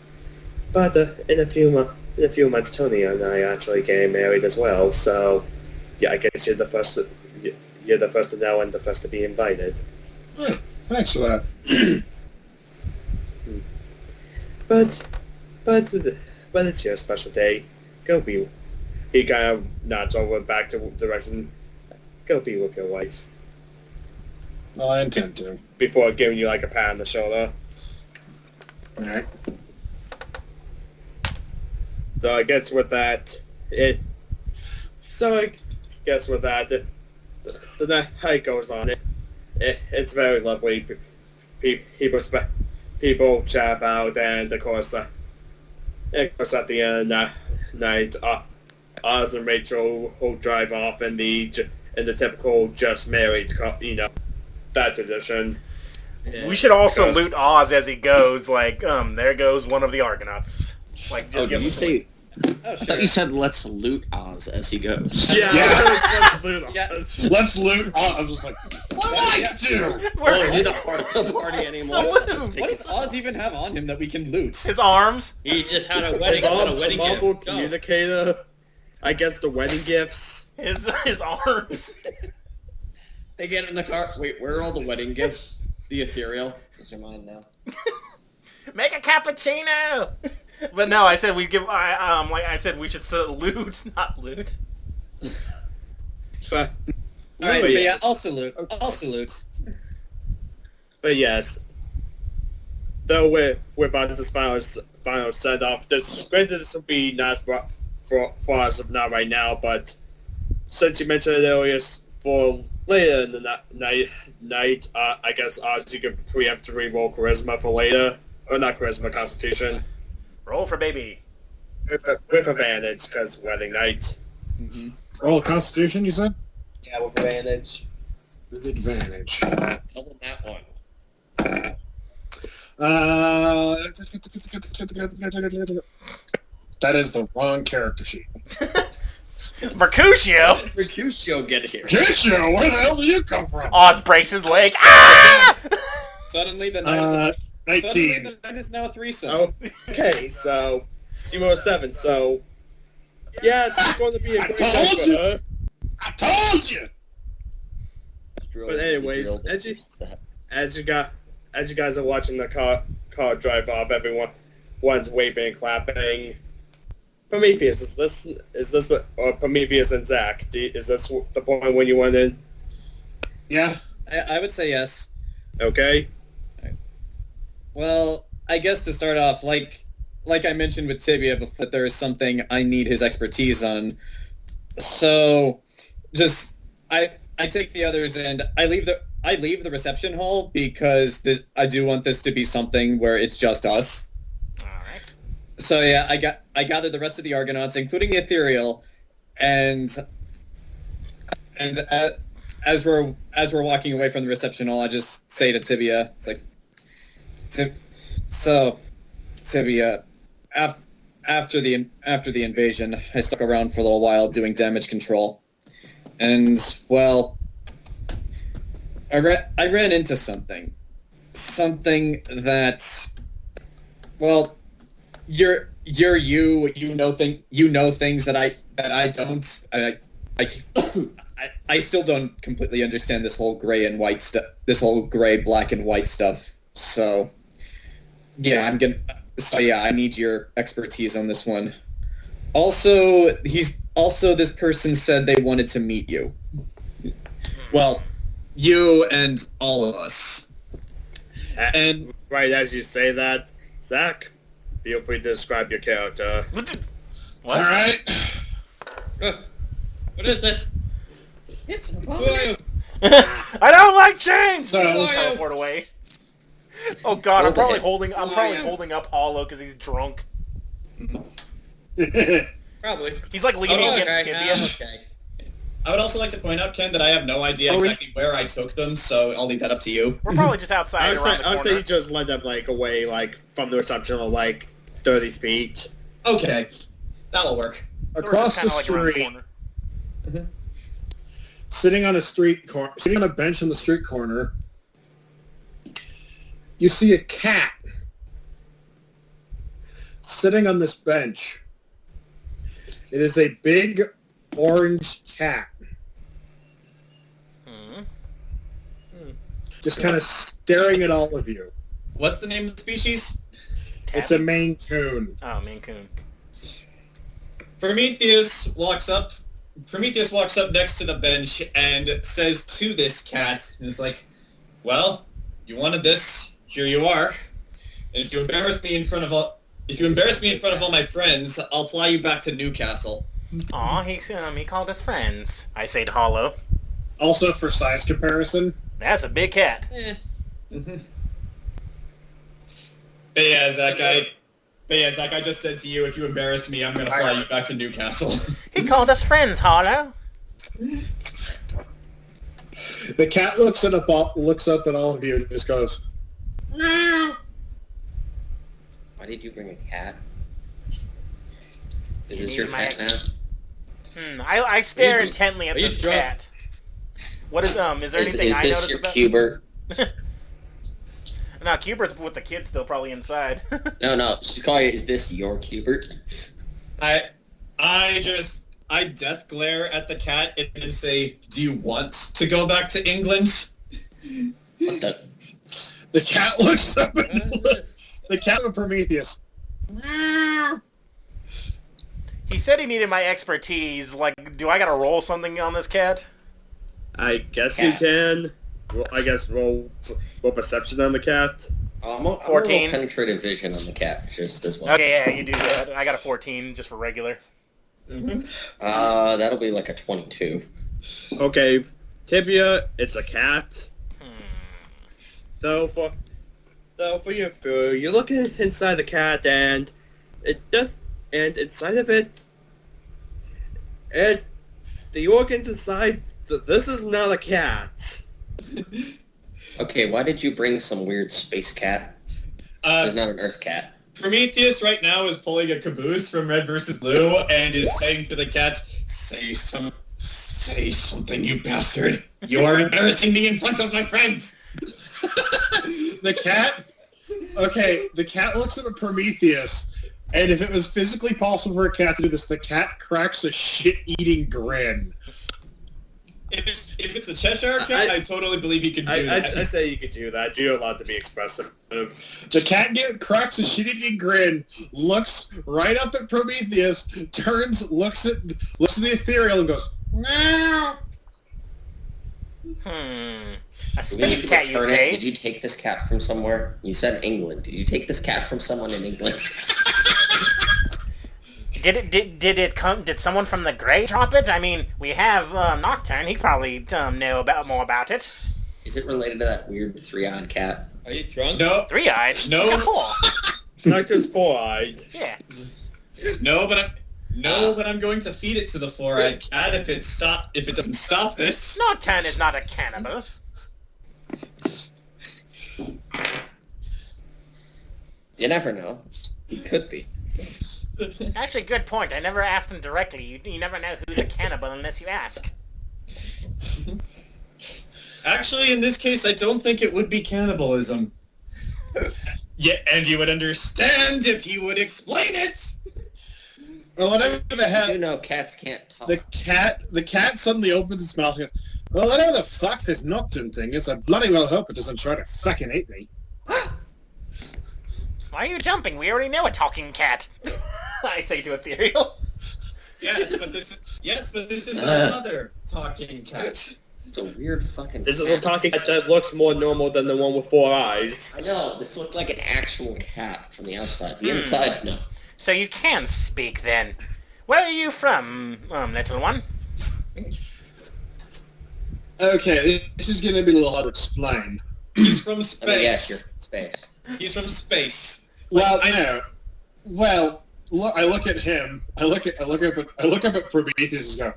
in a few months, Tony and I actually getting married as well, so yeah, I guess you're the first to know and the first to be invited. Thanks for that. But it's your special day. Go be. He kind of nods over back to direction. Go be with your wife. Well, I intend to. Before giving you like a pat on the shoulder. All right. So I guess with that, the night goes on. It's very lovely. People chat about, and of course at the end of the night, Oz and Rachel will drive off in the typical just married, that tradition. Yeah. We should also loot Oz as he goes. Like, there goes one of the Argonauts. Like, just give did you him say? Oh, I sure. thought you said let's loot Oz as he goes. Yeah. Yeah. Yeah. Let's loot. I was just like, what do I do? Oh, he's not part of the party anymore. Salute. What does Oz even have on him that we can loot? His arms. He just had a wedding. His arms, a wedding the mobile gift. Go. communicator. I guess the wedding gifts. His arms. They get in the car. Wait, where are all the wedding gifts? The Ethereal. Those are mine now. Make a cappuccino. But no, I said we give. I said we should loot, not loot. But Alright, but but yeah, yes. I'll salute. I'll salute. But yes, though we're about this final send off. Granted, this will be not for us not right now, but since you mentioned it earlier, for later in the night, I guess Oz, you can preemptively roll charisma for later, or not charisma, Constitution, Roll for baby. with advantage because wedding night. Mm-hmm. Roll Constitution, you said? Yeah, with advantage. With advantage. Tell them that one. That is the wrong character sheet. Mercutio. Mercutio, get here. Mercutio, where the hell do you come from? Oz breaks his leg. Ah! Suddenly the night Nineteen. is now a threesome. Okay, so you roll 7. So yeah, it's going to be a I great told night for you. her. I told you. But anyways, as you guys are watching the car drive off, everyone's waving and clapping. Prometheus, is this or Prometheus and Zach? Is this the point when you went in? Yeah. I would say yes. Okay. Well, I guess to start off, like I mentioned with Tibia before, there is something I need his expertise on. So, just I take the others and I leave the reception hall because I do want this to be something where it's just us. All right. So yeah, I gathered the rest of the Argonauts, including the Ethereal, and as we're walking away from the reception hall, I just say to Tibia, it's like, so Tibia, after the invasion, I stuck around for a little while doing damage control, and well, I ran into something that, well, you know things that I don't. I still don't completely understand this whole gray and white stuff. This whole gray, black and white stuff. So yeah, I need your expertise on this one. Also, this person said they wanted to meet you. Well, you and all of us. And right as you say that, Zach, feel free to describe your character. What? All right. What is this? It's who are you? I don't like change. So- Teleport away. Oh God, I'm probably holding up Hollow because he's drunk. Probably. He's like leaning Oh, against okay, Tibia. okay. I would also like to point out, Ken, that I have no idea exactly where I took them, so I'll leave that up to you. We're probably just outside around the I would say corner. you just let them away from the reception of 30 feet. Okay, that'll work. So we're Across just the kinda, like, around street, corner. sitting on a bench on the street corner, you see a cat sitting on this bench. It is a big orange cat, just kind of staring at all of you. What's the name of the species? It's a Maine Coon. Oh, Maine Coon. Prometheus walks up next to the bench and says to this cat, and it's like, well, you wanted this, here you are. And if you embarrass me in front of all my friends, I'll fly you back to Newcastle. Aw, he called us friends. I say to Hollow. Also, for size comparison, That's a big cat. But yeah, Zach, I just said to you, if you embarrass me, I'm gonna fly you back to Newcastle. He called us friends, Hollow. the cat looks up at all of you and just goes, Why did you bring a cat? Is this your cat now? I stare Are you intently at this drunk? cat. What is there anything Is I this notice your about? Cubert? No, Cubert's with the kid still probably inside. No. She's calling it, is this your Cubert? I death glare at the cat and say, do you want to go back to England? What the? the cat looks up at the cat of Prometheus. He said he needed my expertise. Do I gotta roll something on this cat? I guess Cat. you can. Well, I guess roll perception on the cat. I'm gonna 14. roll penetrative vision on the cat, just as well. Okay, yeah, you do that. I got a 14 just for regular. That'll be like a 22. Okay, Tibia, it's a cat. So for your food, you look inside the cat, and inside of it, the organs inside. This is not a cat. Okay, why did you bring some weird space cat? There's not an Earth cat. Prometheus right now is pulling a caboose from Red vs. Blue and is saying to the cat, say something, you bastard. You are embarrassing me in front of my friends. The cat looks at Prometheus, and if it was physically possible for a cat to do this, the cat cracks a shit-eating grin. If it's the Cheshire Cat, I totally believe he could do that. I say you could do that. You're allowed to be expressive. The cat cracks a shitty grin, looks right up at Prometheus, turns, looks at the Ethereal, and goes, meow. A We need space to cat, you return it. say? Did you take this cat from somewhere? You said England. Did you take this cat from someone in England? Did someone from the Grey drop it? I mean, we have Nocturne. He probably know more about it. Is it related to that weird three-eyed cat? Are you drunk? No, Three-eyed. No. Yeah, cool. Nocturne's four-eyed. Yeah. no, but I'm going to feed it to the four-eyed cat if it doesn't stop this. Nocturne is not a cannibal. You never know. He could be. Actually, good point. I never asked him directly. You never know who's a cannibal unless you ask. Actually, in this case, I don't think it would be cannibalism. Yeah, and you would understand if he would explain it. Well, whatever the hell. You know cats can't talk. The cat suddenly opens its mouth and goes, well, whatever the fuck this Nocturne thing is, I bloody well hope it doesn't try to fucking eat me. Why are you jumping? We already know a talking cat. I say to Ethereal. Yes, but this is another talking cat. It's a weird fucking This is a talking cat that looks more normal than the one with four eyes. I know, this looked like an actual cat from the outside. The inside, no. So you can speak then. Where are you from, little one? Okay, this is going to be a little hard to explain. He's from I mean, yes, space. you're space. He's from space. Well, Like, no. Well, look, I look at him. I look up at Prometheus and go,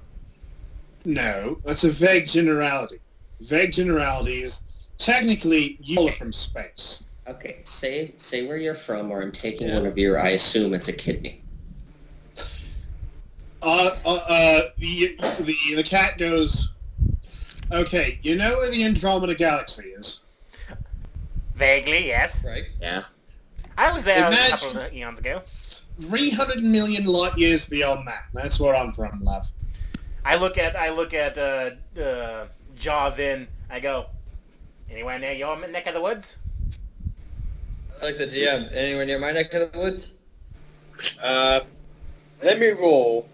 no, that's a vague generality. Vague generalities. Technically, you are from space. Okay, say where you're from, or I'm taking one of your, I assume it's a kidney. The cat goes, okay, you know where the Andromeda Galaxy is? Vaguely, yes. Right. Yeah. I was there a Imagine- couple of eons ago. 300 million light years beyond that. That's where I'm from, love. I look at Javin. I go, anywhere near your neck of the woods? I like the GM. Anywhere near my neck of the woods? Let me roll.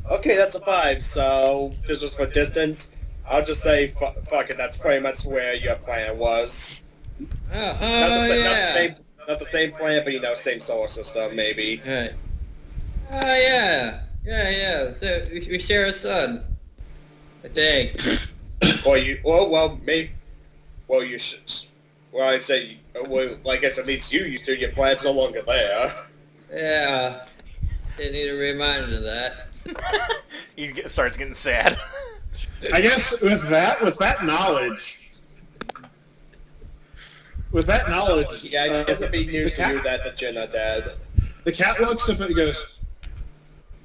Okay, that's a 5, so this was for distance. I'll just say, fuck it, that's pretty much where your planet was. Oh, Not the same planet, but, you know, same solar system, maybe. Right. Oh, yeah. Yeah. So we share a sun. I think. I'd say, I guess at least you used to, your planet's no longer there. Yeah. Didn't need a reminder of that. He starts getting sad. I guess with that knowledge, Yeah, I guess it'd be news to you that the Jinn are dead. the cat looks up and goes.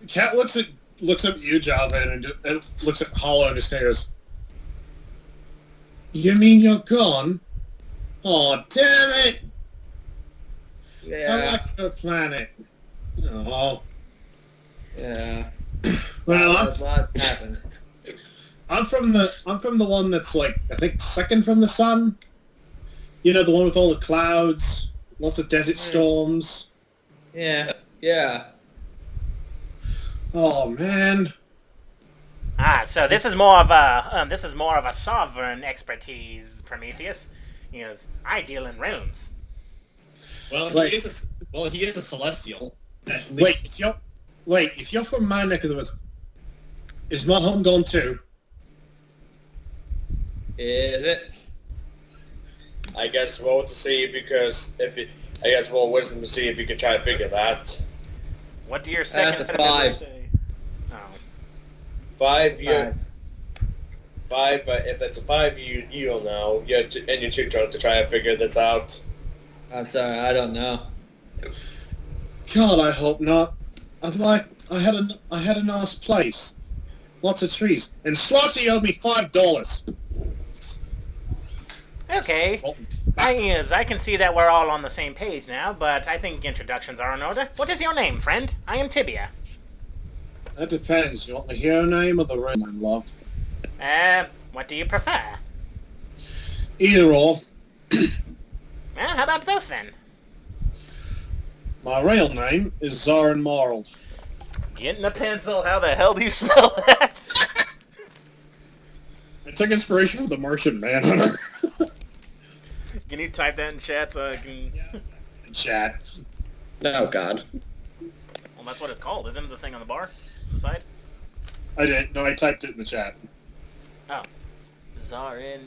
The cat looks up at you, Javin, and looks at Hollow and just goes, "You mean you're gone? Oh, damn it! I Yeah. like the planet." Oh, Yeah. well, A lot happened. I'm from the one that's like, I think, second from the sun. You know, the one with all the clouds, lots of desert storms. Yeah. Oh man. So this is more of a sovereign expertise, Prometheus. He goes, I deal in realms. Well, Like- he is a celestial. At Wait, least. if you're from my neck of the woods, is my home gone too? Is it? I guess roll to see because I guess roll wisdom to see if you can try to figure that. What do your second That's a set of numbers 5. say? Oh. 5, but if it's a 5, you don't know. You're too drunk to try to figure this out. I'm sorry, I don't know. God, I hope not. I had a nice place, lots of trees, and Slotty owed me $5. Okay. I can see that we're all on the same page now, but I think introductions are in order. What is your name, friend? I am Tibia. That depends. You want the hero name or the real name, love? What do you prefer? Either or. Well, how about both then? My real name is Zoran Marl. Getting a pencil, how the hell do you spell that? I took inspiration from the Martian Manhunter. Can you type that in chat so I can... Chat. Oh, God. Well, that's what it's called, isn't it? The thing on the bar? On the side? I did. No, I typed it in the chat. Oh. Zarin...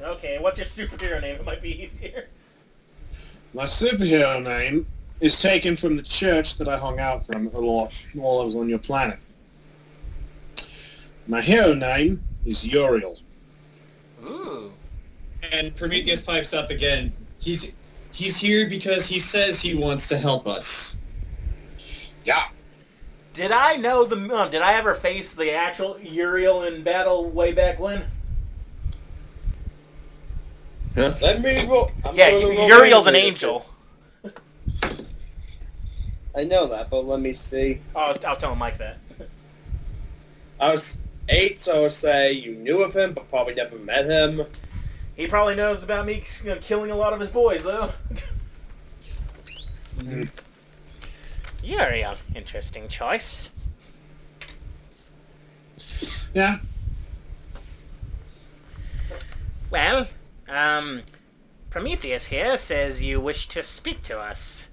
Okay, what's your superhero name? It might be easier. My superhero name is taken from the church that I hung out from a lot while I was on your planet. My hero name is Uriel. Ooh. And Prometheus pipes up again. He's here because he says he wants to help us. Yeah. Did I know the... did I ever face the actual Uriel in battle way back when? Let me roll. Yeah, Uriel's an angel. I know that, but let me see. Oh, I was telling Mike that. I was 8, so I would say you knew of him, but probably never met him. He probably knows about me killing a lot of his boys, though. Uriel, interesting choice. Yeah. Well, Prometheus here says you wish to speak to us.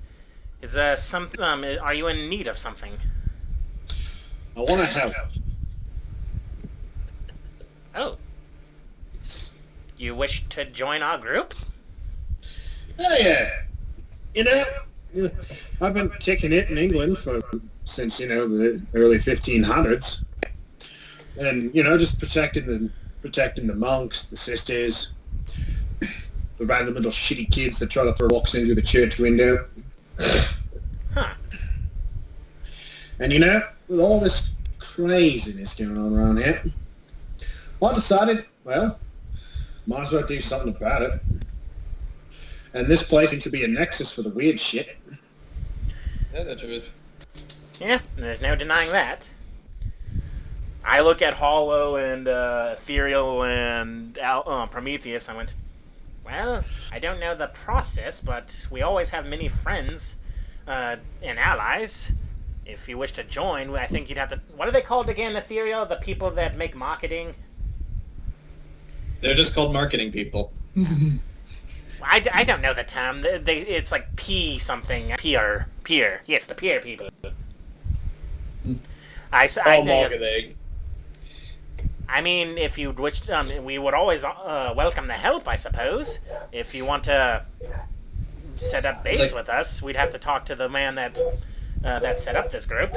Is there some? Are you in need of something? I want to help. Oh. You wish to join our group? Oh, yeah. You know, I've been kicking it in England since, the early 1500s. And, just protecting the monks, the sisters, the random little shitty kids that try to throw rocks into the church window. Huh. And, with all this craziness going on around here, I decided, well, might as well do something about it. And this place seems to be a nexus for the weird shit. Yeah, that's good. Yeah, there's no denying that. I look at Hollow and Ethereal and Prometheus. I went, well, I don't know the process, but we always have many friends and allies. If you wish to join, I think you'd have to... What are they called again, Ethereal? The people that make marketing? They're just called marketing people. I don't know the term. It's like P something. Peer. Yes, the peer people. Marketing. I mean, if you wish, we would always welcome the help, I suppose. If you want to set up base with us, we'd have to talk to the man that set up this group.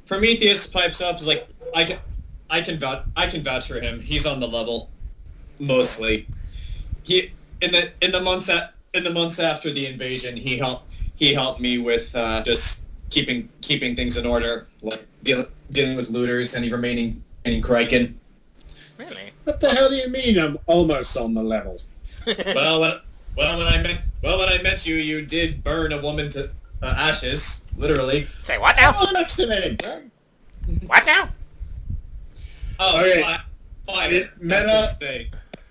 Prometheus pipes up. Is like, I can vouch for him. He's on the level, mostly. He in the months after the invasion, he helped me with just keeping things in order, like dealing with looters and remaining Kraken. Really? What the hell do you mean I'm almost on the level? When I met you, you did burn a woman to ashes, literally. Say what now? Oh, next to me. What now? Oh, okay. Fine.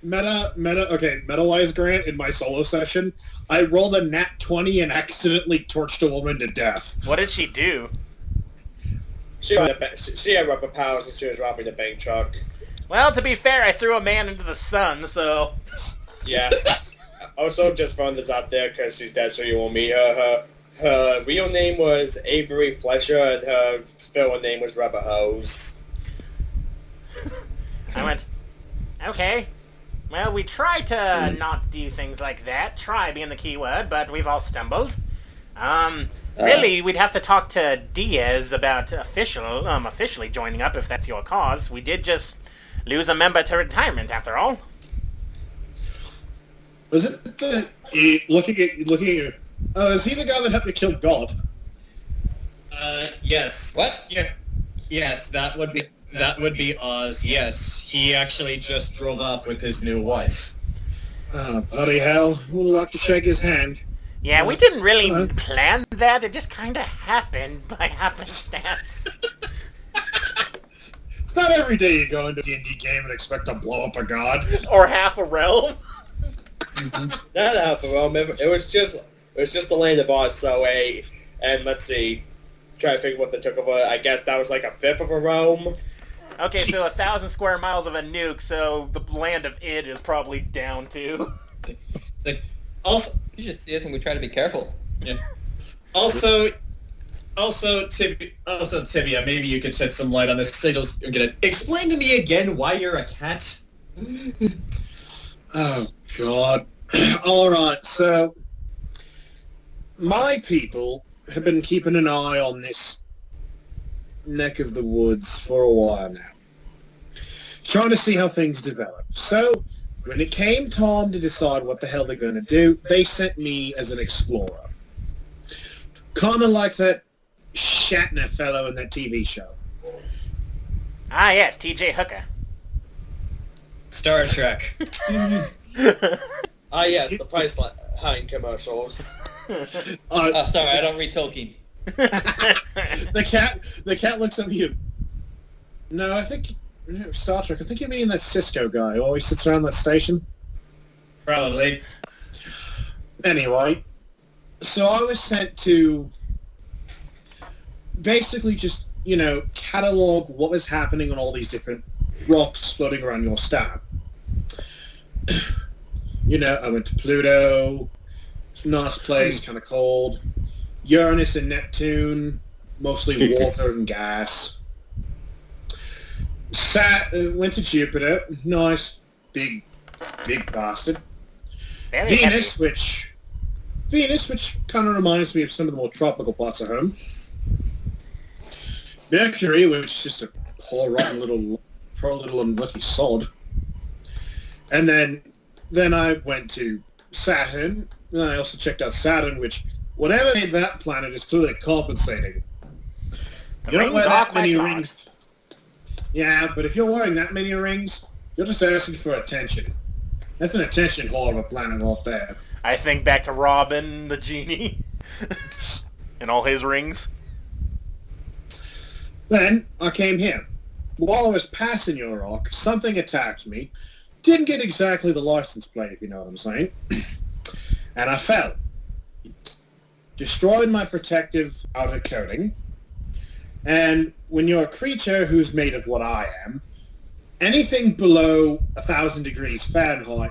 Meta-wise, Grant, in my solo session, I rolled a nat 20 and accidentally torched a woman to death. What did she do? She had rubber powers and she was robbing a bank truck. Well, to be fair, I threw a man into the sun, so... Yeah. Also, just throwing this out there because she's dead, so you won't meet her. Her real name was Avery Fletcher, and her spelling name was Rubber Hose. I went, okay. Well, we try to not do things like that. Try being the key word, but we've all stumbled. Really, we'd have to talk to Diaz about officially joining up if that's your cause. We did just lose a member to retirement, after all. Was it looking at you? Is he the guy that helped me kill God? Yes. What? Yeah. Yes, that would be Oz. Yes, he actually just drove off with his new wife. Oh, bloody hell! Would like to shake his hand. Yeah, we didn't really plan that. It just kind of happened by happenstance. It's not every day you go into a D&D game and expect to blow up a god. Or half a realm. Not half a realm. It was just the land of Oz. So and let's see, try to figure what they took over. I guess that was like a fifth of a realm. Okay, so 1,000 square miles of a nuke. So the land of Id is probably down to. Also, you should see us when we try to be careful. Yeah. Also, Tibia, maybe you could shed some light on this because I don't get it. Explain to me again why you're a cat. Oh, God. All right, so my people have been keeping an eye on this neck of the woods for a while now, trying to see how things develop. So when it came time to decide what the hell they're going to do, they sent me as an explorer. Kind of like that Shatner fellow in that TV show. Ah, yes, T.J. Hooker. Star Trek. Ah, yes, the Priceline commercials. Sorry, I don't read Tolkien. The cat looks at you. No, I think Star Trek. I think you mean that Cisco guy who always sits around that station. Probably. Anyway, so I was sent to basically just, catalog what was happening on all these different rocks floating around your star. I went to Pluto, nice place, kind of cold. Uranus and Neptune, mostly water and gas. Went to Jupiter, nice, big bastard. Very Venus, heavy. which kind of reminds me of some of the more tropical parts of home. Mercury, which is just a poor little unlucky sod. And then I went to Saturn, and I also checked out Saturn, which, whatever made that planet is clearly compensating. You don't wear that many rings. Yeah, but if you're wearing that many rings, you're just asking for attention. That's an attention whore of a planet right there. I think back to Robin, the genie, and all his rings. Then I came here. While I was passing your rock, something attacked me. Didn't get exactly the license plate, if you know what I'm saying. And I fell. Destroyed my protective outer coating. And when you're a creature who's made of what I am, anything below 1,000 degrees Fahrenheit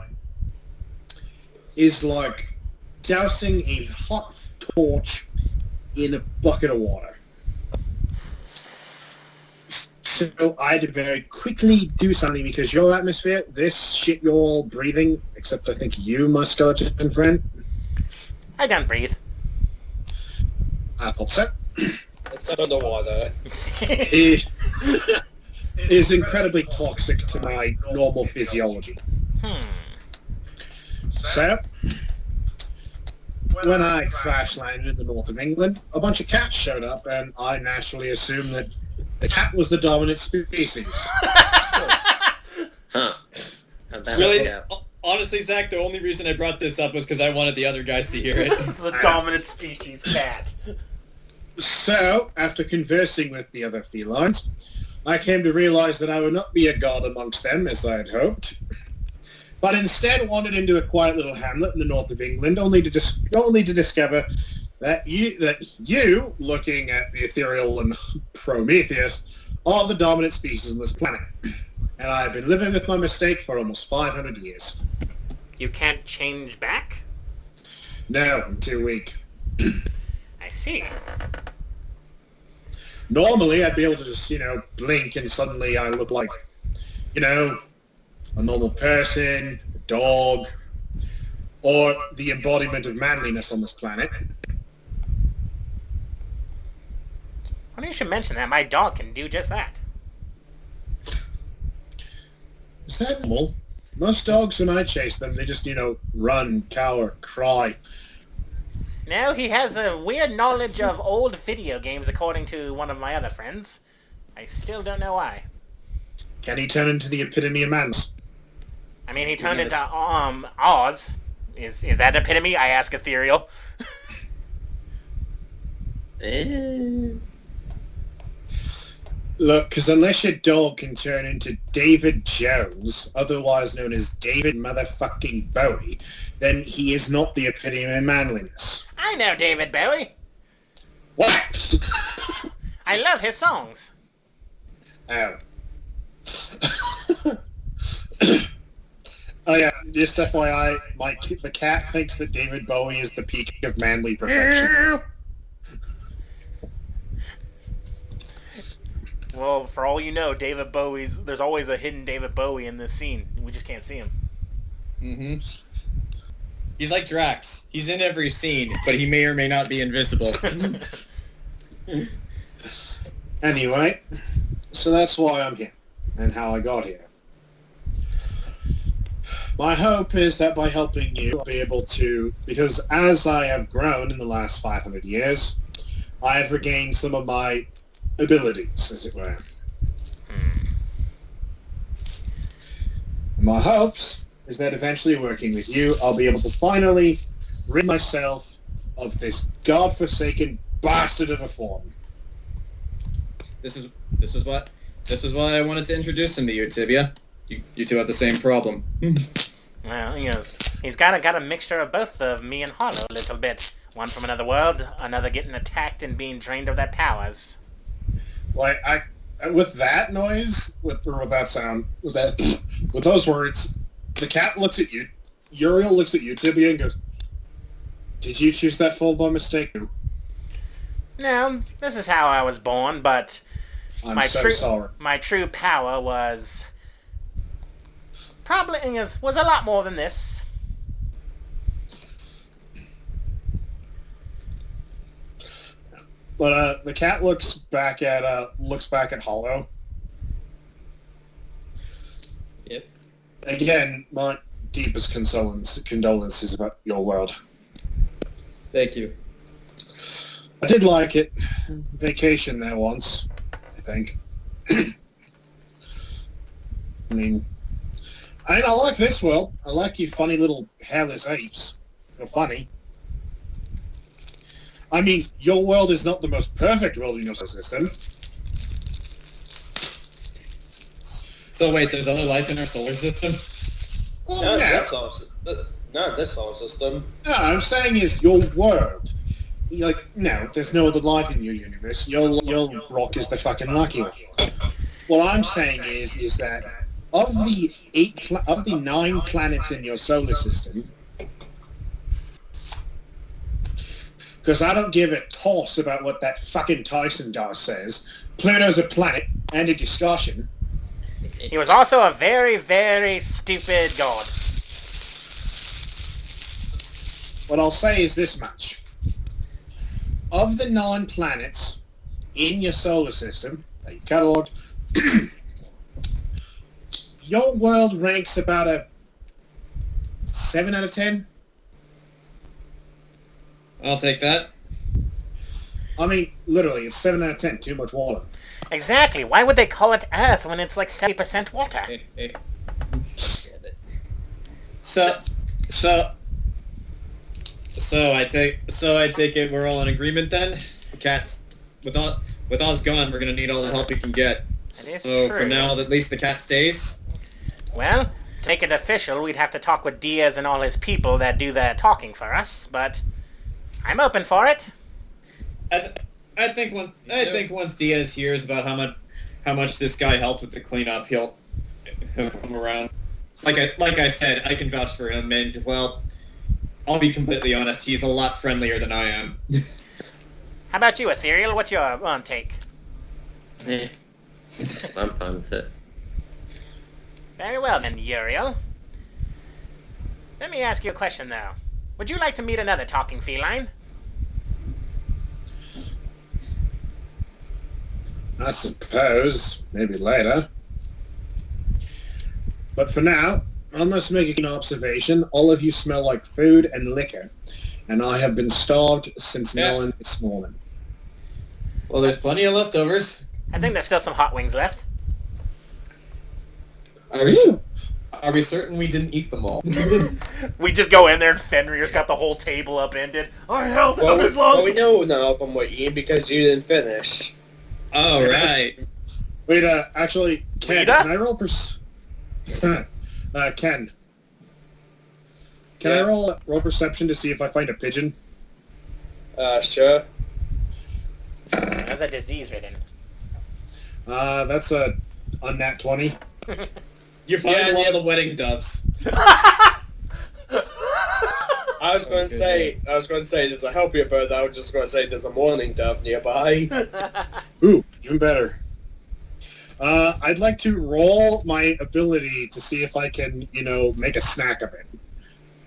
is like dousing a hot torch in a bucket of water. So I had to very quickly do something because your atmosphere, this shit you're all breathing, except I think you, my skeleton friend. I don't breathe. I thought so. It's underwater. Is incredibly toxic to my normal physiology. So, when I crash landed in the north of England, a bunch of cats showed up, and I naturally assumed that the cat was the dominant species. Huh. How'd that Really? work out? Honestly, Zach, the only reason I brought this up was because I wanted the other guys to hear it. The dominant species cat. So, after conversing with the other felines, I came to realize that I would not be a god amongst them, as I had hoped, but instead wandered into a quiet little hamlet in the north of England, only to discover that you, looking at the Ethereal and Prometheus, are the dominant species on this planet. And I have been living with my mistake for almost 500 years. You can't change back? No, I'm too weak. I see. Normally, I'd be able to just, blink and suddenly I look like, a normal person, a dog, or the embodiment of manliness on this planet. Funny you should mention that. My dog can do just that. Is that normal? Most dogs, when I chase them, they just, run, cower, cry. No, he has a weird knowledge of old video games, according to one of my other friends. I still don't know why. Can he turn into the epitome of mans? I mean, he turned into Oz. Is that epitome? I ask Ethereal. Look, because unless your dog can turn into David Jones, otherwise known as David motherfucking Bowie, then he is not the epitome of manliness. I know David Bowie. What? I love his songs. Oh. Oh yeah, just FYI, the cat thinks that David Bowie is the peak of manly perfection. Well, for all you know, there's always a hidden David Bowie in this scene. We just can't see him. Mm-hmm. He's like Drax. He's in every scene, but he may or may not be invisible. Anyway, so that's why I'm here, and how I got here. My hope is that by helping you, I'll be able to, because as I have grown in the last 500 years, I have regained some of my abilities, as it were. My hopes is that eventually working with you, I'll be able to finally rid myself of this godforsaken bastard of a form. This is why I wanted to introduce him to you, Tibia. You two have the same problem. Well, he's got a mixture of both of me and Hollow a little bit. One from another world, another getting attacked and being drained of their powers. Like, with that noise, with that sound, with those words, the cat looks at you, Uriel looks at you, Tibia, and goes, "Did you choose that fold by mistake?" No, this is how I was born, but I'm so sorry. My true power was was a lot more than this. But the cat looks back at Hollow. Yes. Again, my deepest condolences about your world. Thank you. I did like it. Vacation there once, I think. I like this world. I like you funny little hairless apes. You're funny. I mean, your world is not the most perfect world in your solar system. So wait, there's other life in our solar system? Well, Not this solar system. No, I'm saying is your world. No, there's no other life in your universe. Your rock is the fucking lucky one. What I'm saying is that of the 9 planets in your solar system, because I don't give a toss about what that fucking Tyson guy says, Pluto's a planet and a discussion. He was also a very, very stupid god. What I'll say is this much. Of the 9 planets in your solar system that you've catalogued, your world ranks about a 7 out of 10. I'll take that. I mean, literally, it's 7 out of 10. Too much water. Exactly. Why would they call it Earth when it's like 70% water? So I take it we're all in agreement then. Cats, with Oz gone, we're gonna need all the help we can get. That is So true. for now, at least the cat stays. Well, to make it official, we'd have to talk with Diaz and all his people that do the talking for us, but I'm open for it. I think once Diaz hears about how much this guy helped with the cleanup, he'll come around. Like I said, I can vouch for him, and well, I'll be completely honest, he's a lot friendlier than I am. How about you, Ethereal? What's your take? I'm fine with it. Very well then, Uriel. Let me ask you a question, though. Would you like to meet another talking feline? I suppose. Maybe later. But for now, I must make an observation. All of you smell like food and liquor, and I have been starved since knowing this morning. Well, there's plenty of leftovers. I think there's still some hot wings left. Are Are we certain we didn't eat them all? We just go in there and Fenrir's got the whole table upended. I held Well, out as long we as... know now from what you eat because you didn't finish. Oh, right. Wait, actually, Ken, Rita? can I roll Ken. Can I roll perception to see if I find a pigeon? Sure. There's a disease ridden. That's a unnat 20. You find one of the wedding doves. I was going to say there's a healthier bird. I was just going to say there's a mourning dove nearby. Ooh, even better. I'd like to roll my ability to see if I can, make a snack of it.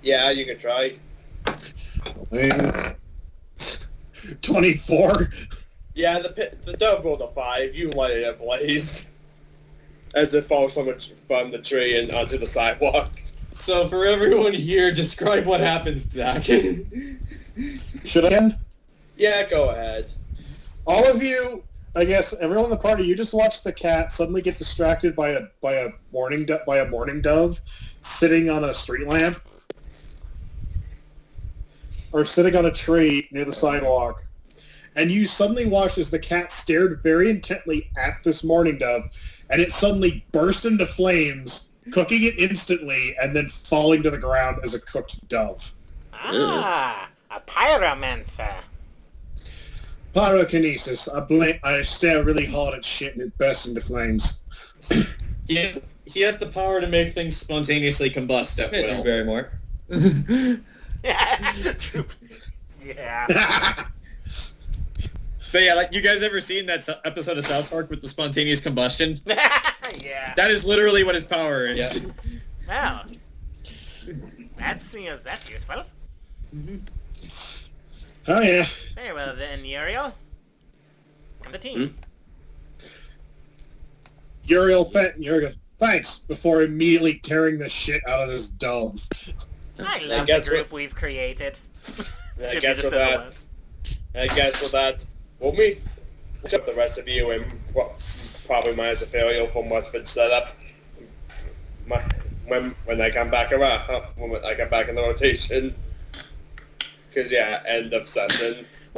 Yeah, you can try. 24. Yeah, the dove rolled a 5. You light it ablaze as it falls from the tree and onto the sidewalk. So for everyone here, describe what happens, Zach. Should I? Yeah, go ahead. All of you, I guess, everyone in the party, you just watched the cat suddenly get distracted by a mourning dove sitting on a street lamp. Or sitting on a tree near the sidewalk. And you suddenly watched as the cat stared very intently at this mourning dove, and it suddenly burst into flames, cooking it instantly, and then falling to the ground as a cooked dove. Ah, a pyromancer. Pyrokinesis. I stare really hard at shit and it bursts into flames. He has the power to make things spontaneously combust at will. Barrymore. Yeah. But yeah, like, you guys ever seen that episode of South Park with the spontaneous combustion? Yeah. That is literally what his power is. Yeah. Wow. That's useful. Oh yeah. Very well then, Uriel. Come the team. Uriel, thanks, before immediately tearing the shit out of this dove. I love the guess group we've created. I guess with that, we'll meet up the rest of you and probably minus Ethereal from what's been set up. When I come back around, when I come back in the rotation. Because, yeah, end of session.